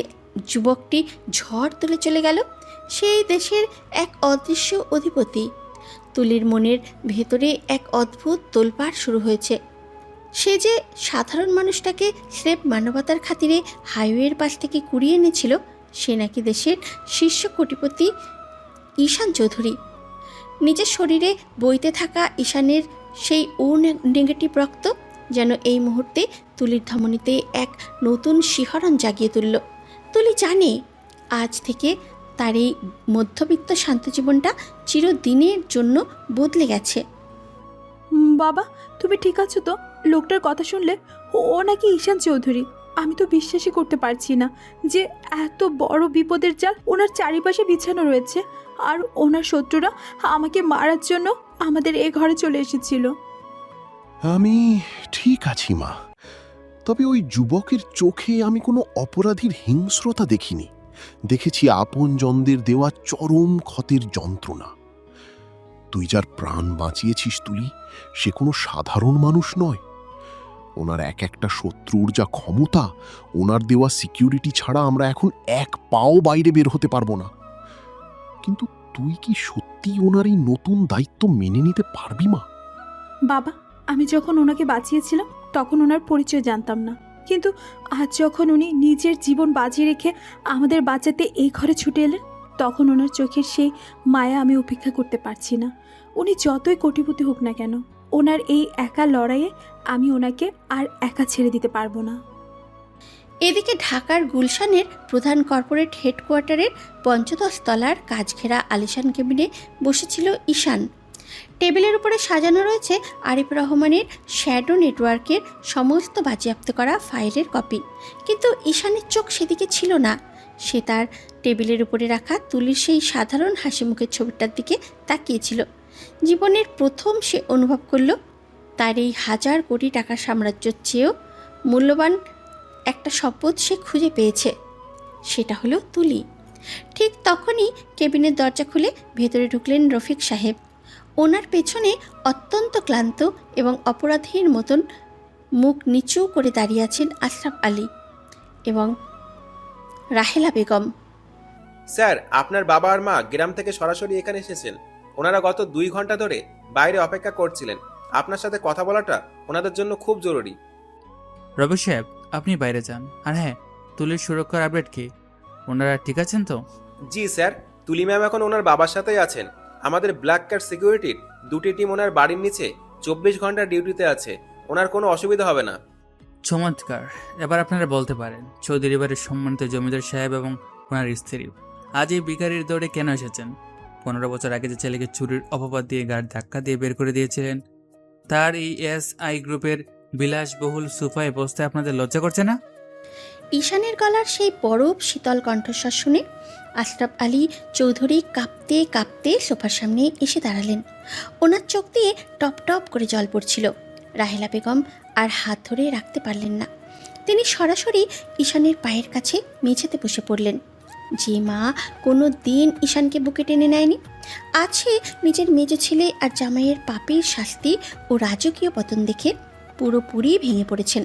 যুবকটি ঝড় তুলে চলে গেল, সেই দেশের এক অদৃশ্য অধিপতি। তুলির মনের ভেতরে এক অদ্ভুত তোলপাড় শুরু হয়েছে। সে যে সাধারণ মানুষটাকে স্রেফ মানবতার খাতিরে হাইওয়ের পাশ থেকে কুড়িয়ে এনেছিল, সে নাকি দেশের শীর্ষ কোটিপতি ঈশান চৌধুরী। নিজের শরীরে বইতে থাকা ঈশানের সেই ও নেগেটিভ রক্ত যেন এই মুহূর্তে তুলির ধমনীতে এক নতুন শিহরণ জাগিয়ে তুলল। তুলি জানে আজ থেকে তার এই মধ্যবিত্ত শান্ত জীবনটা চিরদিনের জন্য বদলে গেছে। বাবা, তুমি ঠিক আছো তো? লোকটার কথা শুনলে ও নাকি ঈশান চৌধুরী। আমি তো বিশ্বাসই করতে পারছি না যে এত বড় বিপদের জাল ওনার চারিপাশে বিছানো রয়েছে, আর ওনার শত্রুরা আমাকে মারার জন্য আমাদের এ ঘরে চলে এসেছিল। আমি ঠিক আছি মা, তবে ওই যুবকের চোখে আমি কোনো অপরাধীর হিংস্রতা দেখিনি। দেখেছি আপনজনদের দেওয়া চরম ক্ষতের যন্ত্রণা। তুই যার প্রাণ বাঁচিয়েছিস তুলি, সে কোনো সাধারণ মানুষ নয়। ওনার এক একটা শত্রুর যা ক্ষমতা, ওনার দেওয়া সিকিউরিটি ছাড়া আমরা এখন এক পাও বাইরে বের হতে পারবো না। কিন্তু তুই কি সত্যি ওনার এই নতুন দায়িত্ব মেনে নিতে পারবি মা? বাবা, আমি যখন ওনাকে বাঁচিয়েছিলাম তখন ওনার পরিচয় জানতাম না, কিন্তু আজ যখন উনি নিজের জীবন বাজি রেখে আমাদের বাঁচাতে এই ঘরে ছুটে এলেন, তখন ওনার চোখের সেই মায়া আমি উপেক্ষা করতে পারছি না। উনি যতই কোটিপতি হোক না কেন, ওনার এই একা লড়াইয়ে আমি ওনাকে আর একা ছেড়ে দিতে পারবো না। এদিকে ঢাকার গুলশানের প্রধান কর্পোরেট হেডকোয়ার্টারের ৫৫ তলার কাচঘেরা আলিশান কেবিনে বসেছিল ঈশান। টেবিলের উপরে সাজানো রয়েছে আরিফ রহমানের শ্যাডো নেটওয়ার্কের সমস্ত বাজেয়াপ্ত করা ফাইলের কপি, কিন্তু ঈশানের চোখ সেদিকে ছিল না। সে তার টেবিলের উপরে রাখা তুলির সেই সাধারণ হাসি মুখের ছবিটার দিকে তাকিয়েছিল। জীবনের প্রথম সে অনুভব করল তার এই ১,০০০ কোটি টাকার সাম্রাজ্যের চেয়েও মূল্যবান একটা সম্পদ সে খুঁজে পেয়েছে, সেটা হলো তুলি। ঠিক তখনই কেবিনের দরজা খুলে ভেতরে ঢুকলেন রফিক সাহেব। ওনার পেছনে অত্যন্ত ক্লান্ত এবং অপরাধীর মতন মুখ নিচু করে দাঁড়িয়ে আছেন আশরাফ আলী এবং রাহেলা বেগম। স্যার, আপনার বাবা আর মা গ্রাম থেকে সরাসরি এখানে এসেছেন। ওনারা গত 2 ঘন্টা ধরে বাইরে অপেক্ষা করছিলেন। আপনার সাথে কথা বলাটা ওনাদের জন্য খুব জরুরি। রবি সাহেব, আপনি বাইরে যান। আর হ্যাঁ, তুলির সুরক্ষার আপডেট কি? ওনারা ঠিক আছেন তো? জি স্যার, তুলি ম্যাম এখন ওনার বাবার সাথেই আছেন। আমাদের ব্ল্যাক কার সিকিউরিটির 2টি টিম ওনার বাড়ির নিচে 24 ঘন্টা ডিউটিতে আছে। ওনার কোনো অসুবিধা হবে না। চমৎকার। এবার আপনারা বলতে পারেন চৌধুরী বাড়ির সম্মানিত জমিদার সাহেব এবং ওনার স্ত্রী আজ এই বিকারির দৌড়ে কেন এসেছেন? 15 বছর আগে যে ছেলেকে চুরির অপবাদ দিয়ে গাড়ি ধাক্কা দিয়ে বের করে দিয়েছিলেন, তার এই এসআই গ্রুপের বিলাসবহুল সোফায় বসতে আপনাদের লজ্জা করছে না? ঈশানের গলার সেই বরফ শীতল কণ্ঠস্বর শুনে আশরাফ আলী চৌধুরী কাঁপতে কাঁপতে সোফার সামনে এসে দাঁড়ালেন। ওনার চোখ দিয়ে টপ টপ করে জল পড়ছিল। রাহেলা বেগম আর হাত ধরে রাখতে পারলেন না। তিনি সরাসরি ঈশানের পায়ের কাছে মেঝেতে বসে পড়লেন। যে মা কোনো দিন ঈশানকে বুকে টেনে নেয়নি, আজ সে নিজের মেজ ছেলে আর জামাইয়ের পাপের শাস্তি ও রাজকীয় পতন দেখে পুরোপুরি ভেঙে পড়েছেন।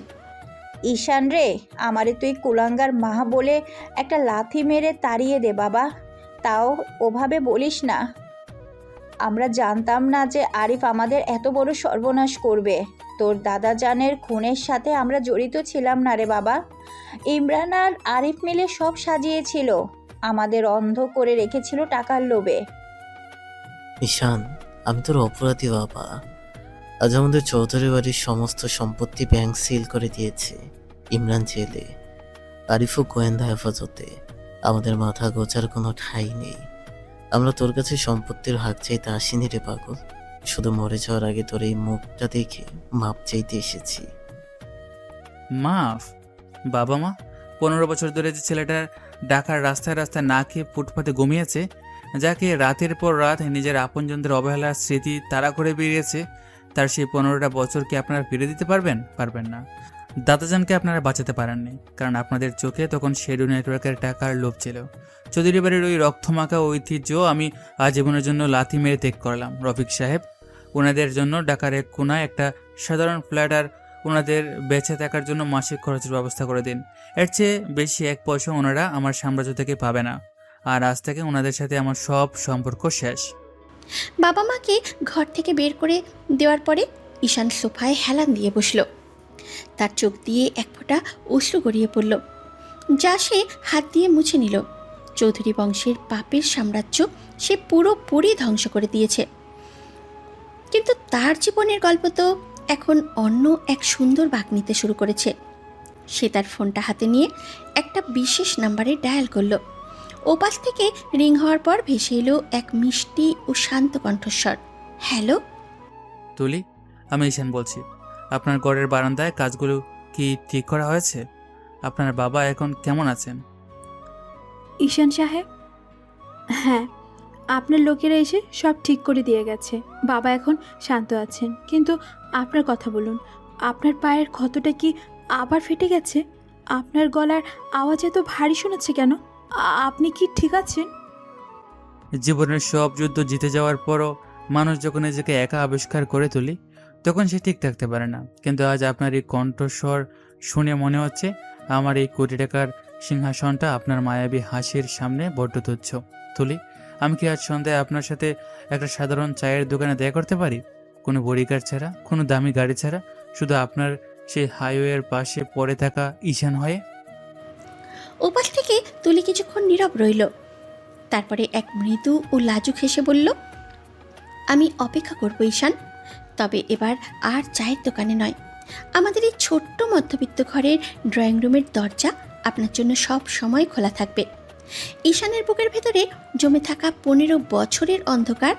ঈশান রে, আমারে তুই কুলাঙ্গার মা বলে একটা লাথি মেরে তাড়িয়ে দে বাবা, তাও ওভাবে বলিস না। আমরা জানতাম না যে আরিফ আমাদের এত বড় সর্বনাশ করবে। তোর দাদা জানের খুনের সাথে আমরা জড়িত ছিলাম না রে বাবা। ইমরান আর আরিফ মিলে সব সাজিয়েছিল, আমাদের অন্ধ করে রেখেছিল টাকার লোভে। ঈশান, আমি তোর অপরাধী বাবা। আজ আমাদের চৌধুরী বাড়ির সমস্ত সম্পত্তি ব্যাংক সিল করে দিয়েছে। ইমরান জেলে, আরিফও গোয়েন্দা হেফাজতে। আমাদের মাথা গোচার কোনো ঠাঁই নেই। আমরা তোর কাছে সম্পত্তির ভাগ চাইতে আসিনি রে পাগল, শুধু মরে যাওয়ার আগে তোর এই মুখটা দেখে মাপ চাইতে এসেছি। মাফ? বাবা মা 15 বছর ধরে যে ছেলেটা ঢাকার রাস্তায় রাস্তায় না খেয়ে ফুটপাতে ঘুমিয়েছে, যাকে রাতের পর রাত নিজের আপনজনদের অবহেলার স্মৃতি তাড়া করে বেরিয়েছে, তার সেই 15টা বছর কি আপনারা ফিরে দিতে পারবেন? পারবেন না। দাদাজানকে আপনারা বাঁচাতে পারেননি, কারণ আপনাদের চোখে তখন শেডো নেটওয়ার্কের টাকার লোভ ছিল। চৌধুরী বাড়ির ওই রক্তমাখা ঐতিহ্য আমি আজীবনের জন্য লাথি মেরে ত্যাগ করলাম। রফিক সাহেব, ওনাদের জন্য ঢাকার এক কোনায় একটা সাধারণ ফ্ল্যাট আর ওনাদের বেঁচে থাকার জন্য মাসিক খরচের ব্যবস্থা করে দিন। এর চেয়ে বেশি 1 পয়সা ওনারা আমার সাম্রাজ্য থেকে পাবে না। আর আজ থেকে ওনাদের সাথে আমার সব সম্পর্ক শেষ। বাবা মাকে ঘর থেকে বের করে দেওয়ার পরে ঈশান সোফায় হেলান দিয়ে বসল। তার চোখ দিয়ে এক ফোঁটা অশ্রু গড়িয়ে পড়ল, যা সে হাত দিয়ে মুছে নিল। চৌধুরী বংশের পাপের সাম্রাজ্য সে পুরোপুরি ধ্বংস করে দিয়েছে, কিন্তু তার জীবনের গল্প তো এখন অন্য এক সুন্দর বাঁক নিতে শুরু করেছে। সে তার ফোনটা হাতে নিয়ে একটা বিশেষ নাম্বারে ডায়াল করল। ওপাশ থেকে রিং হওয়ার পর ভেসে এলো এক মিষ্টি ও শান্ত কণ্ঠস্বর। হ্যালো তুলি, আমি ঈশান বলছি। আপনার ঘরের বারান্দায় কাজগুলো কি ঠিক করা হয়েছে? আপনার বাবা এখন কেমন আছেন? ঈশান সাহেব, হ্যাঁ, আপনার লোকেরা এসে সব ঠিক করে দিয়ে গেছে। বাবা এখন শান্ত আছেন। কিন্তু আপনার কথা বলুন, আপনার পায়ের ক্ষতটা কি আবার ফেটে গেছে? আপনার গলার আওয়াজ এত ভারী শোনাচ্ছে কেন? আপনি কি ঠিক আছেন? জীবনের সব যুদ্ধ জিতে যাওয়ার পরও মানুষ যখন নিজেকে একা আবিষ্কার করে তুলি তখন সে ঠিক থাকতে পারে না। কিন্তু আজ আপনার এই কণ্ঠস্বর শুনে মনে হচ্ছে আমার এই কোটি টাকার সিংহাসনটা আপনার মায়াবী হাসির সামনে বড্ড তুচ্ছ। তুলি, আমি কি আজ সন্ধ্যায় আপনার সাথে একটা সাধারণ চায়ের দোকানে দেখা করতে পারি? কোনো বডিগার্ড ছাড়া, কোনো দামি গাড়ি ছাড়া, শুধু আপনার সেই হাইওয়ের পাশে পড়ে থাকা ঈশান হয়ে। ওপাশ থেকে তুলি কিছুক্ষণ নীরব রইল। তারপরে এক মৃদু ও লাজুক হেসে বলল, আমি অপেক্ষা করব ঈশান, তবে এবার আর চায়ের দোকানে নয়। আমাদের এই ছোট্ট মধ্যবিত্ত ঘরের ড্রয়িং রুমের দরজা আপনার জন্য সব সময় খোলা থাকবে। ঈশানের বুকের ভেতরে জমে থাকা 15 বছরের অন্ধকার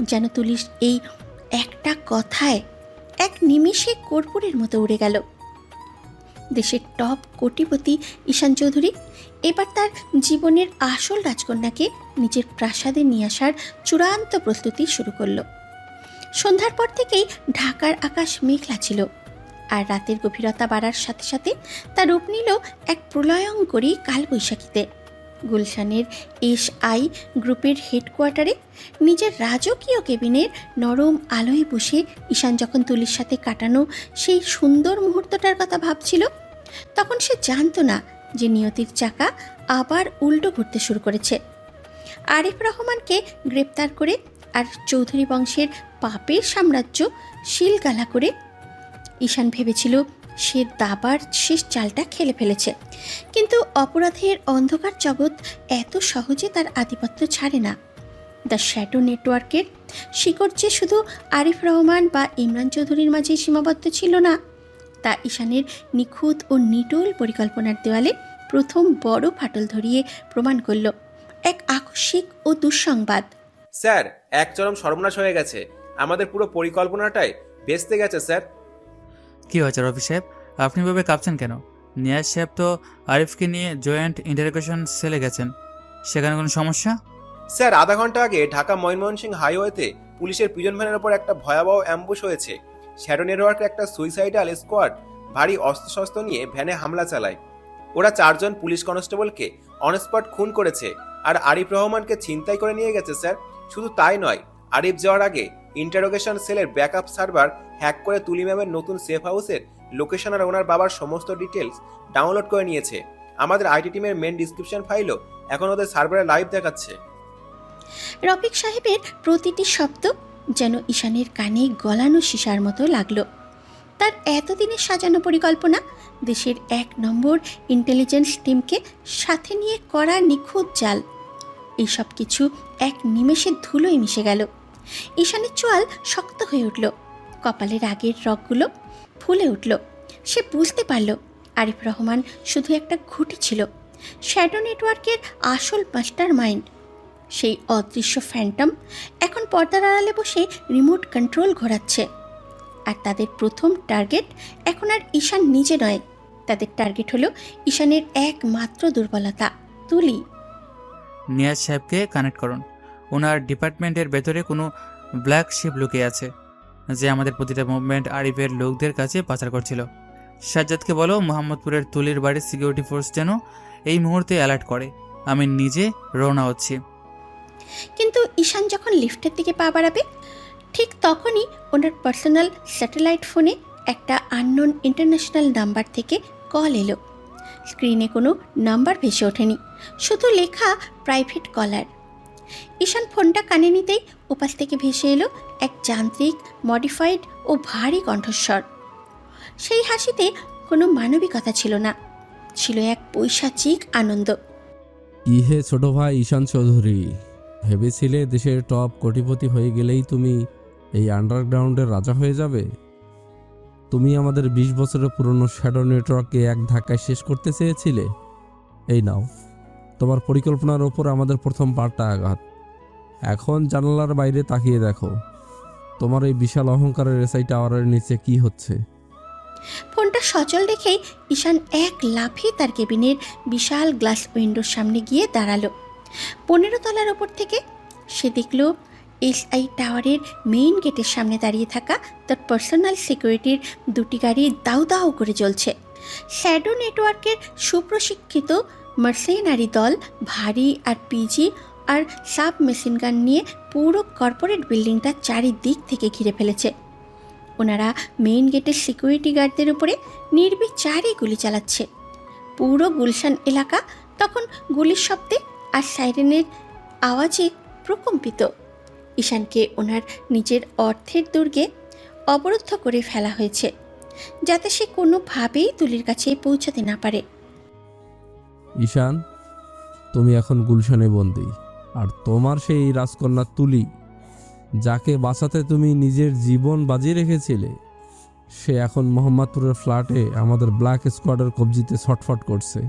যেন তুলির এই একটা কথায় এক নিমিষে কর্পূরের মতো উড়ে গেল। দেশের টপ কোটিপতি ঈশান চৌধুরী এবার তার জীবনের আসল রাজকন্যাকে নিজের প্রাসাদে নিয়ে আসার চূড়ান্ত প্রস্তুতি শুরু করল। সন্ধ্যার পর থেকেই ঢাকার আকাশ মেঘলা ছিল, আর রাতের গভীরতা বাড়ার সাথে সাথে তার রূপ নিল এক প্রলয়ঙ্করী কালবৈশাখীতে। গুলশানের SI গ্রুপের হেডকোয়ার্টারে নিজের রাজকীয় কেবিনের নরম আলোয় বসে ঈশান যখন তুলির সাথে কাটানো সেই সুন্দর মুহূর্তটার কথা ভাবছিল, তখন সে জানতো না যে নিয়তির চাকা আবার উল্টো ঘুরতে শুরু করেছে। আরিফ রহমানকে গ্রেপ্তার করে আর চৌধুরী বংশের পাপের সাম্রাজ্য শিলগালা করে ঈশান ভেবেছিল সে দাবার শেষ চালটা খেলে ফেলেছে। কিন্তু অপরাধের অন্ধকার জগৎ এত সহজে তার আধিপত্য ছাড়ে না। দ্য শ্যাডো নেটওয়ার্কের শিকড় যে শুধু আরিফ রহমান বা ইমরান চৌধুরীর মাঝে সীমাবদ্ধ ছিল না, তা ঈশানের নিখুঁত ও নিটোল পরিকল্পনার দেওয়ালে প্রথম বড় ফাটল ধরিয়ে প্রমাণ করল। এক আকস্মিক ও দুঃসংবাদ। স্যার, এক চরম সর্বনাশ হয়ে গেছে। আমাদের পুরো পরিকল্পনাটাই ভেস্তে গেছে স্যার। কি হয়েছে রফি সাহেব? আপনি ভাবে কাঁপছেন কেন? নিয়াজ সাহেব তো আরিফকে নিয়ে জয়েন্ট ইন্টারোগেশন সেলে গেছেন। সেখানে কোনো সমস্যা? স্যার, আধা ঘন্টা আগে ঢাকা ময়মনসিংহ হাইওয়েতে পুলিশের পিজন ভ্যানের ওপর একটা ভয়াবহ অ্যাম্বুশ হয়েছে। শ্যাডো নেটওয়ার্কের একটা সুইসাইডাল স্কোয়াড ভারী অস্ত্রশস্ত্র নিয়ে ভ্যানে হামলা চালায়। ওরা 4 জন পুলিশ কনস্টেবলকে অনস্পট খুন করেছে আর আরিফ রহমানকে ছিনতাই করে নিয়ে গেছে স্যার। শুধু তাই নয়, আরিফ যাওয়ার আগে ইন্টারোগেশন সেলের ব্যাকআপ সার্ভার হ্যাক করে তুলি ম্যামের নতুন সেফ হাউসের লোকেশন আর ওনার বাবার সমস্ত ডিটেলস ডাউনলোড করে নিয়েছে। আমাদের আইটি টিমের মেন ডিসক্রিপশন ফাইলও এখন ওদের সার্ভারে লাইভ দেখাচ্ছে। রফিক সাহেবের প্রতিটি শব্দ যেন ঈশানের কানে গলানো সীসার মতো লাগলো। তার এতদিনের সাজানো পরিকল্পনা, দেশের 1 নম্বর ইন্টেলিজেন্স টিমকে সাথে নিয়ে করা নিখুঁত জাল, এইসব কিছু এক নিমেষে ধুলোয় মিশে গেল। ঈশানের চোয়াল শক্ত হয়ে উঠল, কপালের আগের রগগুলো ফুলে উঠল। সে বুঝতে পারল আরিফ রহমান শুধু একটা ঘুঁটি ছিল, শ্যাডো নেটওয়ার্কের আসল মাস্টার মাইন্ড। সেই অদৃশ্য ফ্যান্টম এখন পর্দার আড়ালে বসে রিমোট কন্ট্রোল ঘোরাচ্ছে। আর তাদের প্রথম টার্গেট এখন আর ঈশান নিজে নয়, তাদের টার্গেট হলো ঈশানের একমাত্র দুর্বলতা, তুলি। নিয়াজ সাহেবকে কানেক্ট করুন। ওনার ডিপার্টমেন্টের ভেতরে কোনো ব্ল্যাক শিপ লুকিয়ে আছে যে আমাদের প্রতিটা মুভমেন্ট আরিফের লোকদের কাছে পাচার করছিল। সাজ্জাদকে বলো মোহাম্মদপুরের তুলির বাড়ির সিকিউরিটি ফোর্স যেন এই মুহূর্তে অ্যালার্ট করে। আমি নিজে রওনা হচ্ছি। কিন্তু ঈশান যখন লিফটের দিকে পা বাড়াবে, ঠিক তখনই ওনার পার্সোনাল স্যাটেলাইট ফোনে একটা আননোন ইন্টারন্যাশনাল নাম্বার থেকে কল এলো। স্ক্রিনে কোনো নাম্বার ভেসে ওঠেনি, শুধু লেখা প্রাইভেট কলার। ঈশান ফোনটা কানে নিতেই উপাস থেকে ভেসে এলো এক যান্ত্রিক, মডিফাইড ও ভারী কণ্ঠস্বর। সেই হাসিতে কোনো মানবিকতা ছিল না, ছিল এক পৈশাচিক আনন্দ। কি হে ছোট ভাই ঈশান চৌধুরী, ভেবেছিলে দেশের টপ কোটিপতি হয়ে গেলেই তুমি এই আন্ডারগ্রাউন্ডের রাজা হয়ে যাবে? তুমি আমাদের 20 বছরের পুরনো শ্যাডো নেটওয়ার্ককে এক ধাক্কায় শেষ করতে চেয়েছিলে। এই নাও, তোমার পরিকল্পনার ওপর আমাদের প্রথম পাল্টা আঘাত। এখন জানালার বাইরে তাকিয়ে দেখো, তোমার এই বিশাল অহংকারের এসআই টাওয়ারের নিচে কি হচ্ছে। ফোনটা সচল রেখেই ঈশান এক লাফে তার কেবিনের বিশাল গ্লাস উইন্ডোর সামনে গিয়ে দাঁড়ালো। 15 তলার ওপর থেকে সে দেখল এসআই টাওয়ারের মেইন গেটের সামনে দাঁড়িয়ে থাকা তার পার্সোনাল সিকিউরিটির দুটি গাড়ি দাউ দাউ করে জ্বলছে। শ্যাডো নেটওয়ার্কের সুপ্রশিক্ষিত মার্সেনারি দল ভারী আর পিজি আর সাব মেশিন গান নিয়ে পুরো কর্পোরেট বিল্ডিংটা চারিদিক থেকে ঘিরে ফেলেছে। ওনারা মেইন গেটের সিকিউরিটি গার্ডদের উপরে নির্বিচারে গুলি চালাচ্ছে। পুরো গুলশান এলাকা তখন গুলির শব্দে আর সাইরেনের আওয়াজে প্রকম্পিত। ঈশানকে ওনার নিজের অর্থের দুর্গে অবরুদ্ধ করে ফেলা হয়েছে, যাতে সে কোনোভাবেই তুলির কাছে পৌঁছাতে না পারে। ঈশান, তুমি এখন গুলশানে বন্দী, আর তোমার সেই রাজকন্যা তুলি, যাকে বাঁচাতে তুমি নিজের জীবন বাজিয়ে রেখেছিলে, সে এখন মোহাম্মদপুরের ফ্ল্যাটে আমাদের ব্ল্যাক স্কোয়াডের কবজিতে ছটফট করছে।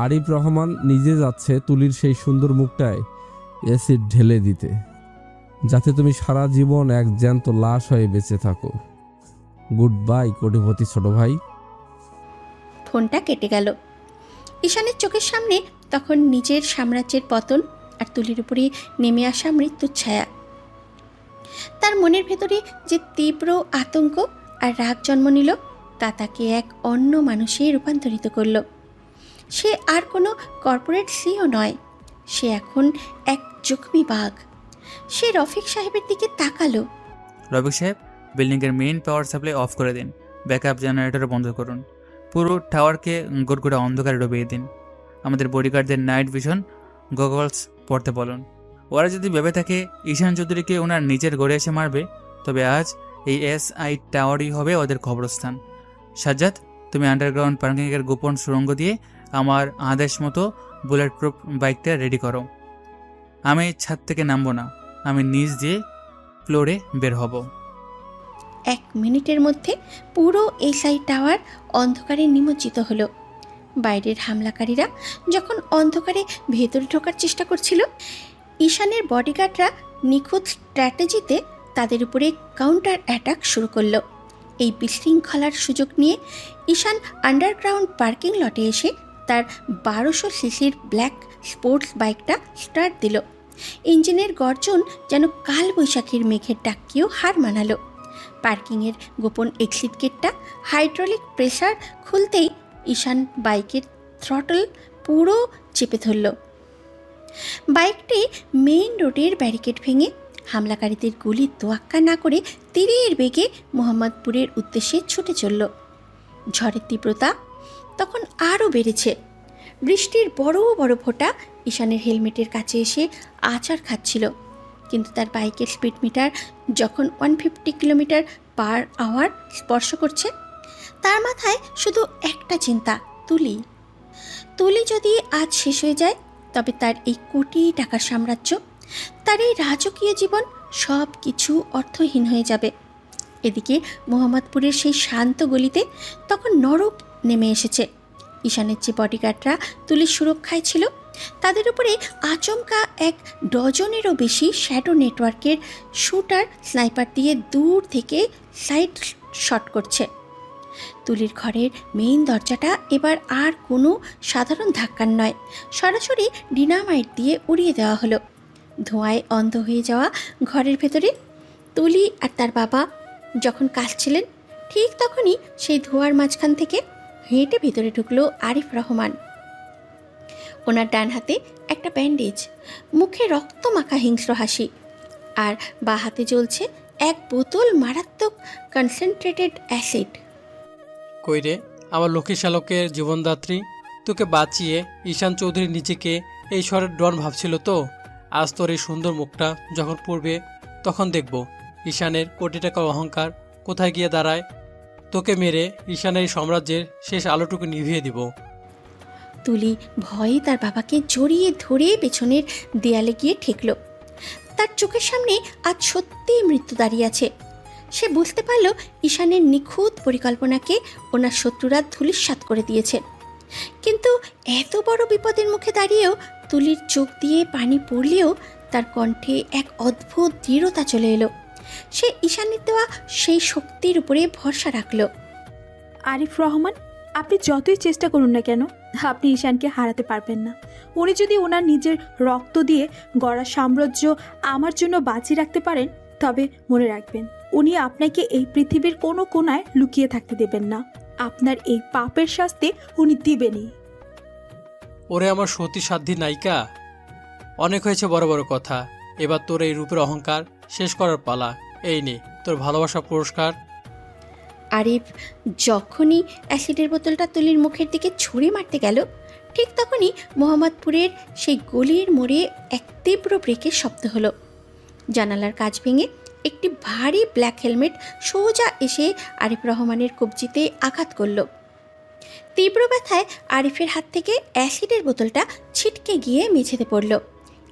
আরিফ রহমান নিজে যাচ্ছে তুলির সেই সুন্দর মুখটায় অ্যাসিড ঢেলে দিতে, যাতে তুমি সারা জীবন এক জ্যান্ত লাশ হয়ে বেঁচে থাকো। গুড বাই কোটিপতি ছোট ভাই। ফোনটা কেটে গেল। ঈশানের চোখের সামনে তখন নিজের সাম্রাজ্যের পতন আর তুলির উপরে নেমে আসা মৃত্যুর ছায়া। তার মনের ভেতরে যে তীব্র আতঙ্ক আর রাগ জন্ম নিল, তা তাকে এক অন্য মানুষে রূপান্তরিত করল। সে আর কোনো কর্পোরেট সিও নয়, সে এখন এক জখমি বাঘ। সে রফিক সাহেবের দিকে তাকালো। রফিক সাহেব, বিল্ডিংয়ের মেইন পাওয়ার সাপ্লাই অফ করে দিন, ব্যাকআপ জেনারেটর বন্ধ করুন, পুরো টাওয়ারকে গোটগোটা অন্ধকারে ডুবিয়ে দিন। আমাদের বডিগার্ডদের নাইট ভিশন গগলস পড়তে বলুন। ওরা যদি ভেবে থাকে ঈশান চৌধুরীকে ওনার নিজের গড়ে এসে মারবে, তবে আজ এই এসআই টাওয়ারই হবে ওদের কবরস্থান। সাজ্জাদ, তুমি আন্ডারগ্রাউন্ড পার্কিংয়ের গোপন সুড়ঙ্গ দিয়ে আমার আদেশ মতো বুলেট প্রুফ বাইকটা রেডি করো। আমি ছাদ থেকে নামবো না, আমি নিচ দিয়ে ফ্লোরে বের হব। 1 মিনিটের মধ্যে পুরো এসআই টাওয়ার অন্ধকারে নিমজ্জিত হলো। বাইরের হামলাকারীরা যখন অন্ধকারে ভেতরে ঢোকার চেষ্টা করছিল, ঈশানের বডিগার্ডরা নিখুঁত স্ট্র্যাটেজিতে তাদের উপরে কাউন্টার অ্যাটাক শুরু করলো। এই বিশৃঙ্খলার সুযোগ নিয়ে ঈশান আন্ডারগ্রাউন্ড পার্কিং লটে এসে তার 1200 সিসির ব্ল্যাক স্পোর্টস বাইকটা স্টার্ট দিল। ইঞ্জিনের গর্জন যেন কালবৈশাখীর মেঘের ডাককেও হার মানালো। পার্কিংয়ের গোপন এক্সিট গেটটা হাইড্রোলিক প্রেসার খুলতেই ঈশান বাইকের থ্রটল পুরো চেপে ধরল। বাইকটি মেইন রোডের ব্যারিকেড ভেঙে হামলাকারীদের গুলির তোয়াক্কা না করে তীরের বেগে মোহাম্মদপুরের উদ্দেশ্যে ছুটে চলল। ঝড়ের তীব্রতা তখন আরও বেড়েছে। বৃষ্টির বড় বড় ফোঁটা ঈশানের হেলমেটের কাছে এসে আছাড় খাচ্ছিল, কিন্তু তার বাইকের স্পিড মিটার যখন 150 কিলোমিটার পার আওয়ার স্পর্শ করছে, তার মাথায় শুধু একটা চিন্তা, তুলি। তুলি যদি আজ শেষ হয়ে যায়, তবে তার এই কোটি টাকার সাম্রাজ্য, তার এই রাজকীয় জীবন সব কিছু অর্থহীন হয়ে যাবে। এদিকে মোহাম্মদপুরের সেই শান্ত গলিতে তখন নরক নেমে এসেছে। ঈশানের যে বডিগার্ডরা তুলির সুরক্ষায় ছিল, তাদের উপরে আচমকা 1 ডজনেরও বেশি শ্যাডো নেটওয়ার্কের শুটার স্নাইপার দিয়ে দূর থেকে সাইড শট করছে। তুলির ঘরের মেইন দরজাটা এবার আর কোনো সাধারণ ধাক্কার নয়, সরাসরি ডিনামাইট দিয়ে উড়িয়ে দেওয়া হলো। ধোঁয়ায় অন্ধ হয়ে যাওয়া ঘরের ভেতরে তুলি আর তার বাবা যখন কাশছিলেন, ঠিক তখনই সেই ধোঁয়ার মাঝখান থেকে হেঁটে ভিতরে ঢুকলো আরিফ রহমান। ওনার ডান হাতে একটা ব্যান্ডেজ, মুখে রক্ত মাখা হিংস্র হাসি, আর বা হাতে জ্বলছে 1 বোতল মারাত্মক কনসেন্ট্রেটেড অ্যাসিড। কই রে আমার লক্ষ্মী শালকের জীবনদাত্রী, তোকে বাঁচিয়ে ঈশান চৌধুরী নিজেকে এই শহরের ডন ভাবছিল তো। আজ তোর এই সুন্দর মুখটা যখন পড়বে, তখন দেখব ঈশানের কোটি টাকার অহংকার কোথায় গিয়ে দাঁড়ায়। তোকে মেরে ঈশানের এই সাম্রাজ্যের শেষ আলোটুকু নিভিয়ে দিব। তুলি ভয়ে তার বাবাকে জড়িয়ে ধরে পেছনের দেয়ালে গিয়ে ঠেকল। তার চোখের সামনে আজ সত্যিই মৃত্যু দাঁড়িয়ে আছে। সে বুঝতে পারল ঈশানের নিখুঁত পরিকল্পনাকে ওনার শত্রুরা ধূলিসাৎ করে দিয়েছে। কিন্তু এত বড় বিপদের মুখে দাঁড়িয়েও তুলির চোখ দিয়ে পানি পড়লেও তার কণ্ঠে এক অদ্ভুত দৃঢ়তা চলে এলো। সে ঈশানের দেওয়া সেই শক্তির উপরে ভরসা রাখল। আরিফ রহমান, আপনি যতই চেষ্টা করুন না কেন, আপনি ঈশানকে হারাতে পারবেন না। উনি যদি ওনার নিজের রক্ত দিয়ে গড়া সাম্রাজ্য আমার জন্য বাঁচিয়ে রাখতে পারেন, তবে মনে রাখবেন উনি আপনাকে এই পৃথিবীর কোনো কোনায় লুকিয়ে থাকতে দেবেন না। আপনার এই পাপের শাস্তি উনি দিবেনই। ওরে আমার সতী সাধ্যী নায়িকা, অনেক হয়েছে বড় বড় কথা। এবার তোর এই রূপের অহংকার শেষ করার পালা। এই নে তোর ভালোবাসা পুরস্কার। আরিফ যখনই অ্যাসিডের বোতলটা তুলির মুখের দিকে ছুঁড়ে মারতে গেল, ঠিক তখনই মোহাম্মদপুরের সেই গলির মোড়ে এক তীব্র ব্রেকের শব্দ হলো। জানালার কাঁচ ভেঙে একটি ভারী ব্ল্যাক হেলমেট সোজা এসে আরিফ রহমানের কবজিতে আঘাত করল। তীব্র ব্যথায় আরিফের হাত থেকে অ্যাসিডের বোতলটা ছিটকে গিয়ে মেঝেতে পড়ল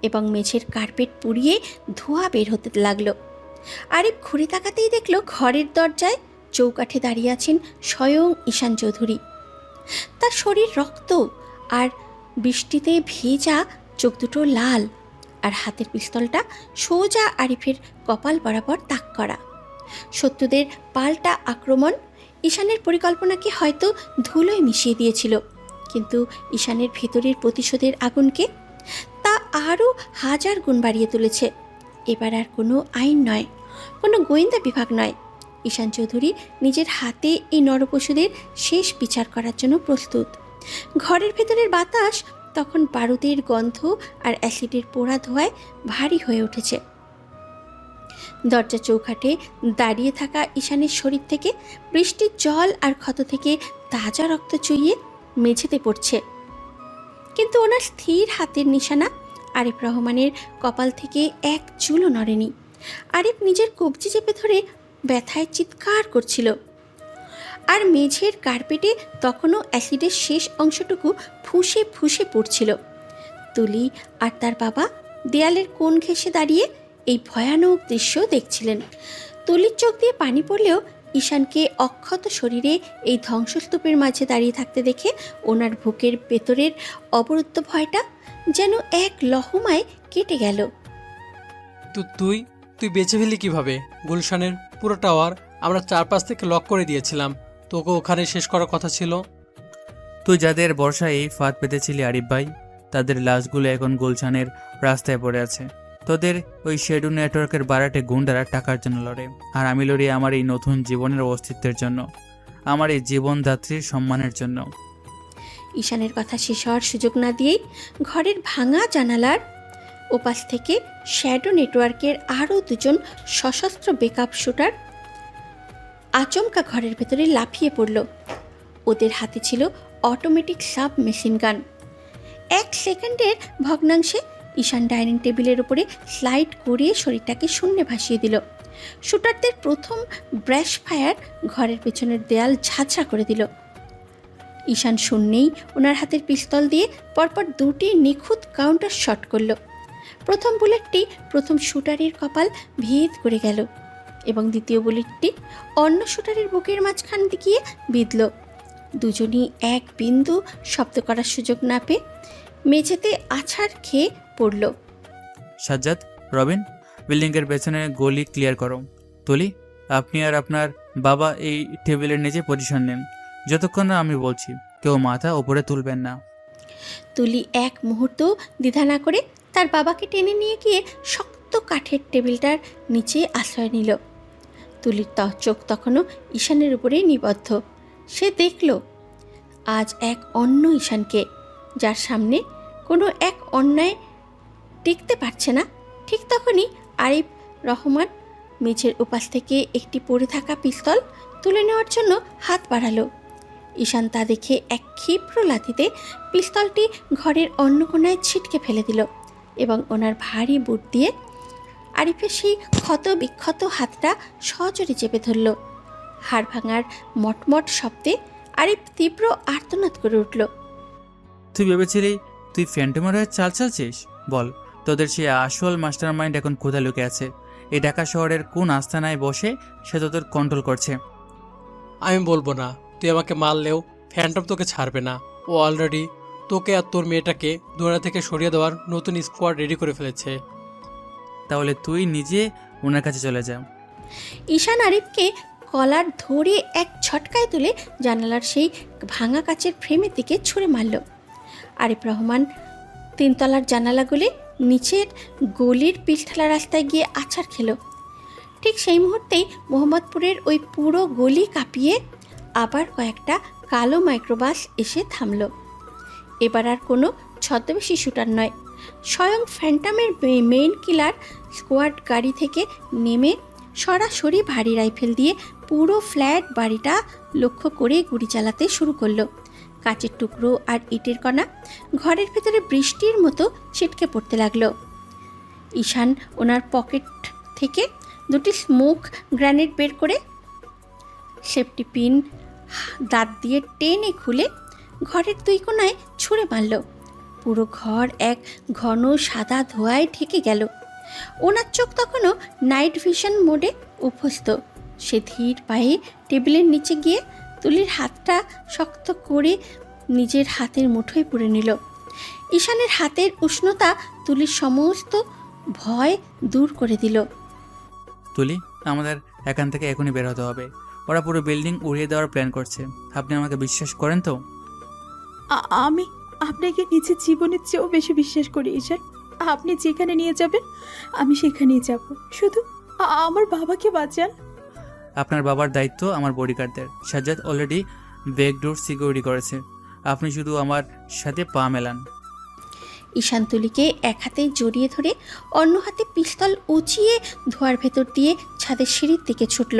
এবং মেঝের কার্পেট পুড়িয়ে ধোঁয়া বের হতে লাগলো। আরিফ ঘুরে তাকাতেই দেখল ঘরের দরজায় চৌকাঠে দাঁড়িয়ে আছেন স্বয়ং ঈশান চৌধুরী। তার শরীর রক্ত আর বৃষ্টিতে ভেজা, চোখ দুটো লাল, আর হাতের পিস্তলটা সোজা আরিফের কপাল বরাবর তাক করা। শত্রুদের পাল্টা আক্রমণ ঈশানের পরিকল্পনাকে হয়তো ধুলোয় মিশিয়ে দিয়েছিল, কিন্তু ঈশানের ভেতরের প্রতিশোধের আগুনকে তা আরও হাজার গুণ বাড়িয়ে তুলেছে। এবার আর কোনো আইন নয়, কোনো গোয়েন্দা বিভাগ নয়, ঈশান চৌধুরী নিজের হাতে এই নরপশুদের শেষ বিচার করার জন্য প্রস্তুত। ঘরের ভেতরের বাতাস তখন বারুদের গন্ধ আর অ্যাসিডের পোড়া ধোঁয়ায় ভারী হয়ে উঠেছে। দরজা চৌকাঠে দাঁড়িয়ে থাকা ঈশানের শরীর থেকে বৃষ্টির জল আর ক্ষত থেকে তাজা রক্ত চুইয়ে মেঝেতে পড়ছে, কিন্তু ওনার স্থির হাতের নিশানা আরিফ রহমানের কপাল থেকে এক চুলও নড়েনি। আরিফ নিজের কবজি চেপে ধরে ব্যথায় চিৎকার করছিল, আর মেঝের কার্পেটে তখনও অ্যাসিডের শেষ অংশটুকু ফুঁসে ফুঁসে পড়ছিল। তুলি আর তার বাবা দেয়ালের কোণ ঘেঁষে দাঁড়িয়ে এই ভয়ানক দৃশ্য দেখছিলেন। তুলির চোখ দিয়ে পানি পড়লেও ঈশানকে অক্ষত শরীরে এই ধ্বংসস্তূপের মাঝে দাঁড়িয়ে থাকতে দেখে ওনার বুকের ভেতরের অবরুদ্ধ ভয়টা যেন এক লহমায় কেটে গেল। তুই বেঁচে ফেলি কিভাবে? গুলশানের পুরো টাওয়ার আমরা চারপাশ থেকে লক করে দিয়েছিলাম, তোকে ওখানে শেষ করার কথা ছিল। তুই যাদের বর্ষায় এই ফাঁদ পেতেছিলি আরিফ ভাই, তাদের লাশগুলো এখন গুলশানের রাস্তায় পড়ে আছে। তোদের ওই শেডু নেটওয়ার্কের বারাটে গুন্ডারা টাকার জন্য লড়ে, আর আমি লড়ি আমার এই নতুন জীবনের অস্তিত্বের জন্য, আমার এই জীবনদাত্রীর সম্মানের জন্য। ঈশানের কথা শেষ হওয়ার সুযোগ না দিয়েই ঘরের ভাঙা জানালার ওপাশ থেকে শ্যাডো নেটওয়ার্কের আরও দুজন সশস্ত্র বেকআপ শুটার আচমকা ঘরের ভেতরে লাফিয়ে পড়ল। ওদের হাতে ছিল অটোমেটিক সাব মেশিন গান। এক সেকেন্ডের ভগ্নাংশে ঈশান ডাইনিং টেবিলের উপরে স্লাইড করে শরীরটাকে শূন্যে ভাসিয়ে দিল। শুটারদের প্রথম ব্র্যাশ ফায়ার ঘরের পেছনের দেয়াল ঝাঁঝরা করে দিল। ঈশান শূন্যেই ওনার হাতের পিস্তল দিয়ে পরপর দুটি নিখুঁত কাউন্টার শট করল। প্রথম বুলেটটি প্রথম শুটারের কপাল ভেদ করে গেল এবং দ্বিতীয় বুলেটটি অন্য শুটারের বুকের মাঝখান গিয়ে বিঁধল। দুজনই এক বিন্দু শব্দ করার সুযোগ না পেয়ে মেঝেতে আছাড় খেয়ে পড়ল। সাজ্জাদ, রবিন, বিল্ডিংয়ের পেছনে গলি ক্লিয়ার করো। তুলি, আপনি আর আপনার বাবা এই টেবিলের নিচে পজিশন নেন, যতক্ষণ না আমি বলছি। কেউ মাথা ওপরে তুলবেন না। তুলি এক মুহূর্ত দ্বিধা না করে তার বাবাকে টেনে নিয়ে গিয়ে শক্ত কাঠের টেবিলটার নিচে আশ্রয় নিল। তুলির চোখ তখনও ঈশানের উপরেই নিবদ্ধ। সে দেখল আজ এক অন্য ঈশানকে, যার সামনে কোনো এক অন্যায় টিকতে পারছে না। ঠিক তখনই আরিফ রহমান মেঝের উপাস থেকে একটি পড়ে থাকা পিস্তল তুলে নেওয়ার জন্য হাত বাড়ালো। ঈশান তা দেখে এক ক্ষিপ্র লাথিতে পিস্তলটি ঘরের অন্য কোণায় ছিটকে ফেলে দিল এবং ওনার ভারী বুট দিয়ে আরিফের সেই ক্ষত বিক্ষত হাতটা সজোরে চেপে ধরল। হাড় ভাঙার মটমট শব্দে আরিফ তীব্র আর্তনাদ করে উঠল। তুই ভেবেছিলি তুই ফ্যান্টমের হয়ে চাল চালছিস? বল, তোদের সে আসল মাস্টার মাইন্ড এখন কোথায় লুকে আছে? এই ঢাকা শহরের কোন আস্তানায় বসে সে তোদের কন্ট্রোল করছে? আমি বলবো না। তুই আমাকে মারলেও ফ্যান্টম তোকে ছাড়বে না। ও অলরেডি তোকে আর তোর মেয়েটাকে দুনিয়া থেকে সরিয়ে দেওয়ার নতুন স্কোয়াড রেডি করে ফেলেছে। তাহলে তুই নিজে ওনার কাছে চলে যা, ঈশান আরিফকে কলার ধরে এক ঝটকায় তুলে জানালার সেই ভাঙা কাচের ফ্রেমের দিকে ছুঁড়ে মারল। আরিফ রহমান তিনতলার জানালাগুলি নিচের গলির পিঠঢালা রাস্তায় গিয়ে আছাড় খেল। ঠিক সেই মুহূর্তেই মোহাম্মদপুরের ওই পুরো গলি কাঁপিয়ে আবার কয়েকটা কালো মাইক্রোবাস এসে থামল। এবার আর কোনো ছদ্মবেশী শুটার নয়, স্বয়ং ফ্যান্টামের মেইন কিলার স্কোয়াড গাড়ি থেকে নেমে সরাসরি ভারী রাইফেল দিয়ে পুরো ফ্ল্যাট বাড়িটা লক্ষ্য করে গুলি চালাতে শুরু করলো। কাচের টুকরো আর ইটের কণা ঘরের ভেতরে বৃষ্টির মতো ছিটকে পড়তে লাগলো। ঈশান ওনার পকেট থেকে দুটি স্মোক গ্রেনেড বের করে সেফটি পিন দাঁত দিয়ে টেনে খুলে ঘরের দুই কোণায় ছুঁড়ে মারল। পুরো ঘর এক ঘন সাদা ধোঁয়ায় ঢেকে গেল। ওনার চোখ তখনও নাইট ভিশন মোডে অভ্যস্ত। সে ধীর পায়ে টেবিলের নিচে গিয়ে তুলির হাতটা শক্ত করে নিজের হাতের মুঠোয় পুরে নিল। ঈশানের হাতের উষ্ণতা তুলির সমস্ত ভয় দূর করে দিল। তুলি, আমাদের এখান থেকে এখনই বের হতে হবে। ওরা পুরো বিল্ডিং উড়িয়ে দেওয়ার প্ল্যান করছে। আপনি আমাকে বিশ্বাস করেন তো? আমি আপনাকে নিজের জীবনের চেয়েও বেশি বিশ্বাস করি ঈশান। আপনি যেখানে নিয়ে যাবেন আমি সেখানেই যাব। শুধু আমার বাবাকে বাঁচান। আপনার বাবার দায়িত্ব আমার বডিগার্ডদের। সাজ্জাদ অলরেডি ব্যাকডোর সিকিউরিটি করেছে। আপনি শুধু আমার সাথে পা মেলান। ঈশান তুলিকে এক হাতে জড়িয়ে ধরে অন্য হাতে পিস্তল উঁচিয়ে ধোয়ার ভেতর দিয়ে ছাদের সিঁড়ির দিকে ছুটল।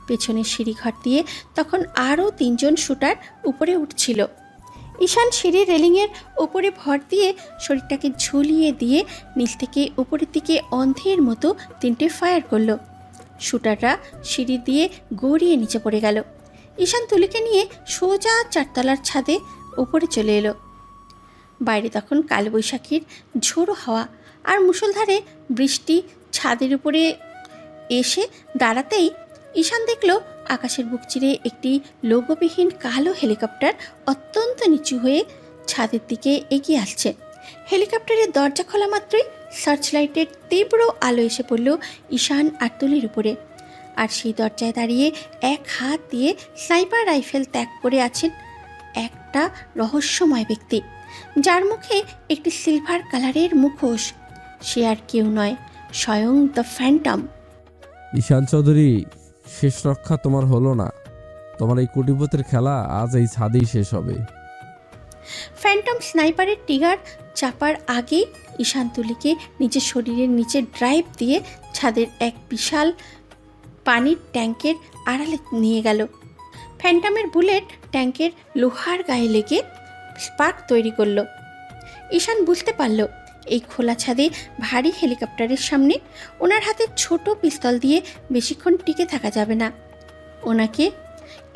পেছনের সিঁড়িঘর দিয়ে তখন আরও 3 জন শুটার উপরে উঠছিল। ঈশান সিঁড়ির রেলিংয়ের ওপরে ভর দিয়ে শরীরটাকে ঝুলিয়ে দিয়ে নিচ থেকে উপরের দিকে অন্ধের মতো 3টে ফায়ার করলো। শুটাররা সিঁড়ি দিয়ে গড়িয়ে নিচে পড়ে গেল। ঈশান তুলিকে নিয়ে সোজা 4তলার ছাদে উপরে চলে এলো। বাইরে তখন কালবৈশাখীর ঝোড়ো হাওয়া আর মুষলধারে বৃষ্টি ছাদের উপরে এসে দাঁড়াতেই ঈশান দেখল আকাশের বুক চিরে একটি লোগোবিহীন কালো হেলিকপ্টার অত্যন্ত নিচু হয়ে ছাদের দিকে এগিয়ে আসছে। হেলিকপ্টারের দরজা খোলা মাত্রই সার্চ লাইটের তীব্র আলো এসে পড়ল ঈশান আর তুলির উপরে। আর সেই দরজায় দাঁড়িয়ে এক হাত দিয়ে স্নাইপার রাইফেল ত্যাগ করে আছেন একটা রহস্যময় ব্যক্তি, যার মুখে একটি সিলভার কালারের মুখোশ। সে আর কেউ নয়, স্বয়ং দ্য ফ্যান্টম। ঈশান চৌধুরী, শেষ রক্ষা তোমার হলো না। তোমার এই কোটিপতির খেলা আজ এই ছাদেই শেষ হবে। ফ্যান্টম স্নাইপারের ট্রিগার চাপার আগেই ঈশান তুলিকে নিজের শরীরের নিচে ড্রাইভ দিয়ে ছাদের এক বিশাল পানির ট্যাঙ্কের আড়ালে নিয়ে গেল। ফ্যান্টমের বুলেট ট্যাঙ্কের লোহার গায়ে লেগে স্পার্ক তৈরি করল। ঈশান বুঝতে পারল এই খোলা ছাদে ভারী হেলিকপ্টারের সামনে ওনার হাতে ছোট পিস্তল দিয়ে বেশিক্ষণ টিকে থাকা যাবে না। ওনাকে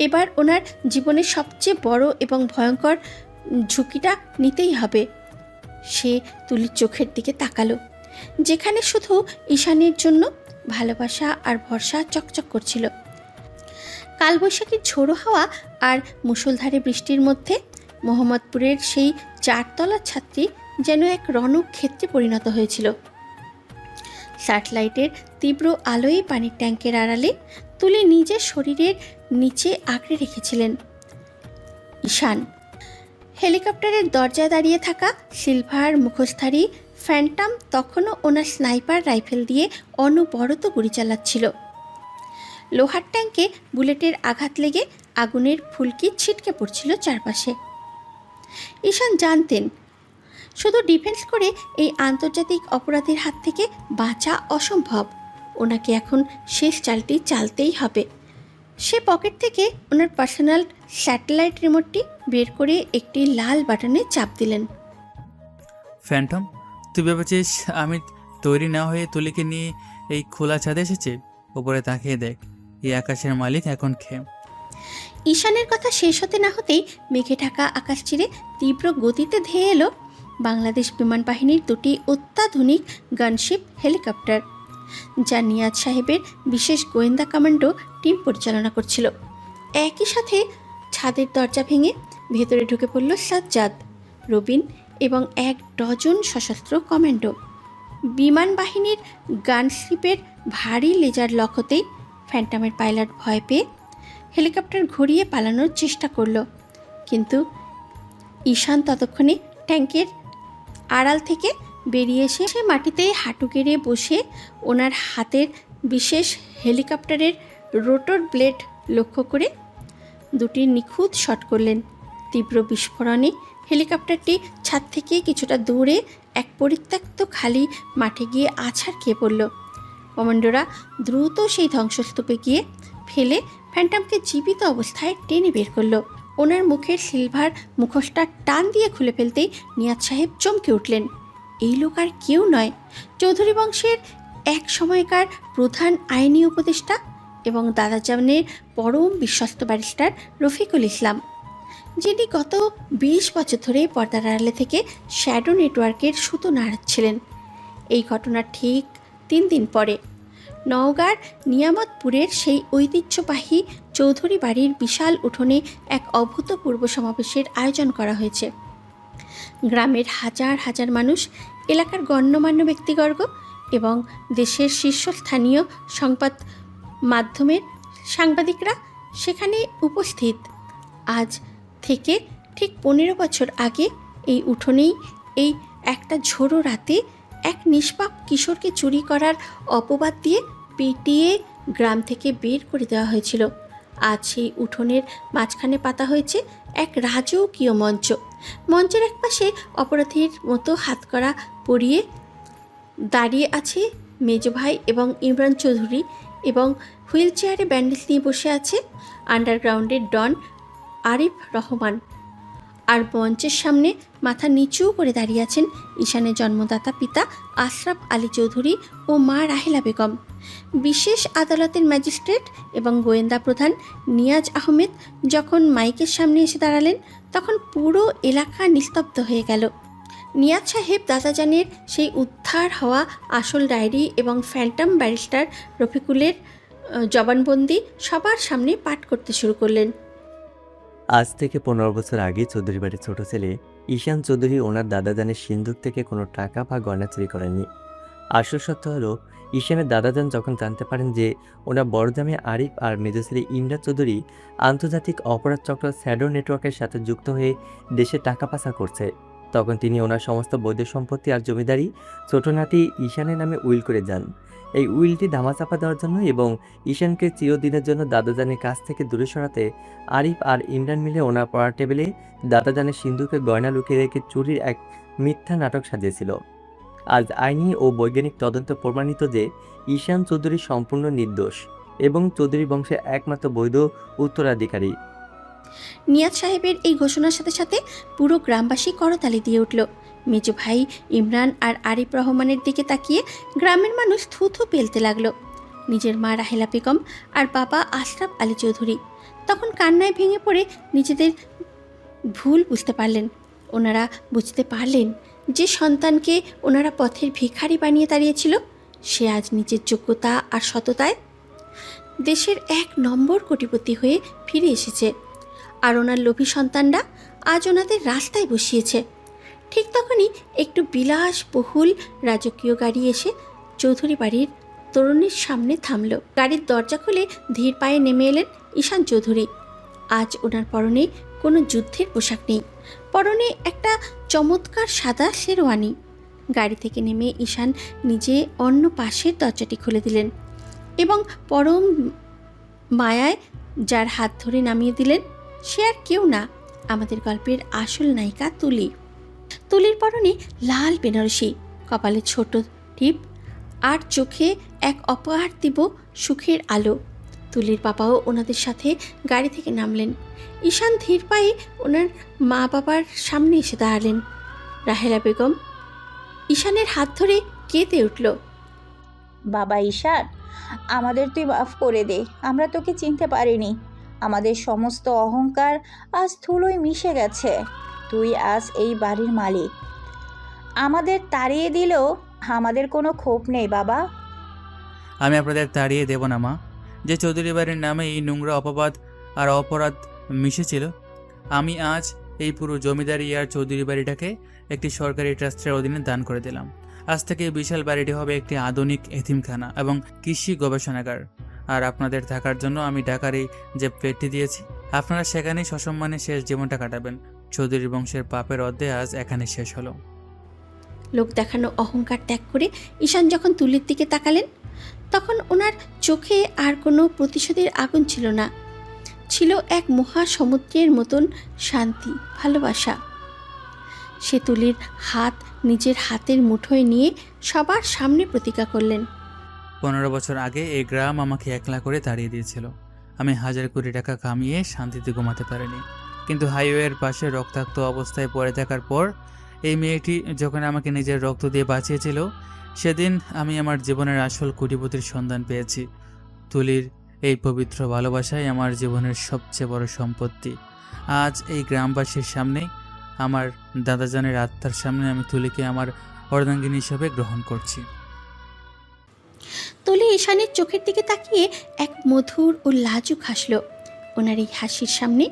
এবার ওনার জীবনের সবচেয়ে বড় এবং ভয়ঙ্কর ঝুঁকিটা নিতেই হবে। সে তুলির চোখের দিকে তাকালো, যেখানে শুধু ঈশানের জন্য ভালোবাসা আর ভরসা চকচক করছিল। কালবৈশাখীর ঝোড়ো হাওয়া আর মুষলধারে বৃষ্টির মধ্যে মোহাম্মদপুরের সেই 4তলার ছাদটি যেন এক রণক্ষেত্রে পরিণত হয়েছিল। স্যাটেলাইটের তীব্র আলোয় পানির ট্যাঙ্কের আড়ালে তুলে নিজের শরীরের নিচে আঁকড়ে রেখেছিলেন ঈশান। হেলিকপ্টারের দরজায় দাঁড়িয়ে থাকা সিলভার মুখোশধারী ফ্যান্টম তখনও ওনার স্নাইপার রাইফেল দিয়ে অনবরত গুলি চালাচ্ছিল। লোহার ট্যাঙ্কে বুলেটের আঘাত লেগে আগুনের ফুলকি ছিটকে পড়ছিল চারপাশে। ঈশান জানতেন শুধু ডিফেন্স করে এই আন্তর্জাতিক অপরাধীর হাত থেকে বাঁচা অসম্ভব। ওনাকে এখন শেষ চালটি চালতেই হবে। সে পকেট থেকে ওনার পার্সোনাল স্যাটেলাইট রিমোটটি বের করে একটি লাল বাটনে চাপ দিলেন। ফ্যান্টম, তুই ভেবেছিস আমি তৈরি না হয়ে তুলিকে নিয়ে এই খোলা ছাদে এসেছি? উপরে তাকিয়ে দেখ, এই আকাশের মালিক এখন খেয়ে। ঈশানের কথা শেষ হতে না হতেই মেঘে ঢাকা আকাশ চিরে তীব্র গতিতে ধেয়ে এলো বাংলাদেশ বিমান বাহিনীর 2টি অত্যাধুনিক গানশিপ হেলিকপ্টার, যা নিয়াজ সাহেবের বিশেষ গোয়েন্দা কমান্ডো টিম পরিচালনা করছিল। একই সাথে ছাদের দরজা ভেঙে ভেতরে ঢুকে পড়ল সাজ্জাদ, রবিন এবং 1 ডজন সশস্ত্র কমান্ডো। বিমান বাহিনীর গানস্লিপের ভারী লেজার লক হতেই ফ্যান্টমের পাইলট ভয় পেয়ে হেলিকপ্টার ঘুরিয়ে পালানোর চেষ্টা করলো, কিন্তু ঈশান ততক্ষণে ট্যাঙ্কের আড়াল থেকে বেরিয়ে এসে সে মাটিতে হাঁটু গেড়ে বসে ওনার হাতের বিশেষ হেলিকপ্টারের রোটর ব্লেড লক্ষ্য করে দুটি নিখুঁত শট করলেন। তীব্র বিস্ফোরণে হেলিকপ্টারটি ছাদ থেকে কিছুটা দূরে এক পরিত্যক্ত খালি মাঠে গিয়ে আছাড় খেয়ে পড়ল। কমান্ডোরা দ্রুত সেই ধ্বংসস্তূপে গিয়ে ফেলে ফ্যান্টমকে জীবিত অবস্থায় টেনে বের করলো। ওনার মুখের সিলভার মুখোশটা টান দিয়ে খুলে ফেলতেই নিয়াজ সাহেব চমকে উঠলেন। এই লোক আর কেউ নয়, চৌধুরী বংশের এক সময়কার প্রধান আইনি উপদেষ্টা এবং দাদাজানের পরম বিশ্বস্ত ব্যারিস্টার রফিকুল ইসলাম, যিনি গত 20 বছর ধরে পর্দার আড়ালে থেকে শ্যাডো নেটওয়ার্কের সুতো নাড়াচ্ছিলেন। এই ঘটনার ঠিক 3 দিন পরে নওগাঁর নিয়ামতপুরের সেই ঐতিহ্যবাহী চৌধুরী বাড়ির বিশাল উঠোনে এক অভূতপূর্ব সমাবেশের আয়োজন করা হয়েছে। গ্রামের হাজার হাজার মানুষ, এলাকার গণ্যমান্য ব্যক্তিবর্গ এবং দেশের শীর্ষস্থানীয় সংবাদ মাধ্যমের সাংবাদিকরা সেখানে উপস্থিত। আজ থেকে ঠিক 15 বছর আগে এই উঠোনেই এই একটা ঝোড়ো রাতে এক নিষ্পাপ কিশোরকে চুরি করার অপবাদ দিয়ে পিটিয়ে গ্রাম থেকে বের করে দেওয়া হয়েছিল। আজ সেই উঠোনের মাঝখানে পাতা হয়েছে এক রাজকীয় মঞ্চ। মঞ্চের এক পাশে অপরাধীর মতো হাতকড়া পরিয়ে দাঁড়িয়ে আছে মেজো ভাই এবং ইমরান চৌধুরী, এবং হুইল চেয়ারে ব্যান্ডেজ নিয়ে বসে আছে আন্ডারগ্রাউন্ডের ডন আরিফ রহমান। আর মঞ্চের সামনে মাথা নিচু করে দাঁড়িয়ে আছেন ঈশানের জন্মদাতা পিতা আশরাফ আলী চৌধুরী ও মা রাহেলা বেগম। বিশেষ আদালতের ম্যাজিস্ট্রেট এবং গোয়েন্দা প্রধান নিয়াজ আহমেদ যখন মাইকের সামনে এসে দাঁড়ালেন, তখন পুরো এলাকা নিস্তব্ধ হয়ে গেল। নিয়াজ সাহেব দাদাজানের সেই উদ্ধার হওয়া আসল ডায়েরি এবং ফ্যান্টম ব্যারিস্টার রফিকুলের জবানবন্দি সবার সামনে পাঠ করতে শুরু করলেন। আজ থেকে 15 বছর আগে চৌধুরী বাড়ির ছোট ছেলে ঈশান চৌধুরী ওনার দাদাজানের সিন্দুক থেকে কোনো টাকা বা গয়না চুরি করেননি। আসল সত্য হলো, ঈশানের দাদাজান যখন জানতে পারেন যে ওনার বড় জামাই আরিফ আর মেজো ছেলে ইমরান চৌধুরী আন্তর্জাতিক অপরাধ চক্র শ্যাডো নেটওয়ার্কের সাথে যুক্ত হয়ে দেশে টাকা পাচার করছে, তখন তিনি ওনার সমস্ত বৈধ সম্পত্তি আর জমিদারি ছোট নাতি ঈশানের নামে উইল করে যান। এই উইলটি ধামাচাপা দেওয়ার জন্য এবং ঈশানকে চিরদিনের জন্য দাদাজানের কাছ থেকে দূরে সরাতে আরিফ আর ইমরান মিলে ওনার পড়ার টেবিলে দাদাজানের সিন্ধুকে গয়না লুকিয়ে রেখে চুরির এক মিথ্যা নাটক সাজিয়েছিল। আজ আইনি ও বৈজ্ঞানিক তদন্ত প্রমাণিত যে ঈশান চৌধুরী সম্পূর্ণ নির্দোষ এবং চৌধুরী বংশের একমাত্র বৈধ উত্তরাধিকারী। নিয়াজ সাহেবের এই ঘোষণার সাথে সাথে পুরো গ্রামবাসী করতালি দিয়ে উঠল। মেজো ভাই ইমরান আর আরিফ রহমানের দিকে তাকিয়ে গ্রামের মানুষ থুথু পেলতে লাগলো। নিজের মা রাহেলা বেগম আর বাবা আশরাফ আলী চৌধুরী তখন কান্নায় ভেঙে পড়ে নিজেদের ভুল বুঝতে পারলেন। ওনারা বুঝতে পারলেন যে সন্তানকে ওনারা পথের ভিখারি বানিয়ে দাঁড়িয়েছিল, সে আজ নিজের যোগ্যতা আর সততায় দেশের 1 নম্বর কোটিপতি হয়ে ফিরে এসেছে। আর ওনার লোভী সন্তানরা আজ ওনাদের রাস্তায় বসিয়েছে। ঠিক তখনই একটু বিলাসবহুল রাজকীয় গাড়ি এসে চৌধুরী বাড়ির তরুণীর সামনে থামল। গাড়ির দরজা খুলে ধীর পায়ে নেমে এলেন ঈশান চৌধুরী। আজ ওনার পরনে কোনো যুদ্ধের পোশাক নেই, পরনে একটা চমৎকার সাদা শেরওয়ানি। গাড়ি থেকে নেমে ঈশান নিজে অন্য পাশের দরজাটি খুলে দিলেন এবং পরম মায়ায় যার হাত ধরে নামিয়ে দিলেন, সে আর কেউ না, আমাদের গল্পের আসল নায়িকা তুলি। তুলির পরনে লাল বেনারসি, কপালে ছোট টিপ আর চোখে এক অপার্থিব সুখের আলো। তুলির বাবাও ওনাদের সাথে গাড়ি থেকে নামলেন। ঈশান ধীর পায়ে ওনার মা বাবার সামনে এসে দাঁড়ালেন। রাহেলা বেগম ঈশানের হাত ধরে কেঁদে উঠল। বাবা ঈশান, আমাদের তুই মাফ করে দে, আমরা তোকে চিনতে পারিনি। আমাদের সমস্ত অহংকার আজ ধুলোয় মিশে গেছে। তুই আজ এই বাড়ির মালিক। আমাদের তাড়িয়ে দিলেও আমাদের কোনো ক্ষোভ নেই বাবা। আমি আপনাদের তাড়িয়ে দেব না মা। যে চৌধুরী বাড়ির নামে এই নোংরা অপবাদ আর অপরাধ মিশেছিল, আমি আজ এই পুরো জমিদারি আর চৌধুরী বাড়িটাকে একটি সরকারি ট্রাস্টের অধীনে দান করে দিলাম। আজ থেকে এই বিশাল বাড়িটি হবে একটি আধুনিক এতিমখানা এবং কৃষি গবেষণাগার। আর আপনাদের থাকার জন্য আমি ঢাকার এই যে ফ্ল্যাটটি দিয়েছি, আপনারা সেখানেই সসম্মানে শেষ জীবনটা কাটাবেন। চৌধুরী বংশের পাপের অধ্যায় আজ এখানে শেষ হলো। লোক দেখানো অহংকার ত্যাগ করে ঈশান যখন তুলির দিকে তাকালেন, তখন ওনার চোখে আর কোনো প্রতিশোধের আগুন ছিল না, ছিল এক মহাসমুদ্রের মতন শান্তি, ভালোবাসা। সে তুলির হাত নিজের হাতের মুঠোয় নিয়ে সবার সামনে প্রতিজ্ঞা করলেন। 15 বছর আগে এই গ্রাম আমাকে একলা করে তাড়িয়ে দিয়েছিল। আমি হাজার কোটি টাকা কামিয়ে শান্তিতে ঘুমাতে পারিনি, কিন্তু হাইওয়ের পাশে রক্তাক্ত অবস্থায় পড়ে থাকার পর এই মেয়েটি যখন আমাকে নিজের রক্ত দিয়ে বাঁচিয়েছিল, সেদিন আমি আমার জীবনের আসল কোটিপতির সন্ধান পেয়েছি। তুলির এই পবিত্র ভালোবাসাই আমার জীবনের সবচেয়ে বড় সম্পত্তি। আজ এই গ্রামবাসীর সামনে, আমার দাদাজানের আত্মার সামনে আমি তুলিকে আমার অর্ধাঙ্গিনী হিসেবে গ্রহণ করছি। তুলি ঈশানের চোখের দিকে তাকিয়ে এক মধুর ও লাজুক হাসল। ওনার এই হাসির সামনে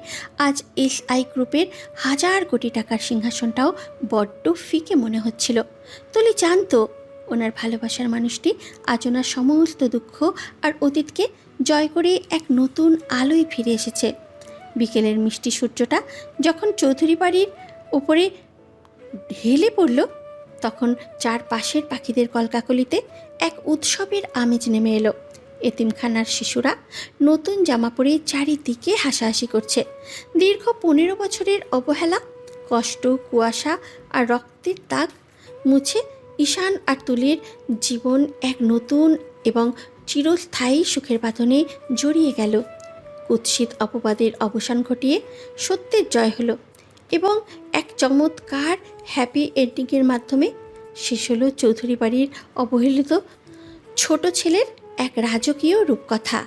আজ SI গ্রুপের হাজার কোটি টাকার সিংহাসনটাও বড্ড ফিকে মনে হচ্ছিল। তুলি জানতো ওনার ভালোবাসার মানুষটি আজ ওনার সমস্ত দুঃখ আর অতীতকে জয় করে এক নতুন আলোয় ফিরে এসেছে। বিকেলের মিষ্টি সূর্যটা যখন চৌধুরী বাড়ির উপরে ঢেলে পড়ল, তখন চারপাশের পাখিদের কলকাকলিতে এক উৎসবের আমেজ নেমে এলো। এতিমখানার শিশুরা নতুন জামা পরে চারিদিকে হাসাহাসি করছে। দীর্ঘ 15 বছরের অবহেলা, কষ্ট, কুয়াশা আর রক্তের দাগ মুছে ঈশান আর তুলির জীবন এক নতুন এবং চিরস্থায়ী সুখের বাঁধনে জড়িয়ে গেল। কুৎসিত অপবাদের অবসান ঘটিয়ে সত্যের জয় হলো এবং এক চমৎকার হ্যাপি এন্ডিংয়ের মাধ্যমে শেষ হলো চৌধুরী বাড়ির অবহেলিত ছোট ছেলের এক রাজকীয় রূপকথা।